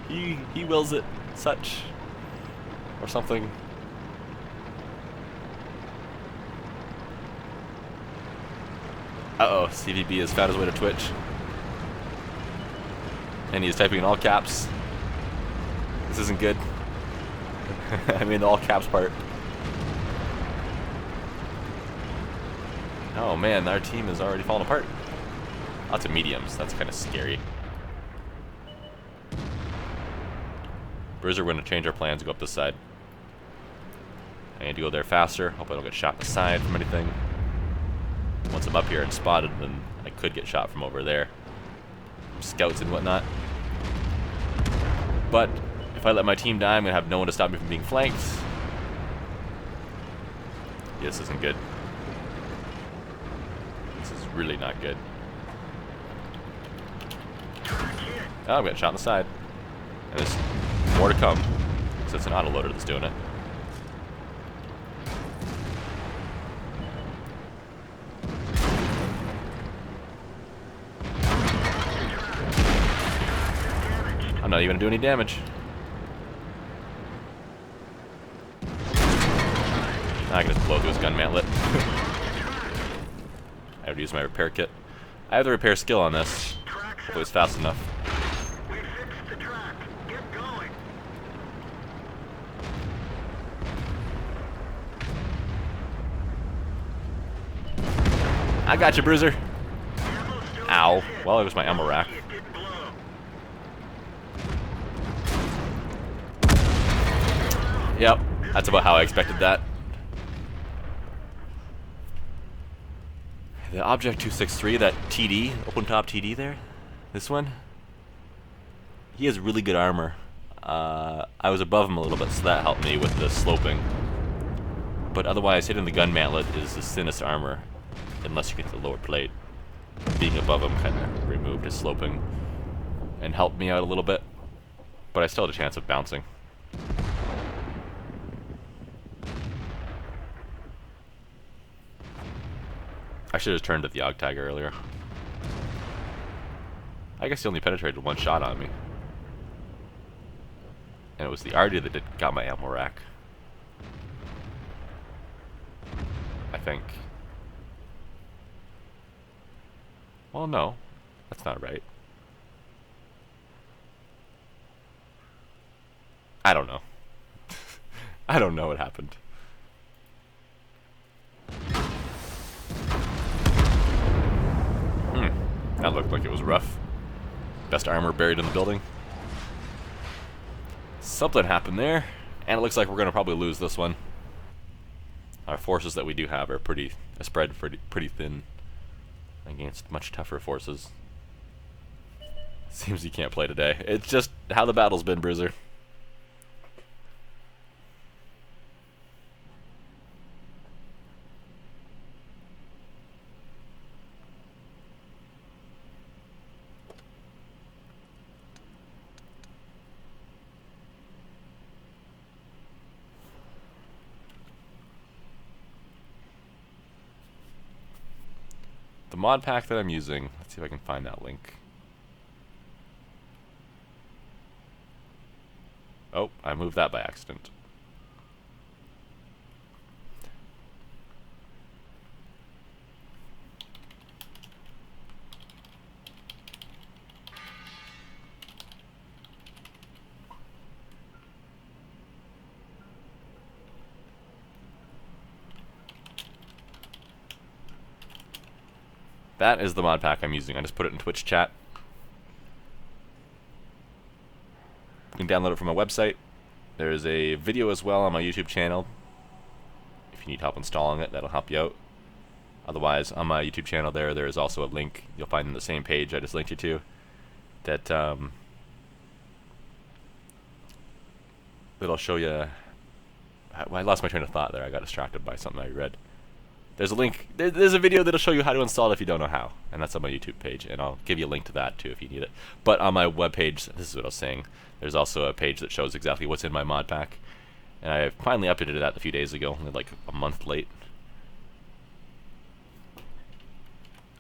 [SPEAKER 1] He wills it such. Or something. Uh-oh, CVB has found his way to Twitch. And he's typing in all caps. This isn't good. I mean the all caps part. Oh man, our team is already falling apart. Lots of mediums, that's kind of scary. Bruiser, we're going to change our plans and go up this side. I need to go there faster. Hope I don't get shot in the side from anything. Once I'm up here and spotted, then I could get shot from over there. From scouts and whatnot. But if I let my team die, I'm going to have no one to stop me from being flanked. Yeah, this isn't good. This is really not good. Oh, I'm getting shot on the side. And there's more to come. So it's an autoloader that's doing it. I'm not even gonna do any damage. I can just blow through his gun mantlet. I have to use my repair kit. I have the repair skill on this. Hopefully it's fast enough.
[SPEAKER 2] We fixed the track. Get going.
[SPEAKER 1] I got you, Bruiser. Ow. Well, it was my ammo rack.
[SPEAKER 2] It didn't blow.
[SPEAKER 1] Yep, that's about how I expected that. The Object 263, that TD, open top TD there, this one, he has really good armor. I was above him a little bit, so that helped me with the sloping. But otherwise, hitting the gun mantlet is the thinnest armor, unless you get to the lower plate. Being above him kind of removed his sloping and helped me out a little bit. But I still had a chance of bouncing. I should have turned at the AUG tag earlier. I guess he only penetrated one shot on me. And it was the RD that got my ammo rack. I think. Well, no. That's not right. I don't know. I don't know what happened. That looked like it was rough. Best armor buried in the building. Something happened there, and it looks like we're going to probably lose this one. Our forces that we do have are spread pretty thin against much tougher forces. Seems you can't play today. It's just how the battle's been, Bruiser. The mod pack that I'm using, let's see if I can find that link. Oh, I moved that by accident. That is the mod pack I'm using. I just put it in Twitch chat. You can download it from my website. There's a video as well on my YouTube channel. If you need help installing it, that'll help you out. Otherwise, on my YouTube channel there is also a link you'll find in the same page I just linked you to. That that'll show you. I lost my train of thought there. I got distracted by something I read. There's a link. There's a video that'll show you how to install it if you don't know how, and that's on my YouTube page, and I'll give you a link to that too if you need it. But on my webpage, this is what I was saying. There's also a page that shows exactly what's in my mod pack, and I finally updated that a few days ago, only like a month late.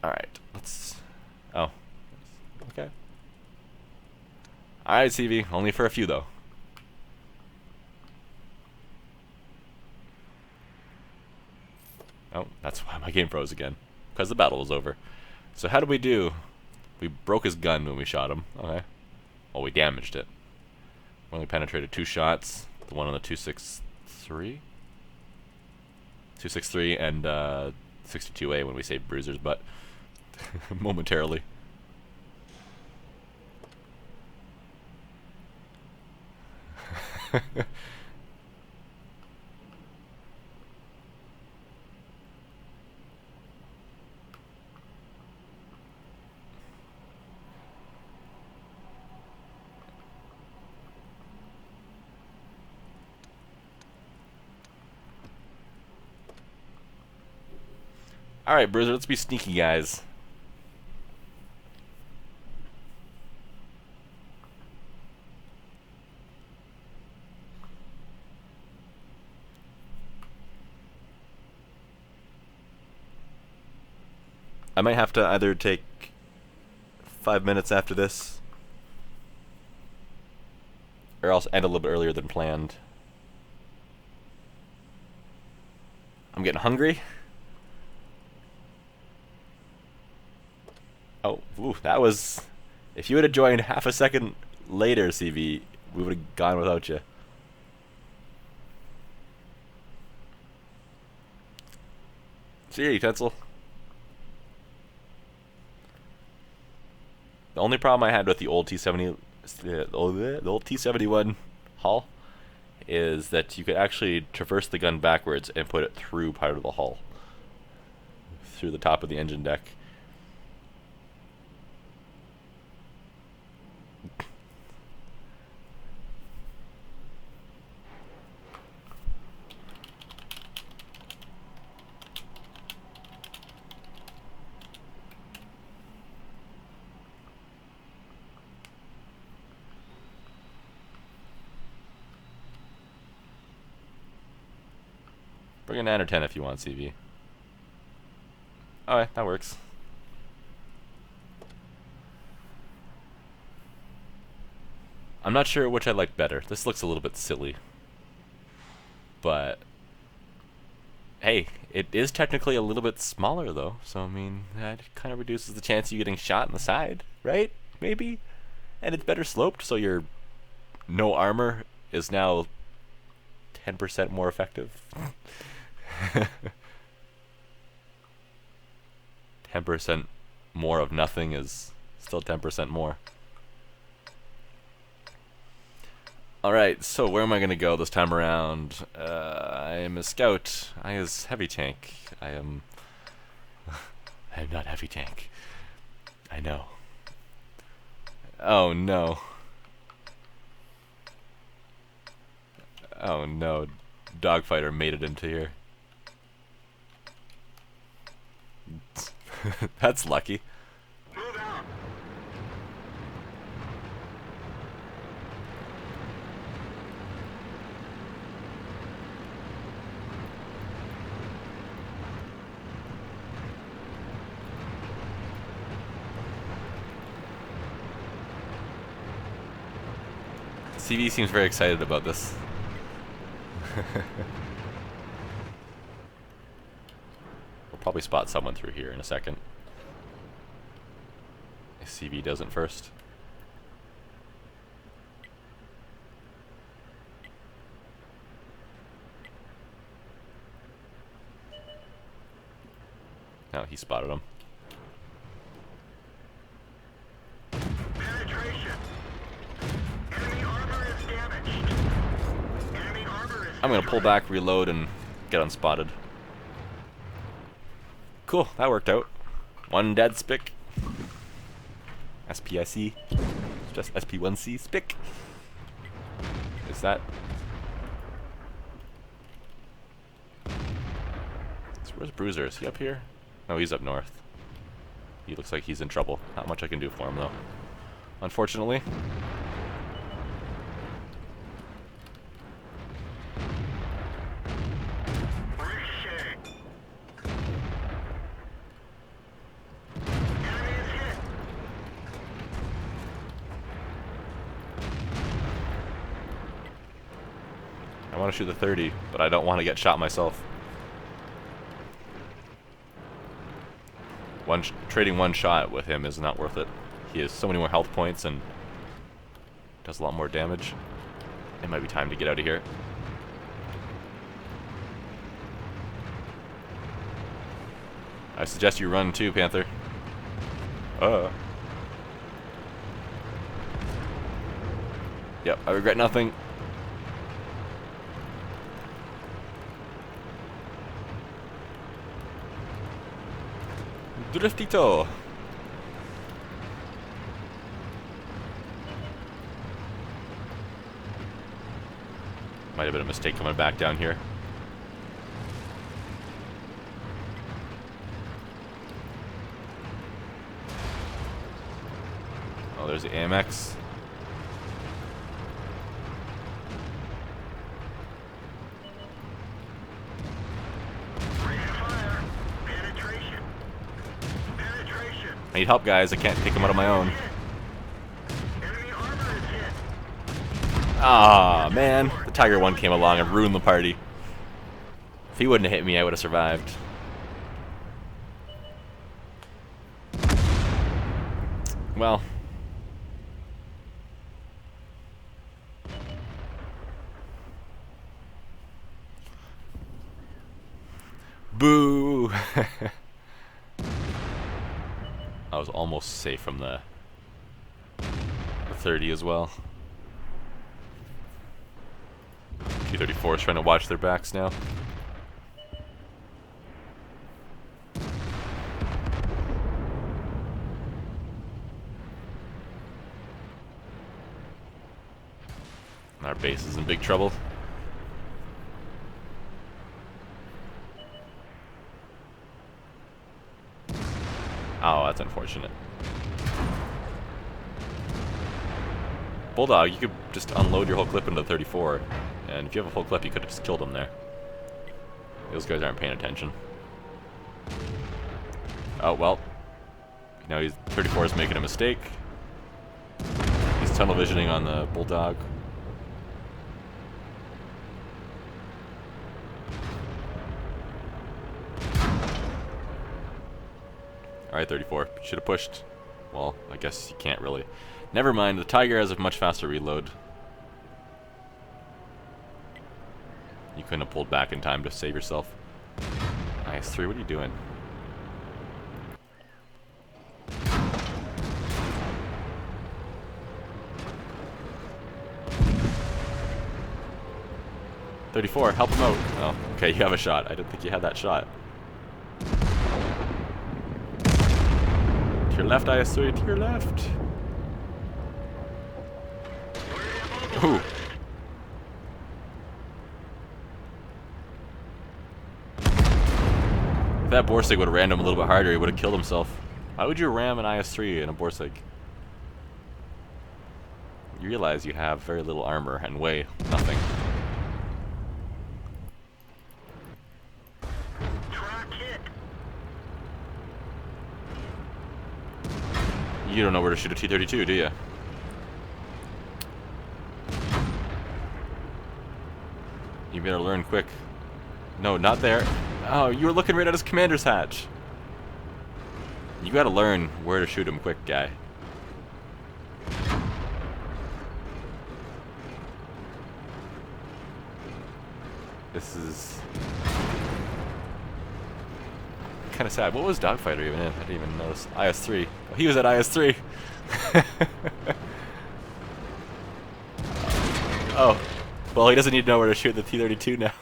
[SPEAKER 1] All right, let's. Oh, okay. All right, CV. Only for a few though. Oh, that's why my game froze again. Because the battle was over. So how did we do? We broke his gun when we shot him. Okay. Well, we damaged it. We only penetrated 2 shots. The one on the 263? 263 and 62A when we saved Bruiser's butt. Momentarily. Alright, Bruiser, let's be sneaky, guys. I might have to either take 5 minutes after this, or else end a little bit earlier than planned. I'm getting hungry. Oh, ooh, that was... If you would have joined half a second later, CV, we would have gone without you. See ya, utensil. The only problem I had with the old T70, the old T71 hull, is that you could actually traverse the gun backwards and put it through part of the hull, through the top of the engine deck. Bring a 9 or 10 if you want, CV. Alright, that works. I'm not sure which I like better. This looks a little bit silly. But hey, it is technically a little bit smaller though, so I mean, that kind of reduces the chance of you getting shot in the side, right? Maybe? And it's better sloped, so your no armor is now 10% more effective. 10% more of nothing is still 10% more. Alright, so where am I gonna go this time around? I am a scout. I is heavy tank. I am not heavy tank. I know. Oh no. Oh no. Dogfighter made it into here. That's lucky.
[SPEAKER 2] Move out.
[SPEAKER 1] CV seems very excited about this. We'll probably spot someone through here in a second. If CV doesn't first. No, he spotted him.
[SPEAKER 2] Penetration. Enemy armor is damaged. Enemy armor is
[SPEAKER 1] I'm gonna pull back, reload, and get unspotted. Cool, that worked out. One dead spick. SPIC. It's just SP1C spick. Is that? So where's Bruiser? Is he up here? No, he's up north. He looks like he's in trouble. Not much I can do for him though, unfortunately.
[SPEAKER 2] Ricochet. Enemy is hit.
[SPEAKER 1] I want to shoot the 30, but I don't want to get shot myself. Trading one shot with him is not worth it. He has so many more health points and does a lot more damage. It might be time to get out of here. I suggest you run too, Panther. Yep, I regret nothing. Driftito. Might have been a mistake coming back down here. Oh, there's the AMX. I need help, guys. I can't take him out on my own. Ah, man. The Tiger 1 came along and ruined the party. If he wouldn't have hit me, I would have survived. Well. Boo! I was almost safe from the 30 as well. T34 is trying to watch their backs now. Our base is in big trouble. Oh, that's unfortunate. Bulldog, you could just unload your whole clip into 34, and if you have a full clip, you could have just killed him there. Those guys aren't paying attention. Oh, well. Now he's 34 is making a mistake. He's tunnel visioning on the Bulldog. Alright, 34. Should have pushed. Well, I guess you can't really. Never mind, the Tiger has a much faster reload. You couldn't have pulled back in time to save yourself. IS-3, what are you doing? .34, help him out. Oh, okay, you have a shot. I didn't think you had that shot. To your left, IS-3, to your left. Ooh. If that Borsig would have rammed him a little bit harder, he would have killed himself. Why would you ram an IS-3 in a Borsig? You realize you have very little armor and weigh nothing. You don't know where to shoot a T-32, do you? You better learn quick. No, not there. Oh, you were looking right at his commander's hatch. You gotta learn where to shoot him quick, guy. This is kind of sad. What was Dogfighter even in? I didn't even notice. IS-3. Oh, he was at IS-3. Oh. Well, he doesn't need to know where to shoot the T-32 now.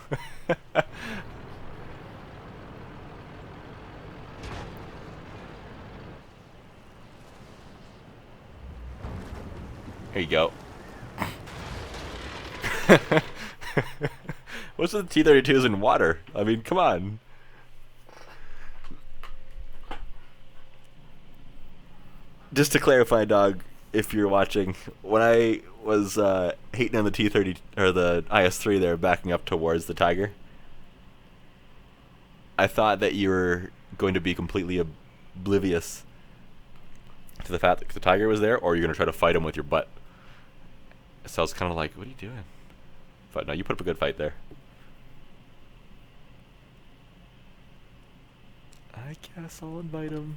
[SPEAKER 1] Here you go. What's with the T-32s in water? I mean, come on. Just to clarify, dog, if you're watching, when I was hating on the T-30 or the IS-3 there, backing up towards the Tiger, I thought that you were going to be completely oblivious to the fact that the Tiger was there, or you're going to try to fight him with your butt. So I was kind of like, what are you doing? But no, you put up a good fight there. I guess I'll invite him.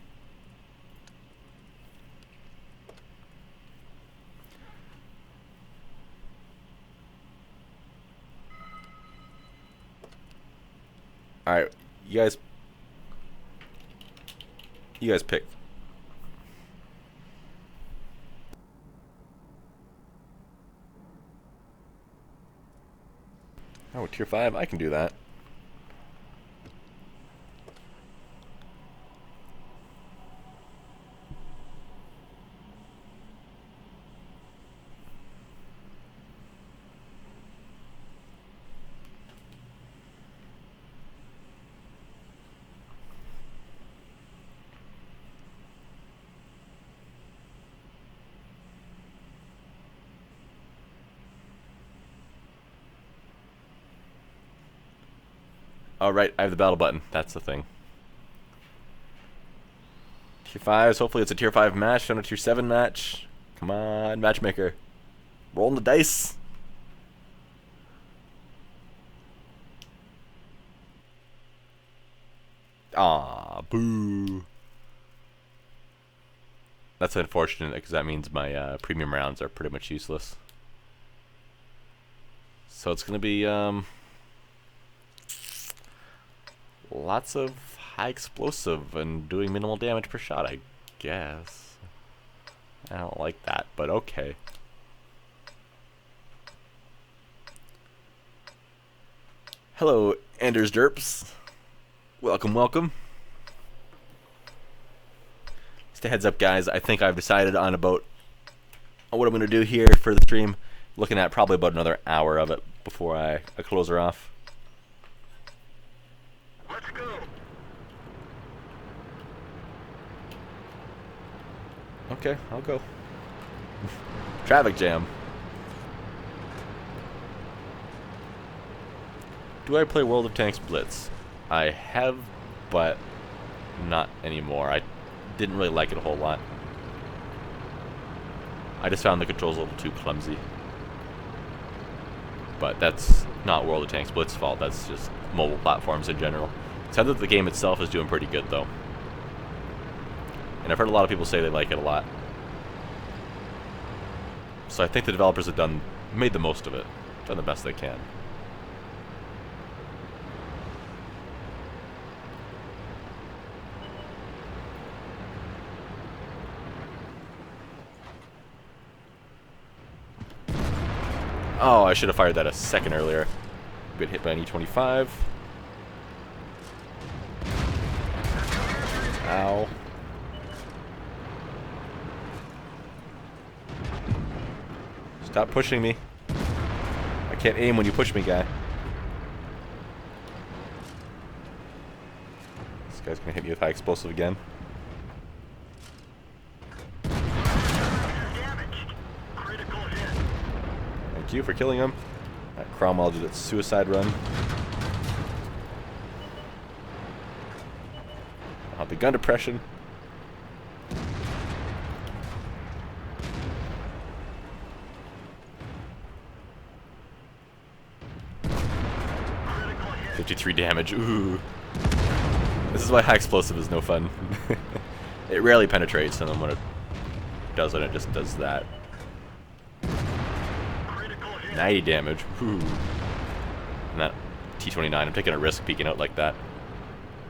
[SPEAKER 1] Alright, you guys pick. Oh, tier 5, I can do that. Oh, right, I have the battle button. That's the thing. Tier 5s, hopefully it's a tier 5 match, not a tier 7 match. Come on, matchmaker. Rolling the dice. Ah, boo. That's unfortunate because that means my premium rounds are pretty much useless. So it's going to be lots of high explosive and doing minimal damage per shot, I guess. I don't like that, but okay. Hello, Anders Derps. Welcome, welcome. Just a heads up, guys. I think I've decided on about what I'm going to do here for the stream. Looking at probably about another hour of it before I close her off.
[SPEAKER 2] Let's go.
[SPEAKER 1] Okay, I'll go. Traffic jam. Do I play World of Tanks Blitz? I have, but not anymore. I didn't really like it a whole lot. I just found the controls a little too clumsy. But that's not World of Tanks Blitz's fault, that's just mobile platforms in general. It sounds like the game itself is doing pretty good though. And I've heard a lot of people say they like it a lot. So I think the developers have made the most of it, done the best they can. Oh, I should have fired that a second earlier. Been hit by an E25. Ow. Stop pushing me. I can't aim when you push me, guy. This guy's gonna hit me with high explosive again. Thank you for killing him. That Cromwell did its suicide run. I'll have the gun depression. $53 damage. Ooh. This is why high explosive is no fun. It rarely penetrates, and then when it doesn't, it just does that. 90 damage. Ooh. And that T29, I'm taking a risk peeking out like that.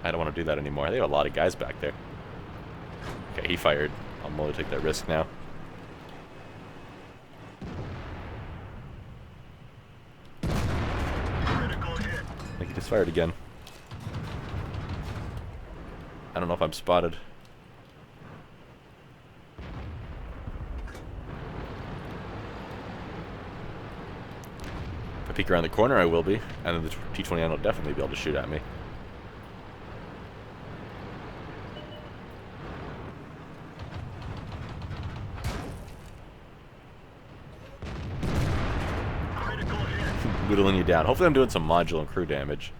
[SPEAKER 1] I don't want to do that anymore. They have a lot of guys back there. Okay, he fired. I'll only take that risk now. I think he just fired again. I don't know if I'm spotted. If I peek around the corner, I will be. And then the T29 will definitely be able to shoot at me. Whittling you down. Hopefully I'm doing some module and crew damage.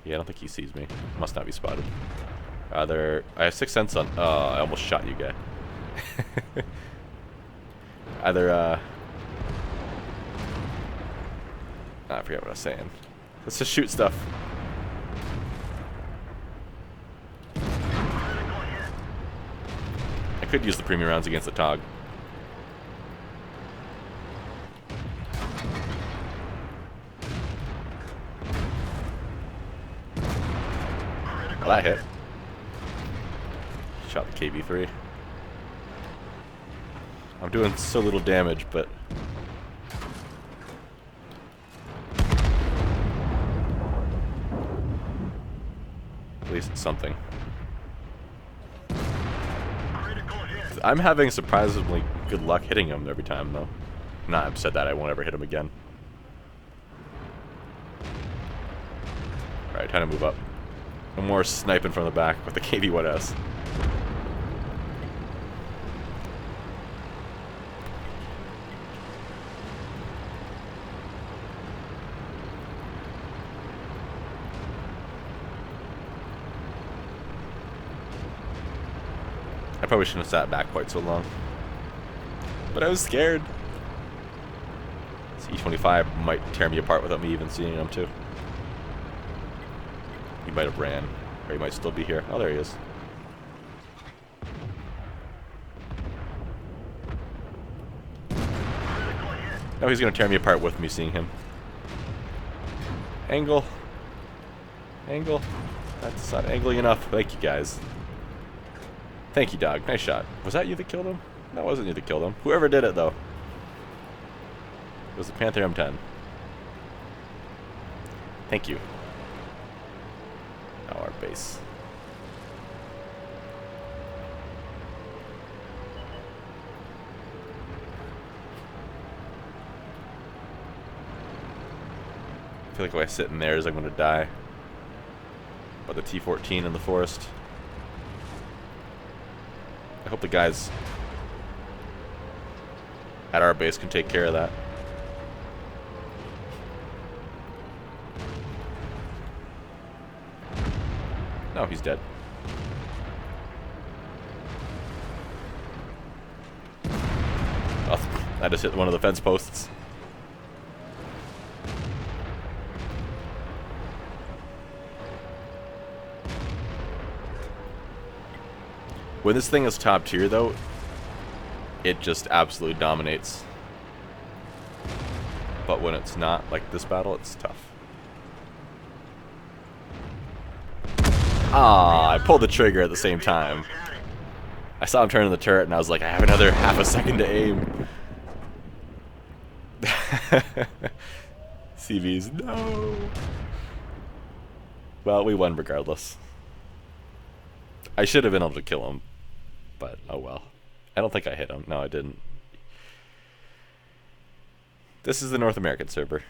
[SPEAKER 1] Yeah, I don't think he sees me. Must not be spotted. I have 6 cents on... Oh, I almost shot you, guy. I forget what I was saying. Let's just shoot stuff. I could use the premium rounds against the TOG. Well, that hit. Shot the KB3. I'm doing so little damage, but... at least it's something. I'm having surprisingly good luck hitting him every time, though. Not upset that I won't ever hit him again. Alright, time to move up. No more sniping from the back with the KV-1S. I probably shouldn't have sat back quite so long. But I was scared. This E25 might tear me apart without me even seeing him, too. He might have ran. Or he might still be here. Oh, there he is. No, he's going to tear me apart with me seeing him. Angle. Angle. That's not angling enough. Thank you, guys. Thank you, dog. Nice shot. Was that you that killed him? No, it wasn't you that killed him. Whoever did it, though. It was the Panther M10. Thank you. Now our base. I feel like if I sit in there, I'm going to die. But the T14 in the forest. I hope the guys at our base can take care of that. No, he's dead. Oh, I just hit one of the fence posts. When this thing is top tier, though, it just absolutely dominates. But when it's not, like this battle, it's tough. Ah, I pulled the trigger at the same time. I saw him turn the turret, and I was like, I have another half a second to aim. CVs, no. Well, we won regardless. I should have been able to kill him, but oh well. I don't think I hit him. No, I didn't. This is the North American server.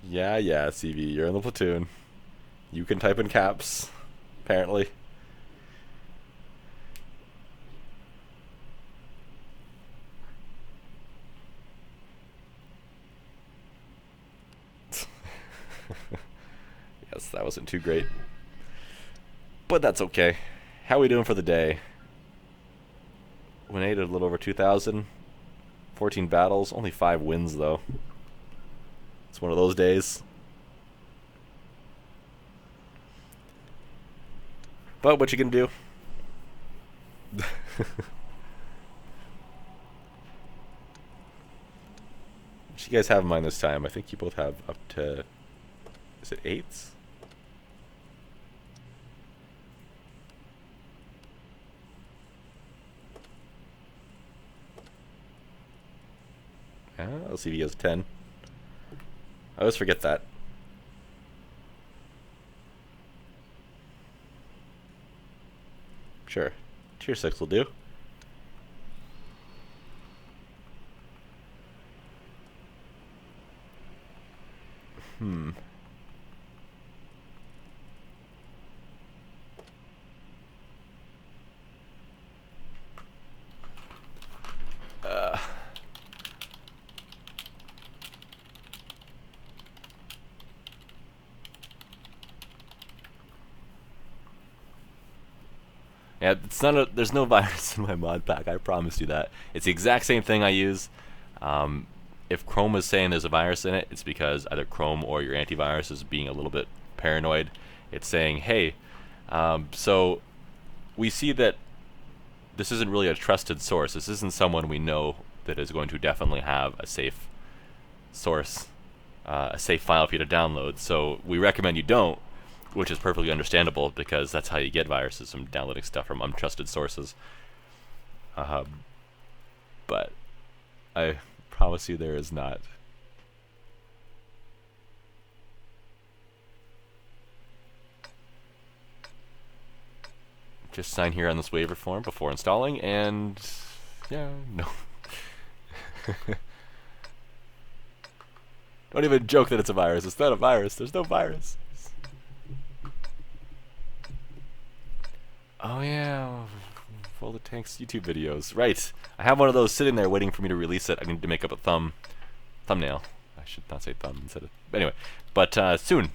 [SPEAKER 1] Yeah, CV, you're in the platoon. You can type in caps, apparently. Yes, that wasn't too great. But that's okay. How are we doing for the day? Win 8 at a little over 2,000. 14 battles, only 5 wins though. It's one of those days. But what you gonna do? What you guys have in mind this time? I think you both have up to... Is it 8s? LCV has 10. I always forget that. Sure. Tier 6 will do. Yeah, it's not a, there's no virus in my mod pack, I promise you that. It's the exact same thing I use. If Chrome is saying there's a virus in it, it's because either Chrome or your antivirus is being a little bit paranoid. It's saying, hey, so we see that this isn't really a trusted source. This isn't someone we know that is going to definitely have a safe source, a safe file for you to download. So we recommend you don't, which is perfectly understandable because that's how you get viruses, from downloading stuff from untrusted sources. But I promise you there is not. Just sign here on this waiver form before installing, and yeah, no. Don't even joke that it's a virus. It's not a virus. There's no virus. Oh yeah, Full the Tanks YouTube videos. Right. I have one of those sitting there waiting for me to release it. I need to make up a thumbnail. I should not say thumb instead of... Anyway, but soon.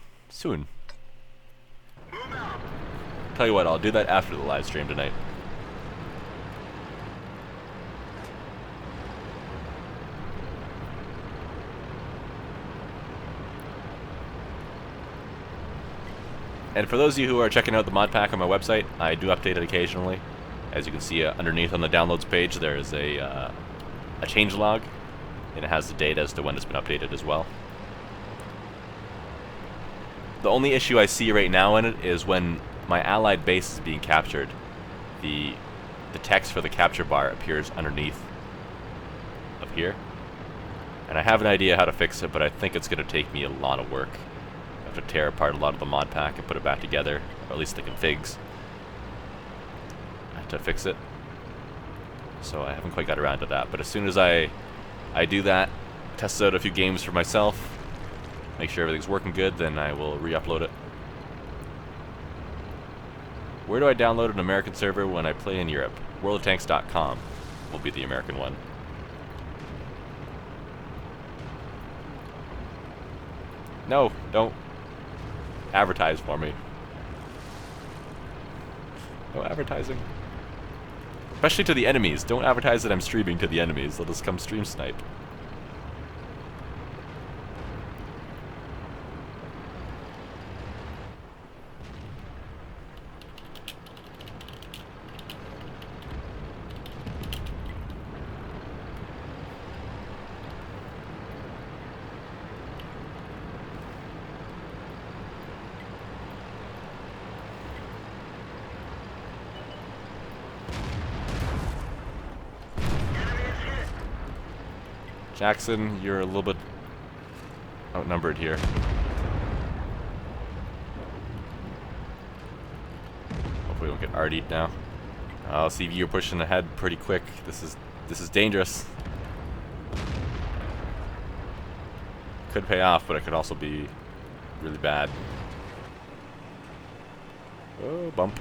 [SPEAKER 1] Tell you what, I'll do that after the live stream tonight. And for those of you who are checking out the mod pack on my website, I do update it occasionally. As you can see underneath on the downloads page, there is a changelog, and it has the date as to when it's been updated as well. The only issue I see right now in it is when my allied base is being captured, the text for the capture bar appears underneath of here. And I have an idea how to fix it, but I think it's going to take me a lot of work. I have to tear apart a lot of the mod pack and put it back together, or at least the configs, to fix it. So I haven't quite got around to that, but as soon as I do that, test out a few games for myself, make sure everything's working good, then I will re-upload it. Where do I download an American server when I play in Europe? worldoftanks.com will be the American one. No, don't advertise for me. No advertising. Especially to the enemies. Don't advertise that I'm streaming to the enemies. They'll just come stream snipe. Jackson, you're a little bit outnumbered here. Hopefully we don't get RD'd now. I'll see you're pushing ahead pretty quick. This is dangerous. Could pay off, but it could also be really bad. Oh, bump.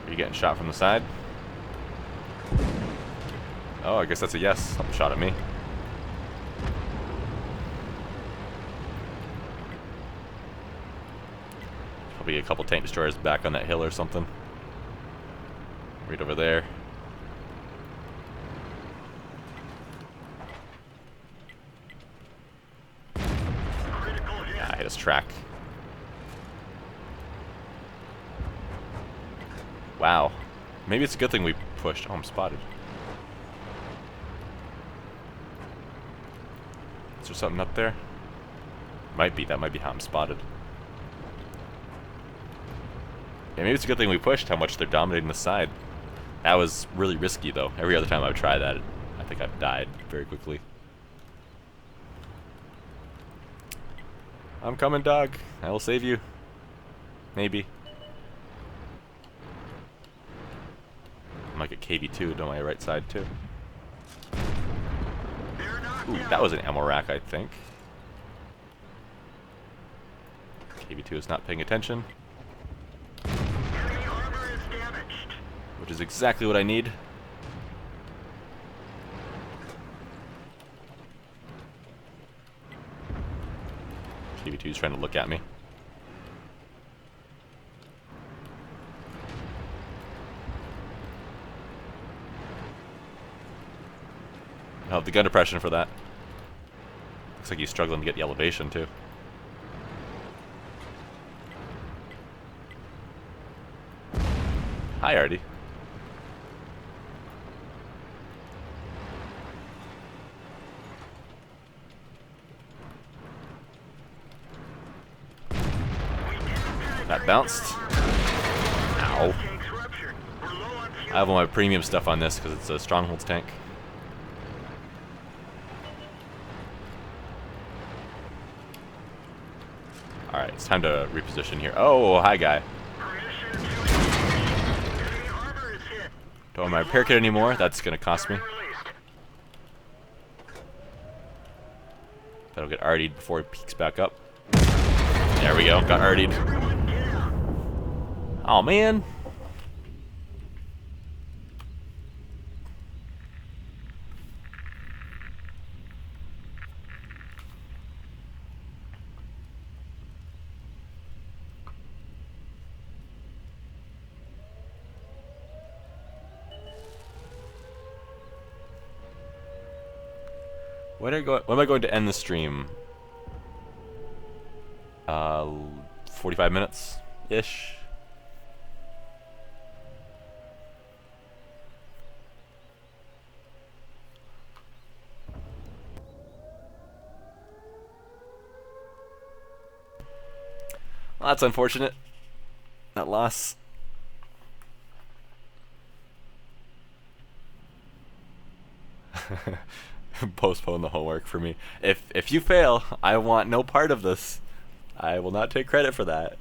[SPEAKER 1] Are you getting shot from the side? Oh, I guess that's a yes. Something shot at me. Probably a couple tank destroyers back on that hill or something. Right over there. Yeah, I hit his track. Wow. Maybe it's a good thing we pushed. Oh, I'm spotted. Is there something up there? Might be. That might be how I'm spotted. Yeah, maybe it's a good thing we pushed how much they're dominating the side. That was really risky, though. Every other time I would try that, I think I've died very quickly. I'm coming, dog. I will save you. Maybe. I might get KV2 on my right side, too. Ooh, that was an ammo rack, I think. KV2 is not paying attention. Which is exactly what I need. KV2 is trying to look at me. I'll have the gun depression for that. Looks like he's struggling to get the elevation, too. Hi, Artie. That bounced. Ow. I have all my premium stuff on this because it's a Strongholds tank. Alright, it's time to reposition here. Oh, hi, guy. Don't have my repair kit anymore. That's going to cost me. That'll get RD'd before it peaks back up. There we go. Got RD'd. Oh, man. When am I going to end the stream? 45 minutes-ish. Well, that's unfortunate. That loss. Postpone the homework for me. If you fail, I want no part of this. I will not take credit for that.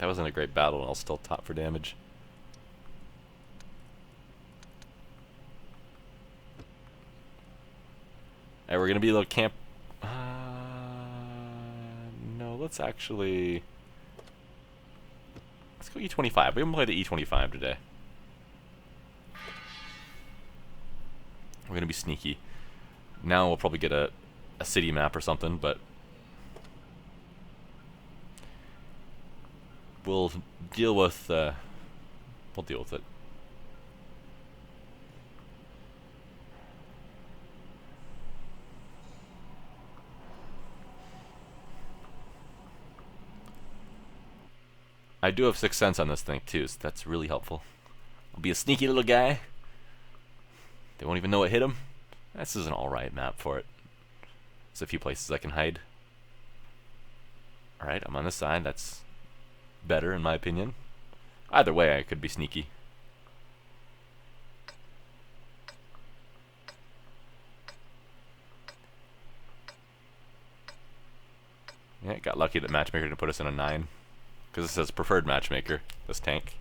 [SPEAKER 1] That wasn't a great battle, and I'll still top for damage. Alright, we're gonna be a little camp. No, let's actually. Let's go E25. We're gonna play the E25 today. We're gonna be sneaky. Now we'll probably get a city map or something, but we'll deal with it. I do have 6th Sense on this thing too, so that's really helpful. I'll be a sneaky little guy. They won't even know what hit him. This is an alright map for it. There's a few places I can hide. Alright, I'm on this side. That's better in my opinion. Either way, I could be sneaky. Yeah, got lucky that Matchmaker didn't put us in a 9. Because it says preferred matchmaker, this tank.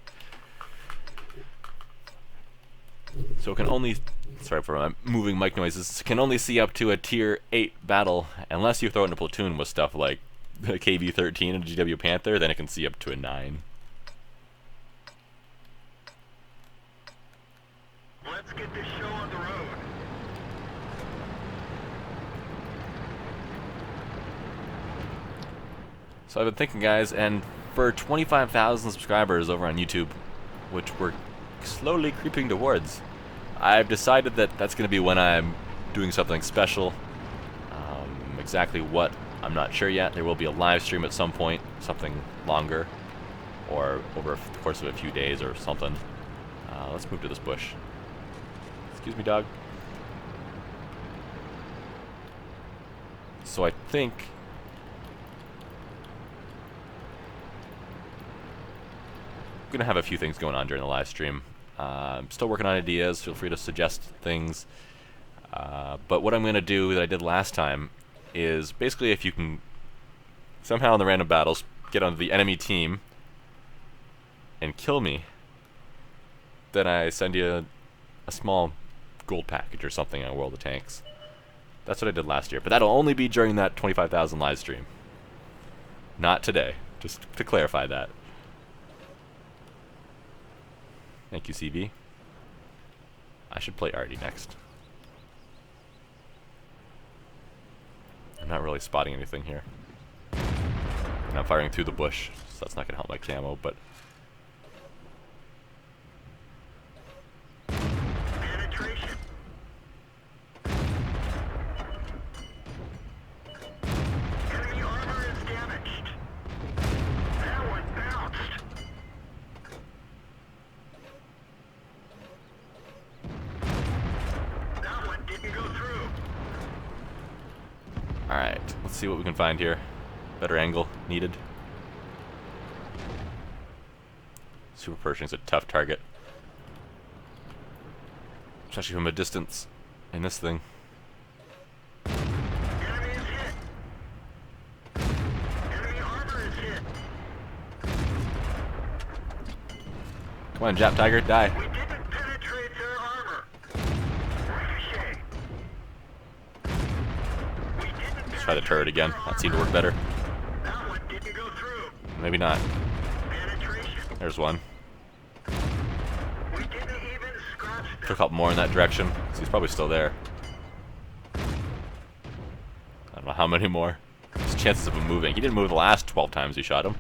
[SPEAKER 1] So it can only, sorry for my moving mic noises, it can only see up to a tier 8 battle, unless you throw it in a platoon with stuff like the KV-13 and GW Panther, then it can see up to a 9.
[SPEAKER 2] Let's get this show on the road.
[SPEAKER 1] So I've been thinking, guys, and for 25,000 subscribers over on YouTube, which we're slowly creeping towards, I've decided that that's going to be when I'm doing something special. Exactly what, I'm not sure yet. There will be a live stream at some point, something longer, or over the course of a few days or something. Let's move to this bush. Excuse me, dog. So I think I'm gonna have a few things going on during the live stream. I'm still working on ideas. Feel free to suggest things. But what I'm gonna do that I did last time is basically, if you can somehow in the random battles get onto the enemy team and kill me, then I send you a small gold package or something on World of Tanks. That's what I did last year. But that'll only be during that 25,000 live stream. Not today. Just to clarify that. Thank you, CV. I should play Artie next. I'm not really spotting anything here. And I'm firing through the bush, so that's not going to help my camo, but...
[SPEAKER 2] Penetration. Enemy armor is damaged. That one bounced. That one didn't go through.
[SPEAKER 1] Alright, let's see what we can find here. Better angle needed. Super Pershing's a tough target. Especially from a distance in this thing.
[SPEAKER 2] Enemy is hit. Enemy armor is hit.
[SPEAKER 1] Come on, Jap Tiger, die.
[SPEAKER 2] We didn't penetrate their armor. Ricochet. We didn't
[SPEAKER 1] Let's try the turret again. That seemed to work better.
[SPEAKER 2] That one didn't go through.
[SPEAKER 1] Maybe not.
[SPEAKER 2] Penetration.
[SPEAKER 1] There's one.
[SPEAKER 2] We didn't even scratch them.
[SPEAKER 1] Took up more in that direction. So he's probably still there. I don't know how many more. His chances of him moving. He didn't move the last 12 times we shot him.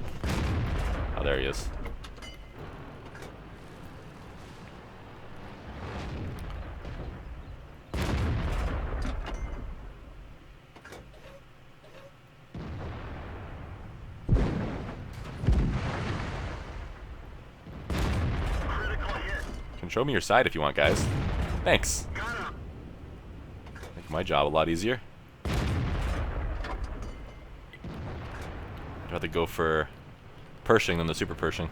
[SPEAKER 1] Oh, there he is.
[SPEAKER 2] Critical hit.
[SPEAKER 1] Can show me your side if you want, guys. Thanks.
[SPEAKER 2] Got him.
[SPEAKER 1] Make my job a lot easier. I'd rather go for Pershing than the Super Pershing.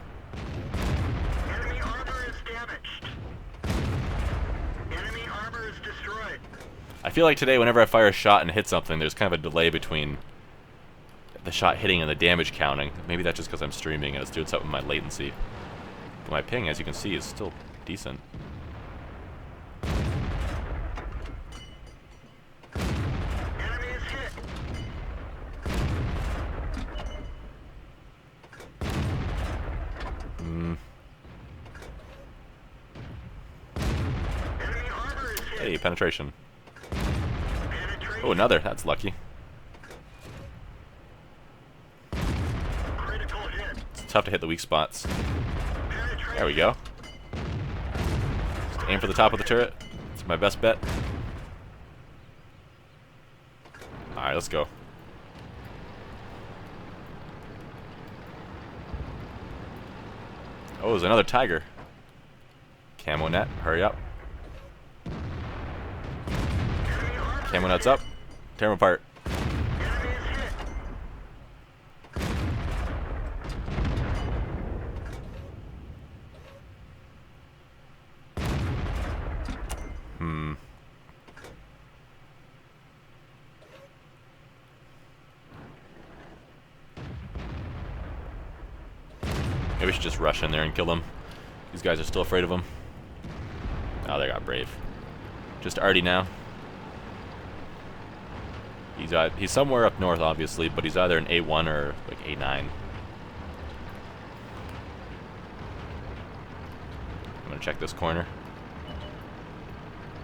[SPEAKER 2] Enemy armor is damaged. Enemy armor is destroyed.
[SPEAKER 1] I feel like today, whenever I fire a shot and hit something, there's kind of a delay between the shot hitting and the damage counting. Maybe that's just because I'm streaming and it's doing something with my latency. But my ping, as you can see, is still decent.
[SPEAKER 2] Enemy is hit. Enemy armor is hit.
[SPEAKER 1] Hey, penetration.
[SPEAKER 2] Penetration.
[SPEAKER 1] Oh, another. That's lucky.
[SPEAKER 2] Critical hit.
[SPEAKER 1] It's tough to hit the weak spots.
[SPEAKER 2] Penetration.
[SPEAKER 1] There we go. Just aim for the top of the turret. It's my best bet. Alright, let's go. Oh, there's another tiger. Camo net, hurry up. Camo net's up. Tear them apart. Maybe we should just rush in there and kill them. These guys are still afraid of him. Oh, they got brave. Just Artie now. He's somewhere up north, obviously, but he's either an A1 or like A9. I'm gonna check this corner.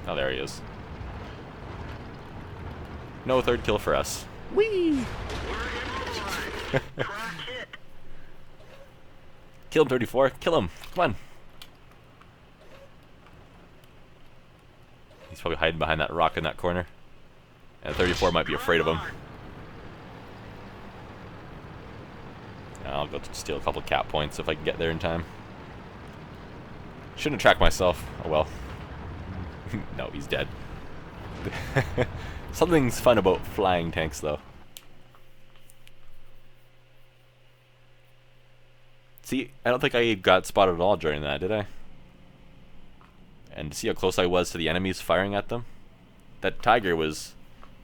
[SPEAKER 1] Oh, there he is. No third kill for us. Whee! Kill him, 34. Kill him. Come on. He's probably hiding behind that rock in that corner. And 34 might be afraid of him. I'll go steal a couple cap points if I can get there in time. Shouldn't have tracked myself. Oh well. No, he's dead. Something's fun about flying tanks, though. See, I don't think I got spotted at all during that, did I? And see how close I was to the enemies firing at them? That tiger was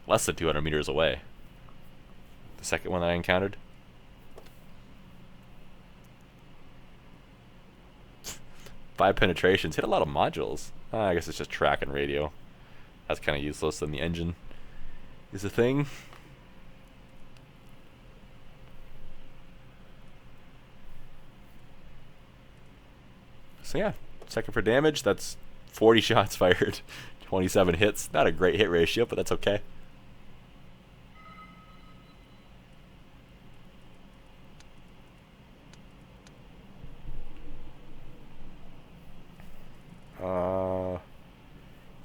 [SPEAKER 1] less than 200 meters away. The second one that I encountered. 5 penetrations. Hit a lot of modules. I guess it's just track and radio. That's kind of useless, and the engine is a thing. So yeah, second for damage. That's 40 shots fired, 27 hits. Not a great hit ratio, but that's okay.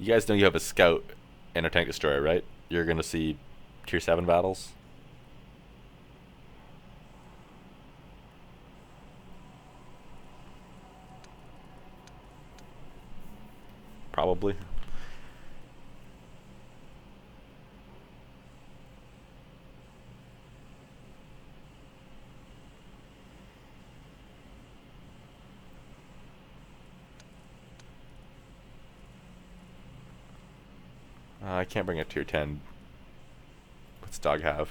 [SPEAKER 1] You guys know you have a scout and a tank destroyer, right? You're gonna see tier 7 battles. Probably. I can't bring a tier 10. What's dog have?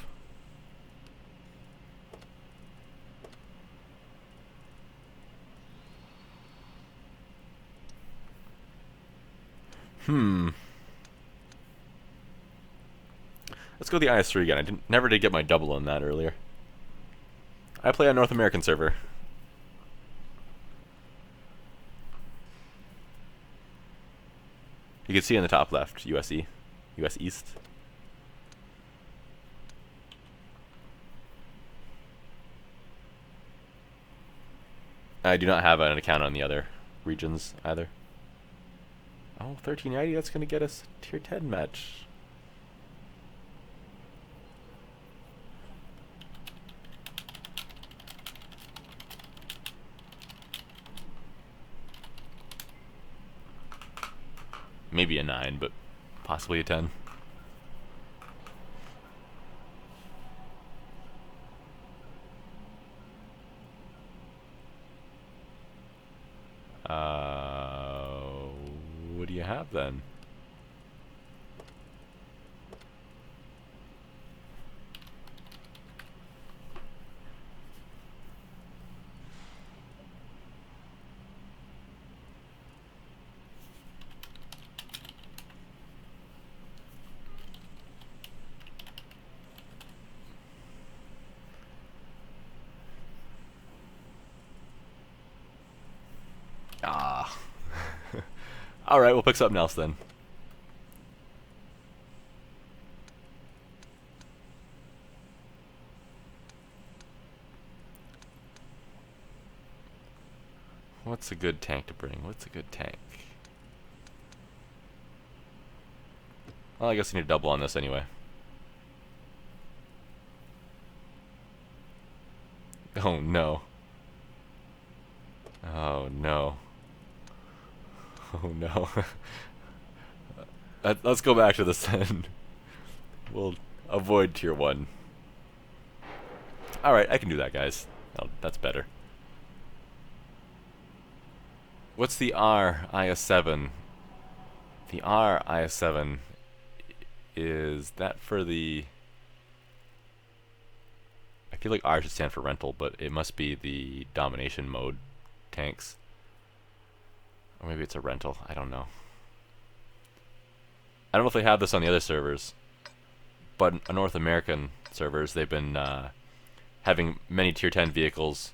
[SPEAKER 1] Let's go the IS-3 again. I never did get my double on that earlier. I play on North American server. You can see in the top left, USE, US East. I do not have an account on the other regions either. Oh, 1390, that's going to get us a tier 10 match. Maybe a 9, but possibly a 10. What do you have then? Alright, we'll pick something else then. What's a good tank to bring? What's a good tank? Well, I guess I need to double on this anyway. Oh no. Oh no. Oh no. Let's go back to this then. We'll avoid tier 1. Alright, I can do that, guys. Oh, that's better. What's the R IS-7? The R IS-7, is that for the... I feel like R should stand for rental, but it must be the domination mode tanks. Or maybe it's a rental, I don't know. I don't know if they have this on the other servers, but on North American servers they've been having many tier 10 vehicles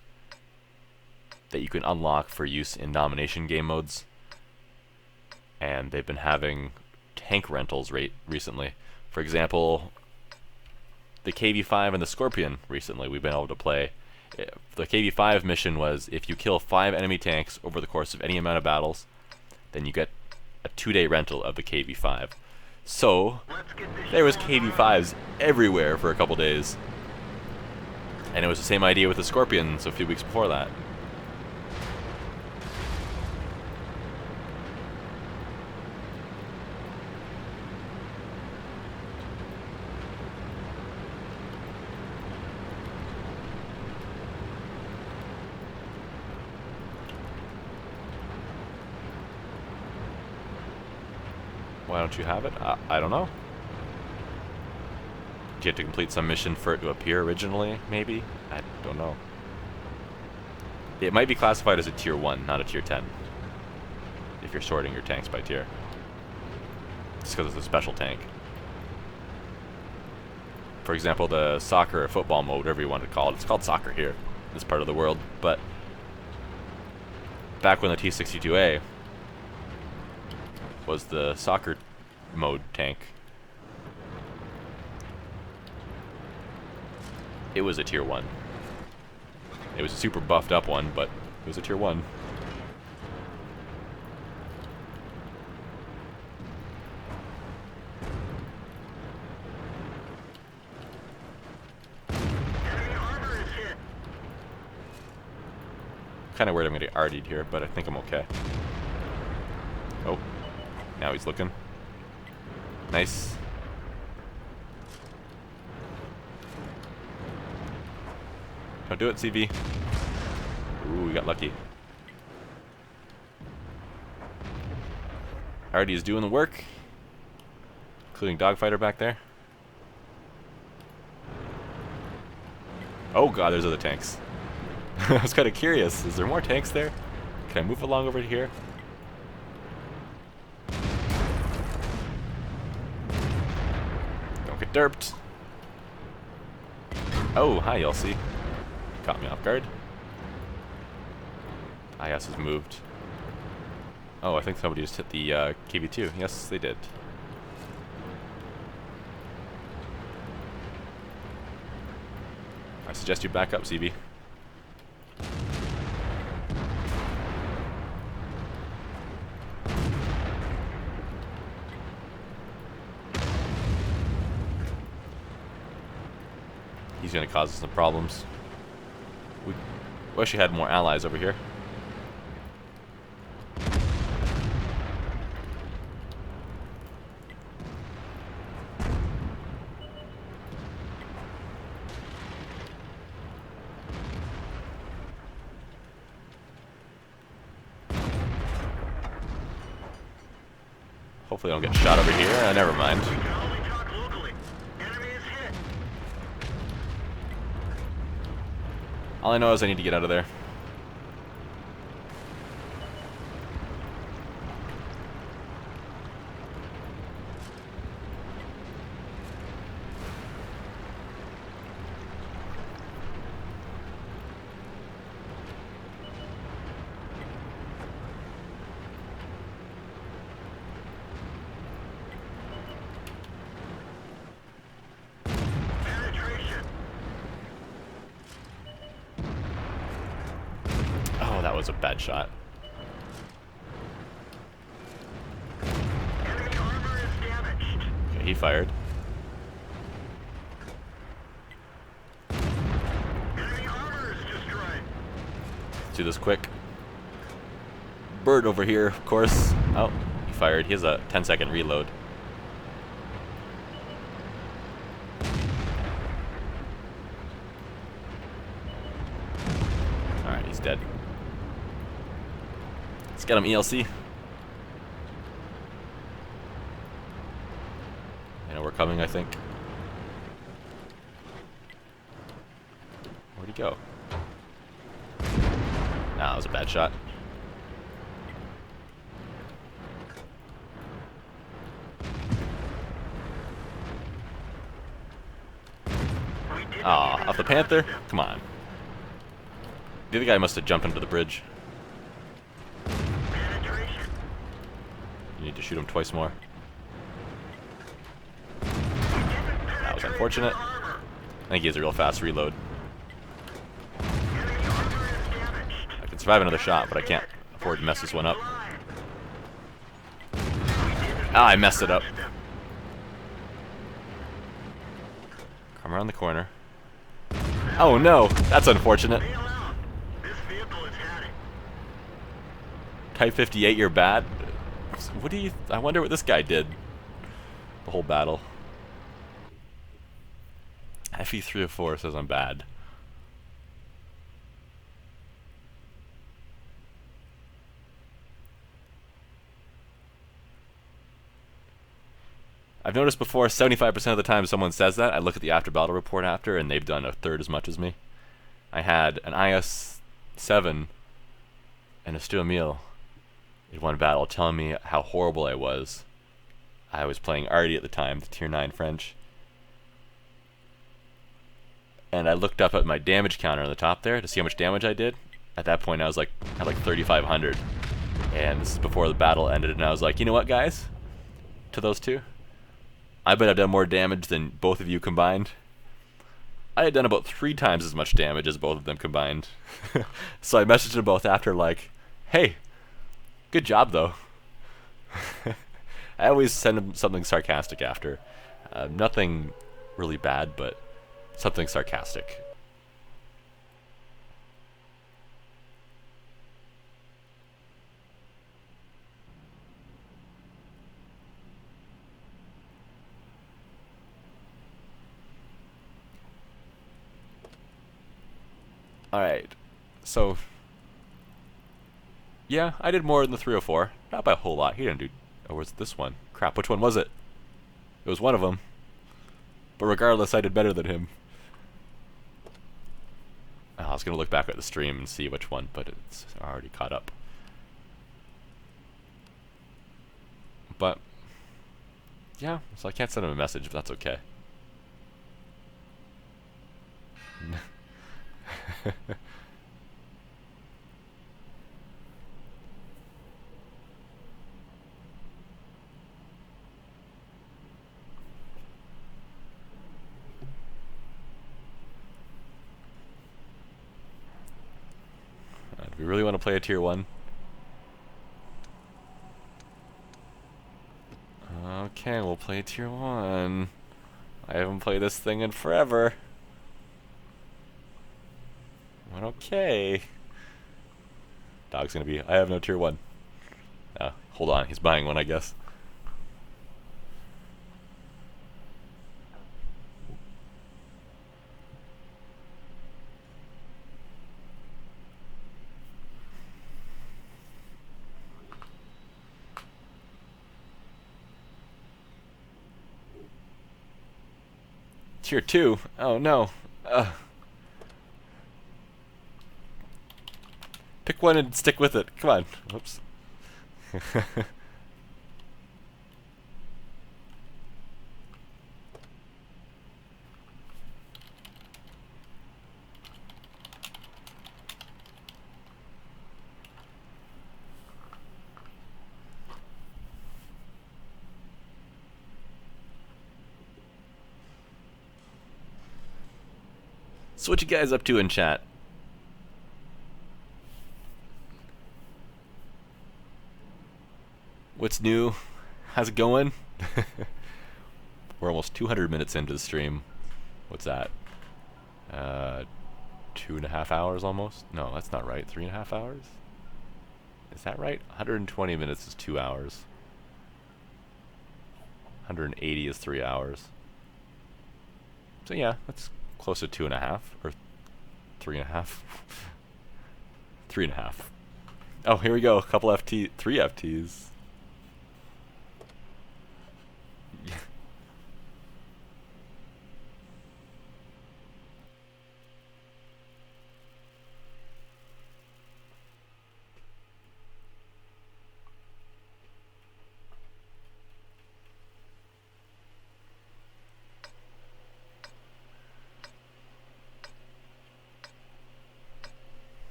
[SPEAKER 1] that you can unlock for use in domination game modes. And they've been having tank rentals recently. For example, the KV-5 and the Scorpion recently we've been able to play. The KV-5 mission was if you kill 5 enemy tanks over the course of any amount of battles, then you get a 2-day rental of the KV-5. So, there was KV-5s everywhere for a couple days. And it was the same idea with the Scorpions a few weeks before that. Why don't you have it? I don't know. Do you have to complete some mission for it to appear originally, maybe? I don't know. It might be classified as a tier 1, not a tier 10. If you're sorting your tanks by tier. Just because it's a special tank. For example, the soccer or football mode, whatever you want to call it. It's called soccer here, in this part of the world. But back when the T28 was the soccer mode tank, it was a tier 1. It was a super buffed up one, but it was a tier 1. Kind of worried I'm going to get RD'd here, but I think I'm okay. Oh. Now he's looking. Nice. Don't do it, CV. Ooh, we got lucky. RD is doing the work. Including Dogfighter back there. Oh god, there's other tanks. I was kind of curious. Is there more tanks there? Can I move along over here? Don't get derped. Oh, hi, LC. Caught me off guard. IS has moved. Oh, I think somebody just hit the KV2. Yes, they did. I suggest you back up, CB. He's going to cause us some problems. We wish we had more allies over here. Hopefully I don't get shot over here. Never mind. All I know is I need to get out of there. That was a bad shot.
[SPEAKER 2] Enemy armor is damaged.
[SPEAKER 1] Okay, he fired.
[SPEAKER 2] Enemy armor is destroyed.
[SPEAKER 1] Let's do this quick. Bird over here, of course. Oh, he fired. He has a 10-second reload. Alright, he's dead. Let's get him, ELC. You know, we're coming, I think. Where'd he go? Nah, that was a bad shot. Aw, off the Panther? Come on. The other guy must have jumped under the bridge.
[SPEAKER 2] Penetration.
[SPEAKER 1] You need to shoot him twice more. That was unfortunate. I think he has a real fast reload.
[SPEAKER 2] Enemy armor is damaged.
[SPEAKER 1] I can survive another shot, but I can't afford to mess this one up. Ah, I messed it up. Come around the corner. Oh no, that's unfortunate.
[SPEAKER 2] Bail out. This vehicle is heading.
[SPEAKER 1] Type 58, you're bad. What do you? I wonder what this guy did. The whole battle. FE304 says I'm bad. I've noticed before, 75% of the time someone says that, I look at the after battle report after, and they've done a third as much as me. I had an IS-7 and a Stu Emil in one battle telling me how horrible I was. I was playing Artie at the time, the tier 9 French. And I looked up at my damage counter on the top there to see how much damage I did. At that point I was like, at like 3,500. And this is before the battle ended, and I was like, you know what guys? To those two? I bet I've done more damage than both of you combined. I had done about 3 times as much damage as both of them combined. So I messaged them both after like, hey, good job though. I always send them something sarcastic after. Nothing really bad, but something sarcastic. Alright, so yeah, I did more than the 304. Not by a whole lot. He didn't do. Or was it this one? Crap, which one was it? It was one of them. But regardless, I did better than him. I was gonna look back at the stream and see which one, but it's already caught up. But yeah, so I can't send him a message, but that's okay. Do we really want to play a tier 1? Okay, we'll play tier 1. I haven't played this thing in forever. But okay. Dog's gonna be, I have no tier 1. Hold on, he's buying one, I guess. Tier 2? Oh no. Pick one and stick with it. Come on. Whoops. So what you guys up to in chat? What's new? How's it going? We're almost 200 minutes into the stream. What's that? 2.5 hours almost? No, that's not right. 3.5 hours? Is that right? 120 minutes is 2 hours. 180 is 3 hours. So yeah, that's close to 2.5 or 3.5. 3.5. Oh, here we go. A couple FT, 3 FTs.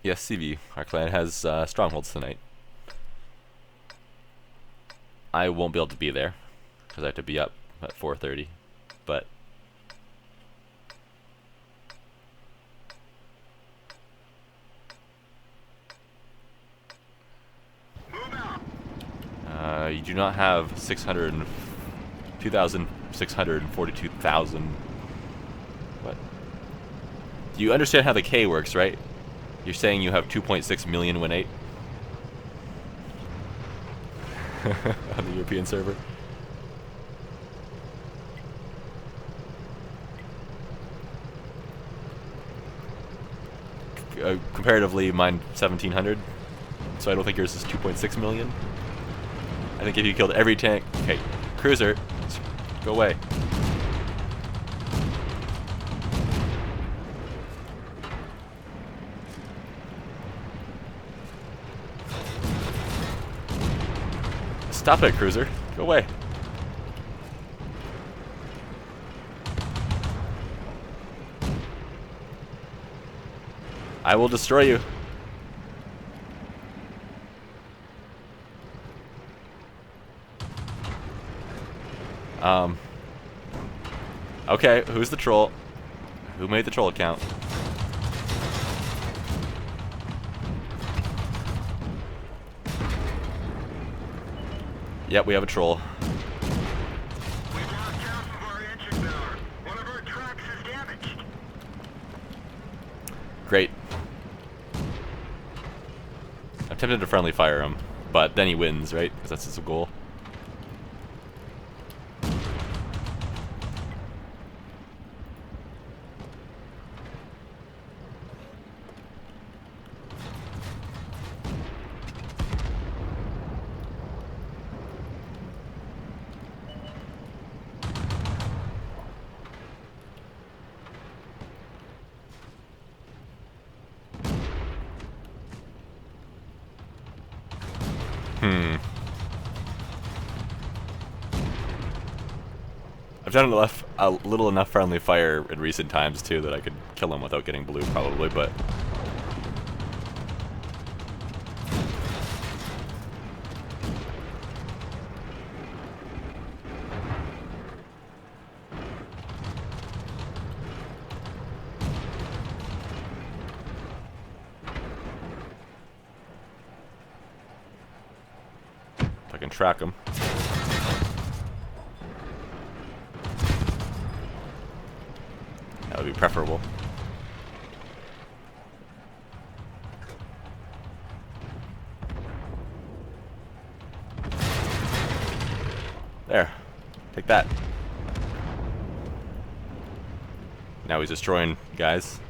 [SPEAKER 1] Yes, CV. Our clan has strongholds tonight. I won't be able to be there because I have to be up at 4:30. But you do not have 2,642,000. What? You understand how the K works, right? You're saying you have 2.6 million win 8 on the European server. Comparatively, mine 1,700. So I don't think yours is 2.6 million. I think if you killed every tank, okay, cruiser, go away. Stop it, cruiser. Go away. I will destroy you. Okay, who's the troll? Who made the troll account? Yep, we have a troll.
[SPEAKER 2] We've lost half of our engine power. One of our tracks is damaged.
[SPEAKER 1] Great. I'm tempted to friendly fire him, but then he wins, right? Because that's his goal. I've done a little enough friendly fire in recent times too that I could kill him without getting blue probably, but if I can track him. That would be preferable. There. Take that. Now he's destroying guys.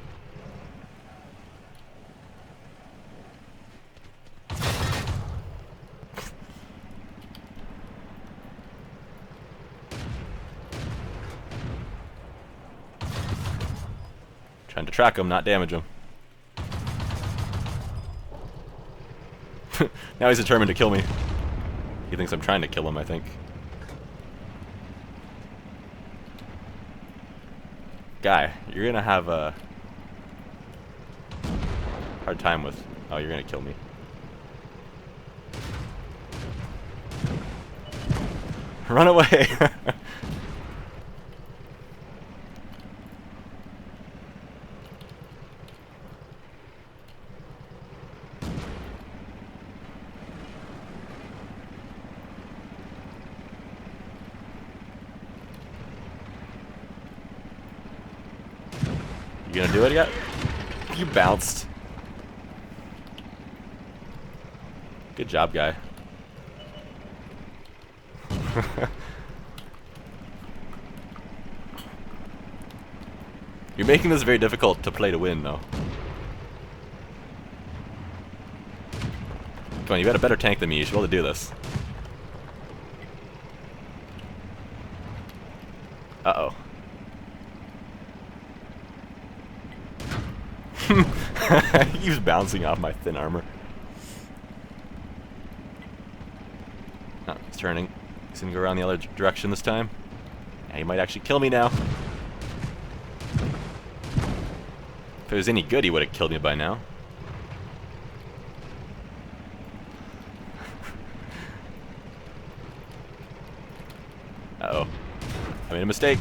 [SPEAKER 1] Trying to track him, not damage him. Now he's determined to kill me. He thinks I'm trying to kill him, I think. Guy, you're gonna have a hard time with... Oh, you're gonna kill me. Run away! You gonna do it yet? You bounced. Good job, guy. You're making this very difficult to play to win, though. Come on, you got a better tank than me. You should be able to do this. Uh-oh. He keeps bouncing off my thin armor. Oh, he's turning. He's gonna go around the other direction this time. Yeah, he might actually kill me now. If it was any good, he would have killed me by now. Uh-oh. I made a mistake.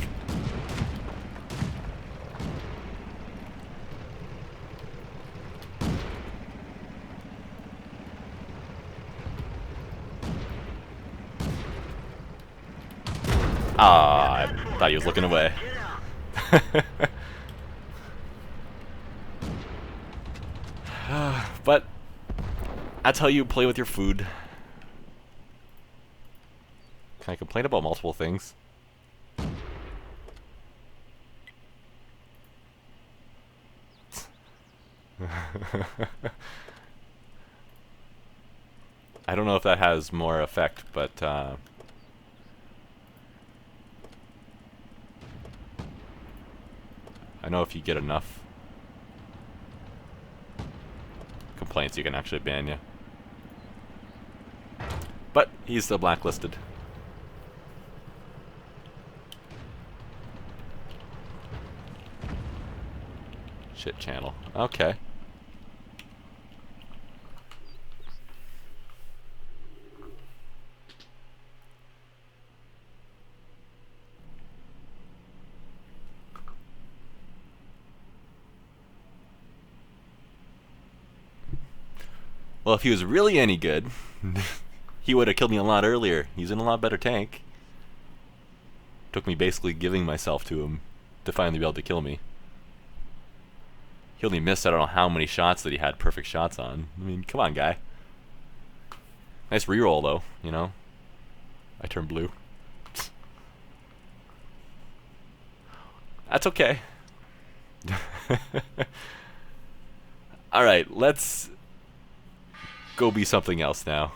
[SPEAKER 1] Ah, I thought he was looking away. But that's how you play with your food. Can I complain about multiple things? I don't know if that has more effect, but I know if you get enough complaints, you can actually ban you. But he's still blacklisted. Shit channel. Okay. Well, if he was really any good, he would have killed me a lot earlier. He's in a lot better tank. Took me basically giving myself to him to finally be able to kill me. He only missed, I don't know how many shots that he had perfect shots on. I mean, come on, guy. Nice reroll, though, you know. I turned blue. That's okay. Alright, let's go be something else now.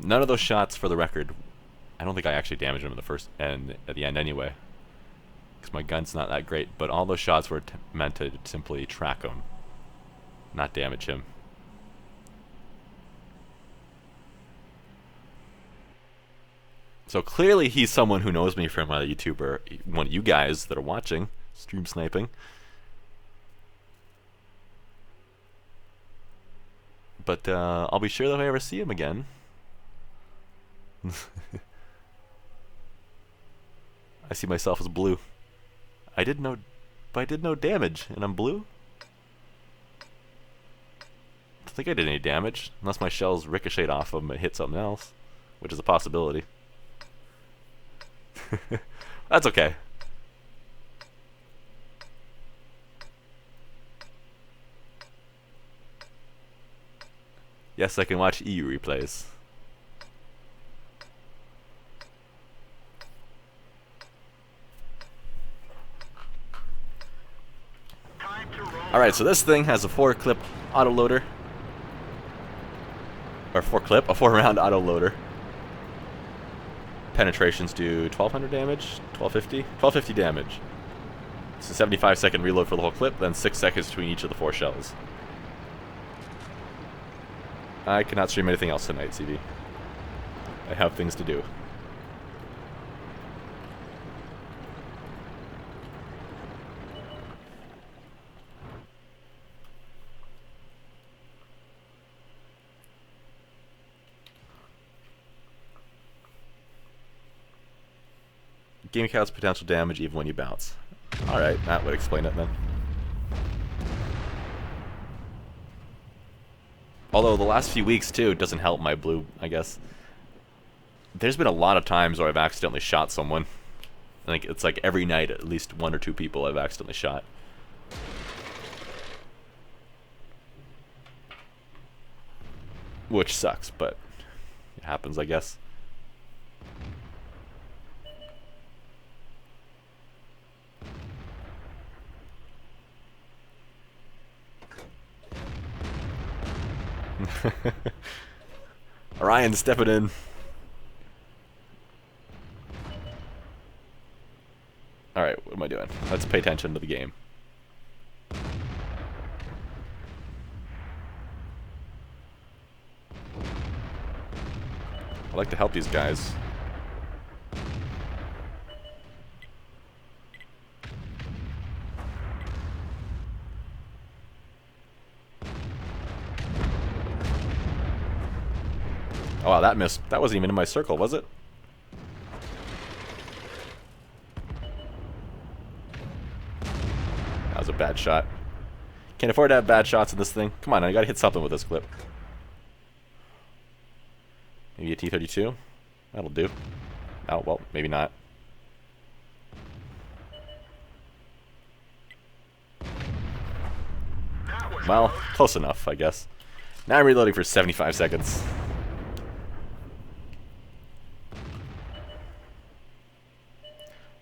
[SPEAKER 1] None of those shots, for the record, I don't think I actually damaged him in the first and at the end anyway, because my gun's not that great. But all those shots were meant to simply track him, not damage him. So clearly he's someone who knows me from a YouTuber, one of you guys that are watching, stream sniping. But I'll be sure that if I ever see him again. I see myself as blue. I did no damage, and I'm blue? I don't think I did any damage, unless my shells ricocheted off of him and hit something else, which is a possibility. That's okay. Yes, I can watch EU replays. Alright, so this thing has a 4-clip autoloader. Or 4-clip, a 4-round autoloader. Penetrations do 1200 damage, 1250? 1250 damage. It's a 75-second reload for the whole clip, then 6 seconds between each of the 4 shells. I cannot stream anything else tonight, CV. I have things to do. Game counts potential damage even when you bounce. Alright, that would explain it then. Although the last few weeks, too, doesn't help my blue, I guess. There's been a lot of times where I've accidentally shot someone. I think it's like every night, at least 1 or 2 people I've accidentally shot. Which sucks, but it happens, I guess. Orion stepping in. Alright, what am I doing? Let's pay attention to the game. I like to help these guys. Oh wow, that missed. That wasn't even in my circle, was it? That was a bad shot. Can't afford to have bad shots in this thing. Come on, I gotta hit something with this clip. Maybe a T32? That'll do. Oh, well, maybe not. Well, close enough, I guess. Now I'm reloading for 75 seconds.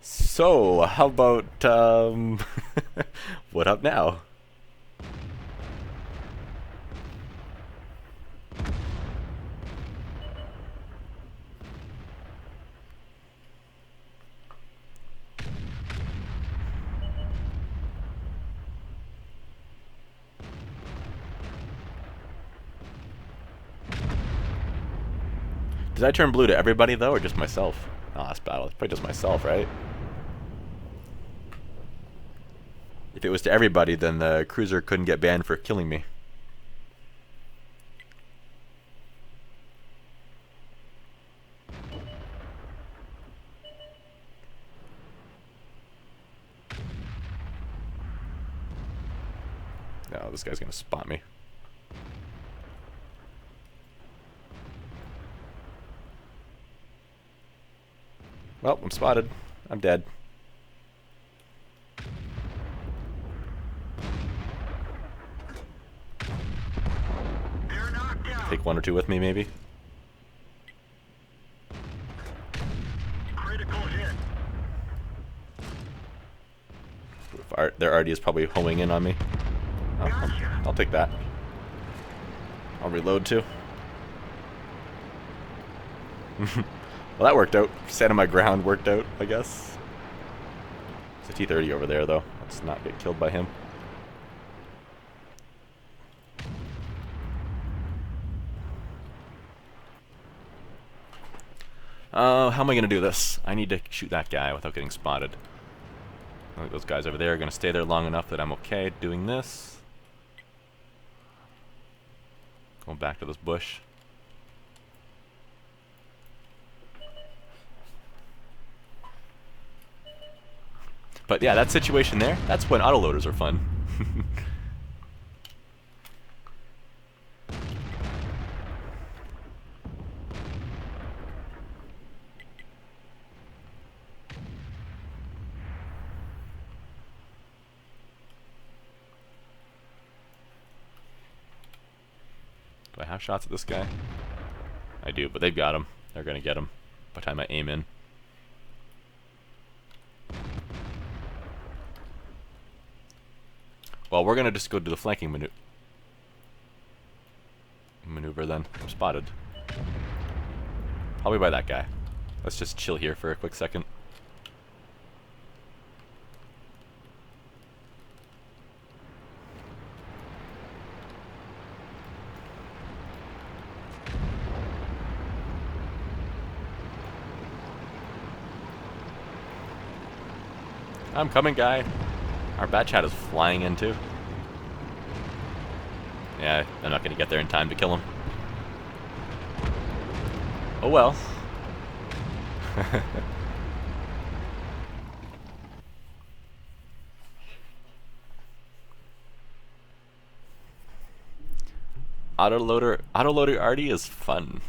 [SPEAKER 1] So, how about, what up now? Did I turn blue to everybody, though, or just myself? Oh, that's bad. It's probably just myself, right? If it was to everybody, then the cruiser couldn't get banned for killing me. No, this guy's gonna spot me. Well, I'm spotted. I'm dead. Take 1 or 2 with me, maybe.
[SPEAKER 2] Critical hit.
[SPEAKER 1] Their RD is probably homing in on me. Oh, I'll take that. I'll reload too. Well, that worked out. Standing my ground worked out, I guess. There's a T30 over there, though. Let's not get killed by him. How am I going to do this? I need to shoot that guy without getting spotted. I think those guys over there are going to stay there long enough that I'm okay doing this. Going back to this bush. But yeah, that situation there, that's when autoloaders are fun. Do I have shots at this guy? I do, but they've got him. They're gonna get him by the time I aim in. Well, we're gonna just go do the flanking maneuver then. I'm spotted. Probably by that guy. Let's just chill here for a quick second. I'm coming, guy. Our bat chat is flying in too. Yeah, I'm not gonna get there in time to kill him. Oh well. Autoloader Artie is fun.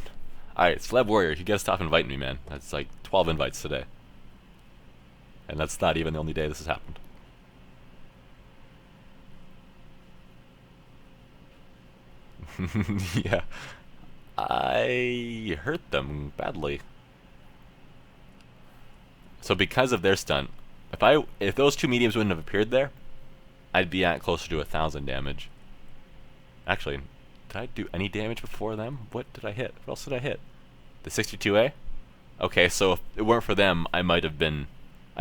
[SPEAKER 1] Alright, Celeb Warrior, you gotta stop inviting me, man. That's like 12 invites today. And that's not even the only day this has happened. Yeah. I hurt them badly. So because of their stunt, if those two mediums wouldn't have appeared there, I'd be at closer to 1,000 damage. Actually, did I do any damage before them? What did I hit? What else did I hit? The 62A? Okay, so if it weren't for them, I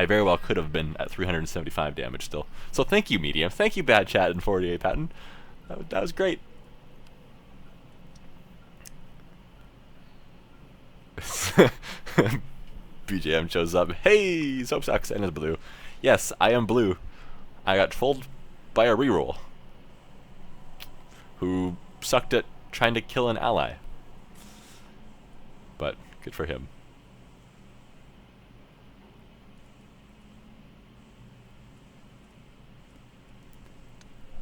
[SPEAKER 1] very well could have been at 375 damage still. So thank you, medium. Thank you, Bad Chat and 48 Patton. That was great. BJM shows up. Hey, Soap sucks and is blue. Yes, I am blue. I got trolled by a reroll who sucked at trying to kill an ally. But good for him.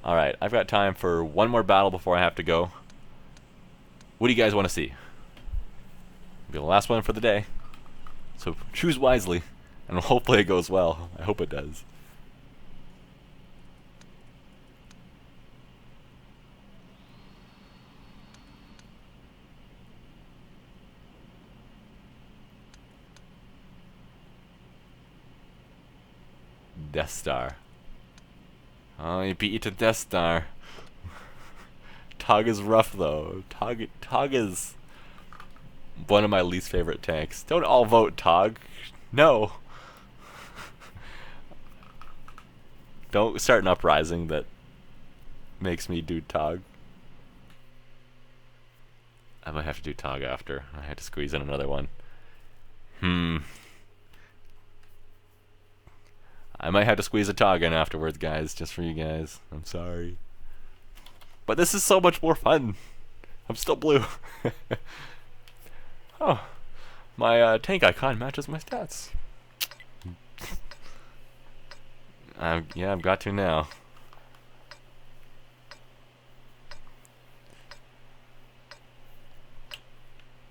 [SPEAKER 1] Alright, I've got time for one more battle before I have to go. What do you guys want to see? It'll be the last one for the day. So choose wisely, and hopefully it goes well. I hope it does. Death Star. Oh, you beat you to Death Star. Tog is rough though. Tog is one of my least favorite tanks. Don't all vote Tog. No. Don't start an uprising that makes me do Tog. I might have to do Tog after. I had to squeeze in another one. I might have to squeeze a Tog in afterwards, guys, just for you guys. I'm sorry. But this is so much more fun. I'm still blue. Oh, my tank icon matches my stats. Yeah, I've got to now.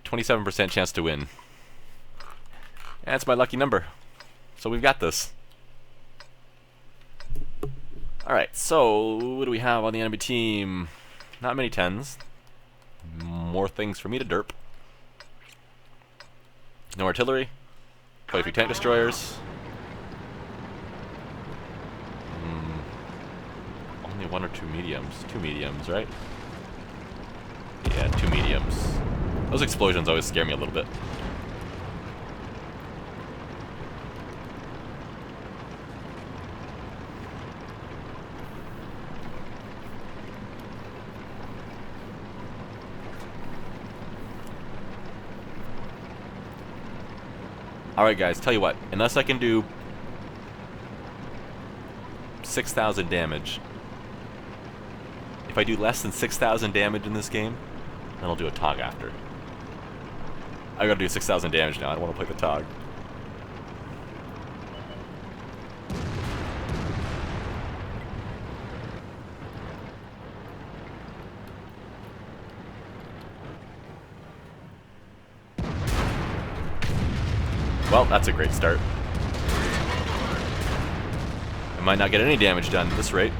[SPEAKER 1] %27 chance to win. That's my lucky number. So we've got this. Alright, so what do we have on the enemy team? Not many 10s. More things for me to derp. No artillery. Quite a few tank destroyers. Only one or two mediums. Two mediums, right? Yeah, two mediums. Those explosions always scare me a little bit. Alright guys, tell you what, unless I can do 6,000 damage, if I do less than 6,000 damage in this game, then I'll do a Tog after. I gotta do 6,000 damage now, I don't want to play the Tog. Well, that's a great start. I might not get any damage done at this rate.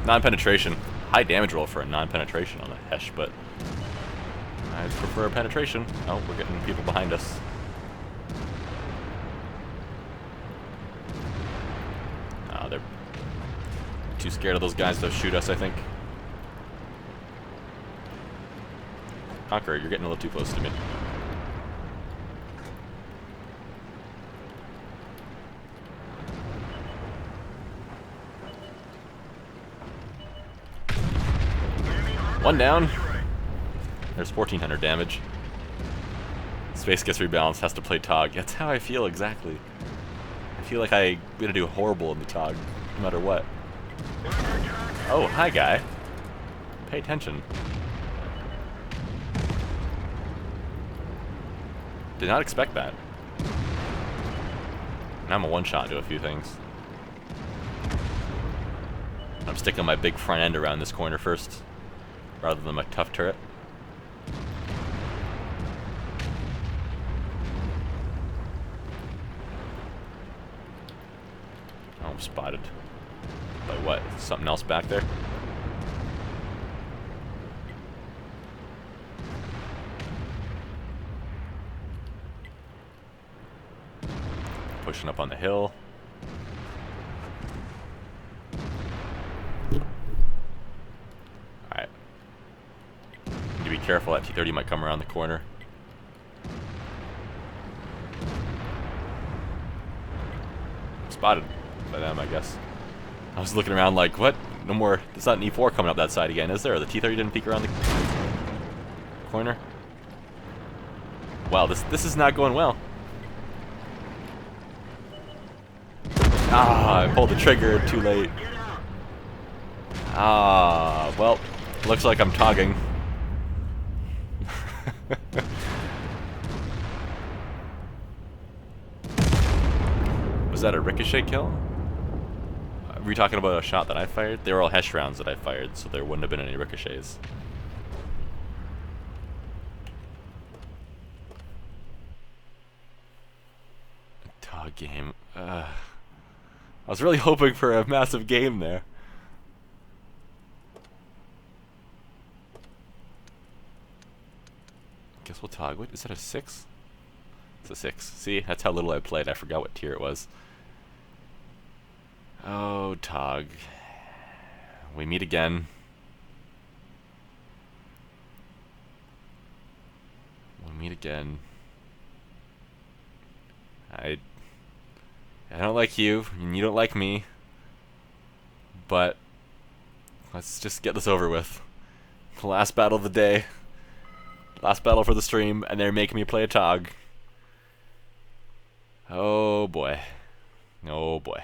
[SPEAKER 1] Non-penetration. High damage roll for a non-penetration on a Hesh, but I prefer a penetration. Oh, we're getting people behind us. Oh, they're too scared of those guys to shoot us, I think. Conqueror, you're getting a little too close to me. One down. There's 1400 damage. Space gets rebalanced, has to play Tog. That's how I feel exactly. I feel like I'm gonna do horrible in the Tog, no matter what. Oh, hi guy. Pay attention. Did not expect that. Now I'm a one-shot to a few things. I'm sticking my big front end around this corner first, rather than my tough turret. Oh, I'm spotted. By what? Something else back there? Pushing up on the hill. Alright. Need to be careful, that T-30 might come around the corner. Spotted by them, I guess. I was looking around like, what? No more, there's not an E4 coming up that side again, is there? The T-30 didn't peek around the corner? Wow, this is not going well. Ah, I pulled the trigger too late. Ah, well, looks like I'm togging. Was that a ricochet kill? Were you talking about a shot that I fired? They were all Hesh rounds that I fired, so there wouldn't have been any ricochets. Tog game. I was really hoping for a massive game there. Guess we'll tog. What is that, a 6? It's a 6. See, that's how little I played. I forgot what tier it was. Oh, tog. We meet again. We meet again. I don't like you, and you don't like me, but let's just get this over with. The last battle of the day, last battle for the stream, and they're making me play a Tog. Oh boy. Oh boy.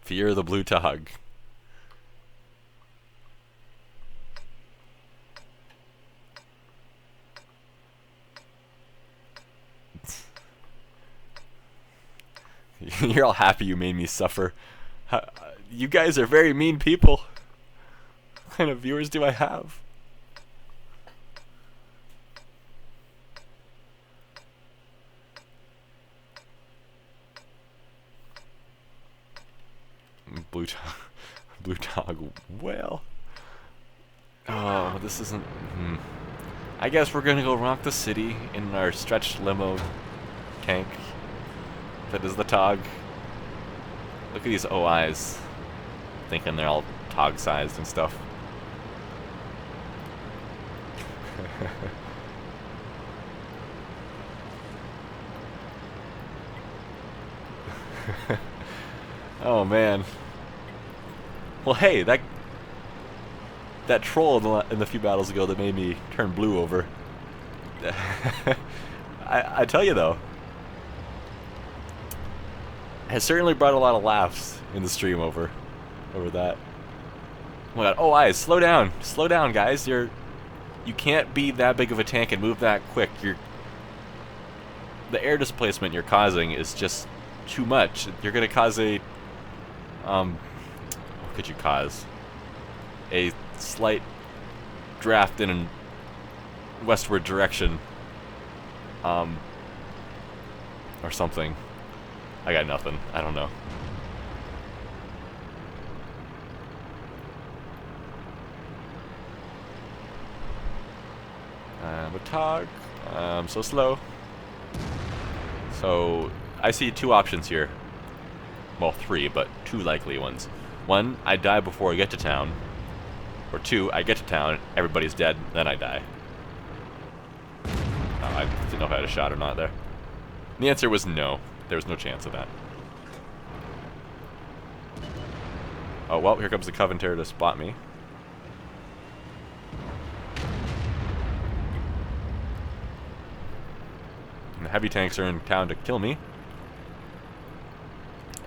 [SPEAKER 1] Fear the blue Tog. You're all happy you made me suffer. You guys are very mean people. What kind of viewers do I have? Blue Tog. Well. Oh, this isn't. I guess we're gonna go rock the city in our stretched limo tank. That is the Tog. Look at these OIs. Thinking they're all Tog sized and stuff. Oh man. Well, hey, that troll in the few battles ago that made me turn blue over. I tell you though, has certainly brought a lot of laughs in the stream over that. Oh my god! Oh, eyes, slow down, guys. You can't be that big of a tank and move that quick. The air displacement you're causing is just too much. You're gonna cause a what could you cause? A slight draft in a westward direction, or something. I got nothing. I don't know. But Tog, so slow. So I see two options here. Well, three, but two likely ones. One, I die before I get to town. Or two, I get to town, everybody's dead, then I die. Oh, didn't know if I had a shot or not there. And the answer was no. There was no chance of that. Oh, well, here comes the Covenanter to spot me. And the heavy tanks are in town to kill me.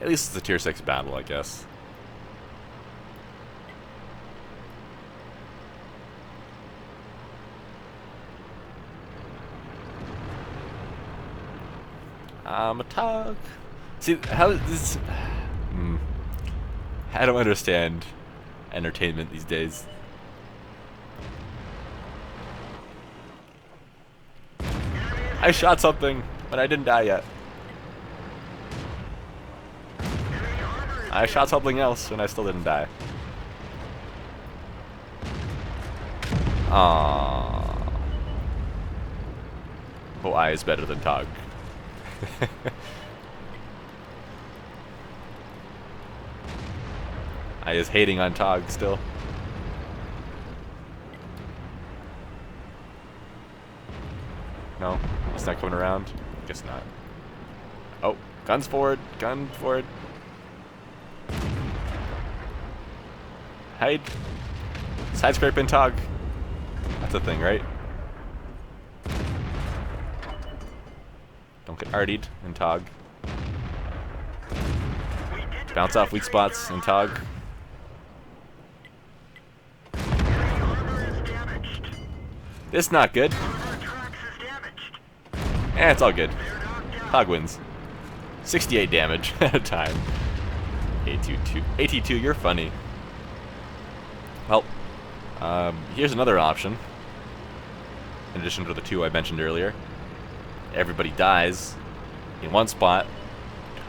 [SPEAKER 1] At least it's a tier 6 battle, I guess. I'm a tug. See, how this... I don't understand entertainment these days. I shot something, but I didn't die yet. I shot something else, and I still didn't die. Aww. OI is better than Tog. I is hating on Tog still. No, he's not coming around. Guess not. Oh, guns forward, gun forward. Hide. Side scraping Tog. That's a thing, right? Don't get artied in Tog. Bounce off weak spots in Tog. This is not good. It's all good. Tog wins. 68 damage at a time. AT2, you're funny. Well, here's another option. In addition to the two I mentioned earlier. Everybody dies in one spot.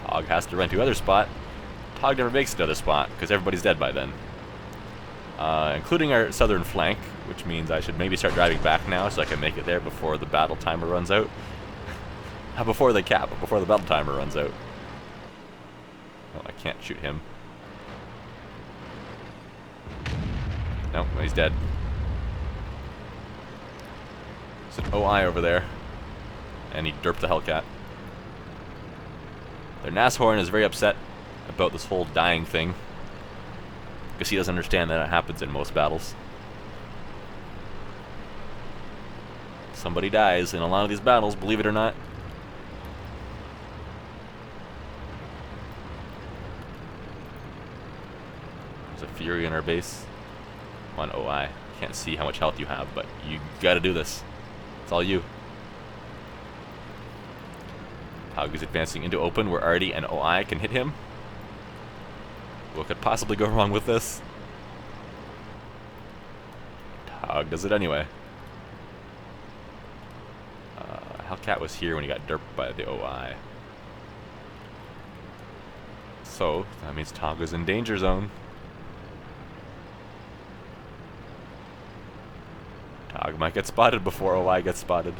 [SPEAKER 1] Tog has to run to another spot. Tog never makes another spot because everybody's dead by then. Including our southern flank, which means I should maybe start driving back now so I can make it there before the battle timer runs out. Before they cap, before the battle timer runs out. Oh, I can't shoot him. No, he's dead. There's an OI over there. And he derped the Hellcat. Their Nashorn is very upset about this whole dying thing. Because he doesn't understand that it happens in most battles. Somebody dies in a lot of these battles, believe it or not. There's a Fury in our base. On OI. Can't see how much health you have, but you gotta do this. It's all you. Tog is advancing into open where Artie and OI can hit him. What could possibly go wrong with this? Tog does it anyway. Hellcat was here when he got derped by the OI. So, that means Tog is in danger zone. Tog might get spotted before OI gets spotted.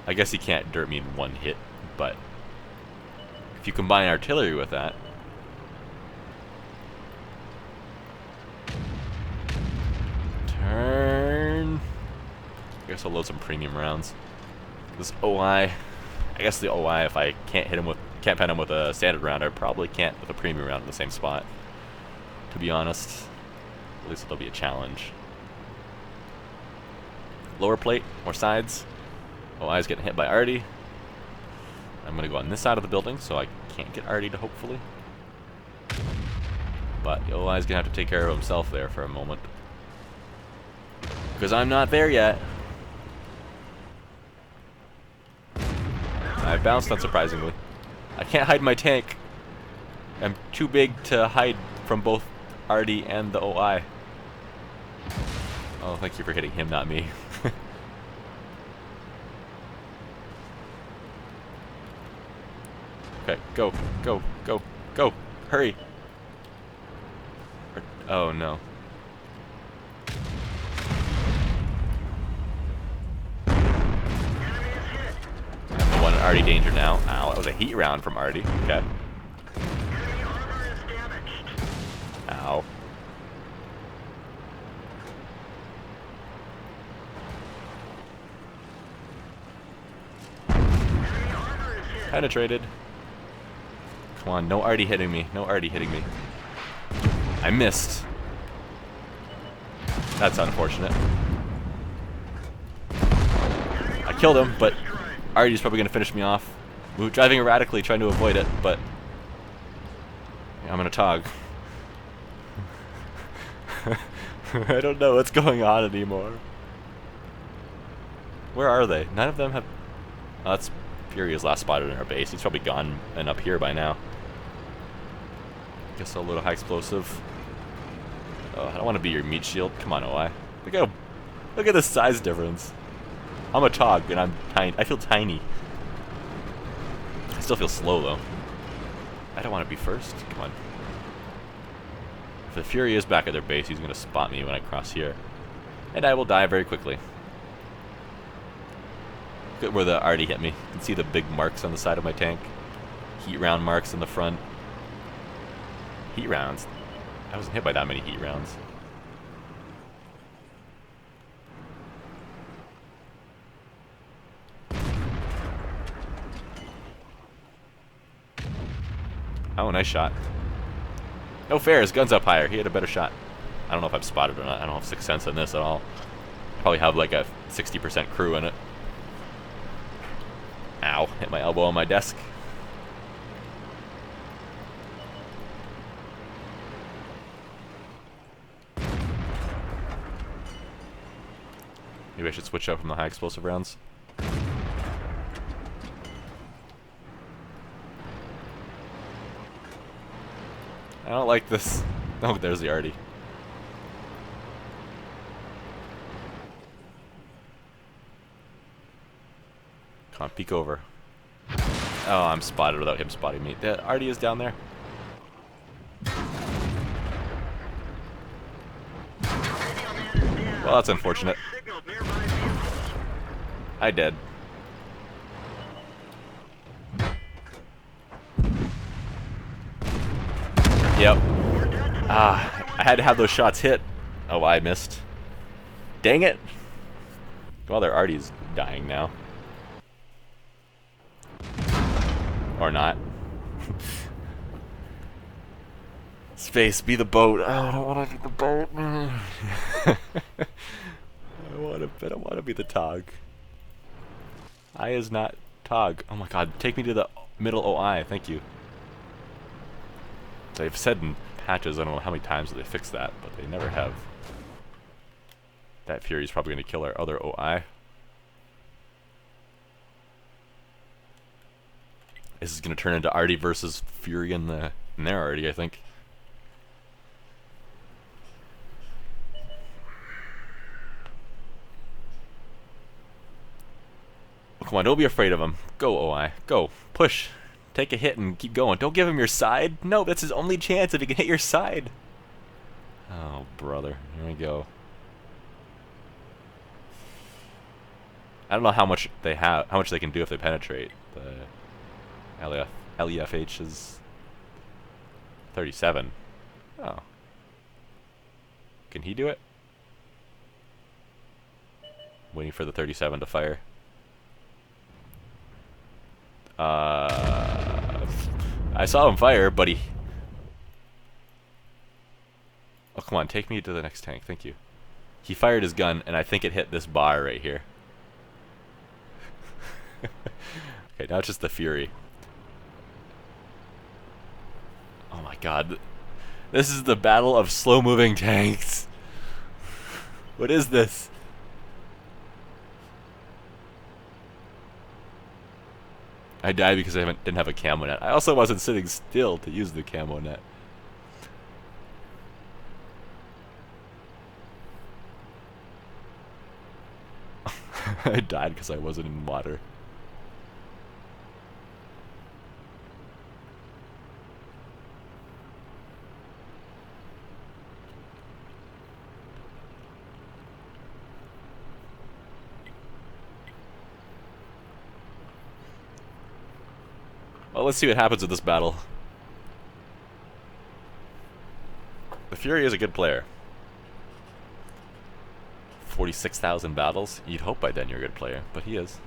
[SPEAKER 1] I guess he can't derp me in one hit, but if you combine artillery with that, turn. I guess I'll load some premium rounds. This OI, I guess the OI, if I can't pen him with a standard round, I probably can't with a premium round in the same spot. To be honest, at least it'll be a challenge. Lower plate, more sides. OI's getting hit by Artie. I'm gonna go on this side of the building so I can't get Artie to hopefully. But the OI's gonna have to take care of himself there for a moment. Because I'm not there yet. I bounced unsurprisingly. I can't hide my tank. I'm too big to hide from both Artie and the OI. Oh, thank you for hitting him, not me. Okay, go, go, go, go, hurry. Oh no. I'm the one in Artie danger now. Ow, that was a heat round from Artie. Okay. Ow. Penetrated. Come on, no Artie hitting me. No Artie hitting me. I missed. That's unfortunate. I killed him, but Artie's probably going to finish me off. We were driving erratically, trying to avoid it, but I'm going to tog. I don't know what's going on anymore. Where are they? None of them have... Oh, that's Furious last spotted in our base. He's probably gone and up here by now. Guess I'll load a high explosive. Oh, I don't want to be your meat shield. Come on, OI. Look at the size difference. I'm a Tog, and I'm tiny. I feel tiny. I still feel slow, though. I don't want to be first. Come on. If the Fury is back at their base, he's going to spot me when I cross here. And I will die very quickly. Look at where the Artie hit me. You can see the big marks on the side of my tank. Heat round marks in the front. Heat rounds? I wasn't hit by that many heat rounds. Oh, nice shot. No fair, his gun's up higher. He had a better shot. I don't know if I'm spotted or not. I don't have Sixth Sense in this at all. Probably have like a 60% crew in it. Ow, hit my elbow on my desk. Maybe I should switch out from the high explosive rounds. I don't like this. Oh, there's the Artie. Come on, peek over. Oh, I'm spotted without him spotting me. The Artie is down there. Well, that's unfortunate. I did. Yep. I had to have those shots hit. Oh, I missed. Dang it. Well, their Artie's dying now. Or not. Space, be the boat. Oh, I don't want to be the boat. I don't want to be the Tog. I is not Tog. Oh my god, take me to the middle OI, thank you. They've said in patches, I don't know how many times they fixed that, but they never have. That Fury's probably going to kill our other OI. This is going to turn into Artie versus Fury in their Artie, I think. Oh, come on, don't be afraid of him. Go, OI. Go. Push. Take a hit and keep going. Don't give him your side. No, that's his only chance if he can hit your side. Oh, brother. Here we go. I don't know how much they have, how much they can do if they penetrate. The LEFH is 37. Oh. Can he do it? Waiting for the 37 to fire. I saw him fire, but he... Oh, come on, take me to the next tank, thank you. He fired his gun, and I think it hit this bar right here. Okay, now it's just the Fury. Oh my god. This is the battle of slow-moving tanks. What is this? I died because I didn't have a camo net. I also wasn't sitting still to use the camo net. I died because I wasn't in water. Well, let's see what happens with this battle. The Fury is a good player. 46,000 battles. You'd hope by then you're a good player, but he is.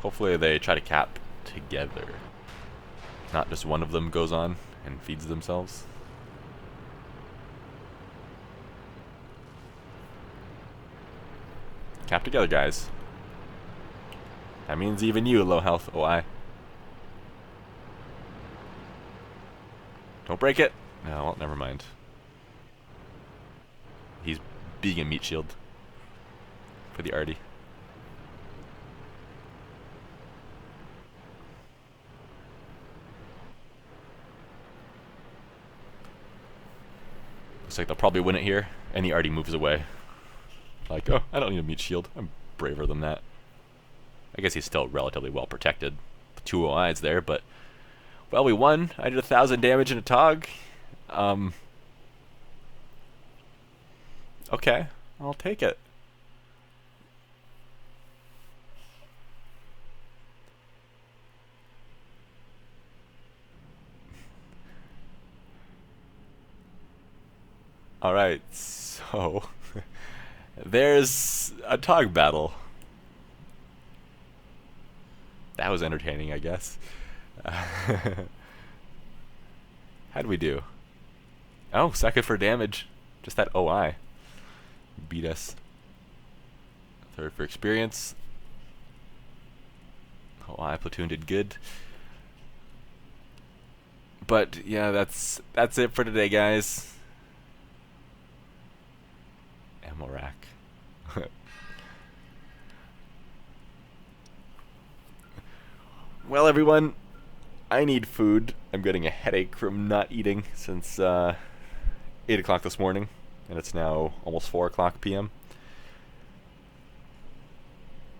[SPEAKER 1] Hopefully they try to cap together. Not just one of them goes on and feeds themselves. Cap together, guys. That means even you, low health OI. Don't break it. No, well, never mind. He's being a meat shield for the arty. Looks like they'll probably win it here, and he already moves away. Like, oh, I don't need a meat shield. I'm braver than that. I guess he's still relatively well protected. The 2 OIs there, but... Well, we won. I did 1,000 damage in a Tog. Okay, I'll take it. Alright, so... there's a Tog battle. That was entertaining, I guess. How'd we do? Oh, second for damage. Just that OI. Beat us. Third for experience. OI Platoon did good. But yeah, that's it for today, guys. Ammo rack. Well, everyone, I need food. I'm getting a headache from not eating since 8 o'clock this morning, and it's now almost 4 o'clock p.m.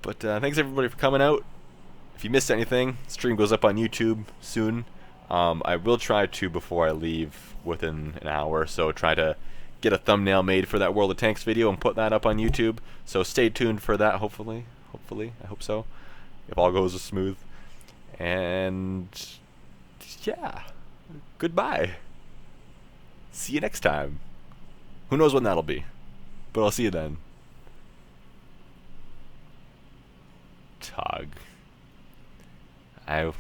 [SPEAKER 1] But thanks everybody for coming out. If you missed anything, stream goes up on YouTube soon. I will try to, before I leave, within an hour, so try to get a thumbnail made for that World of Tanks video and put that up on YouTube. So stay tuned for that, hopefully. I hope so. If all goes smooth. And yeah, goodbye. See you next time. Who knows when that'll be, but I'll see you then. Tog. I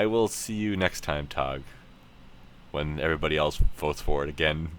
[SPEAKER 1] will see you next time, Tog. When everybody else votes for it again.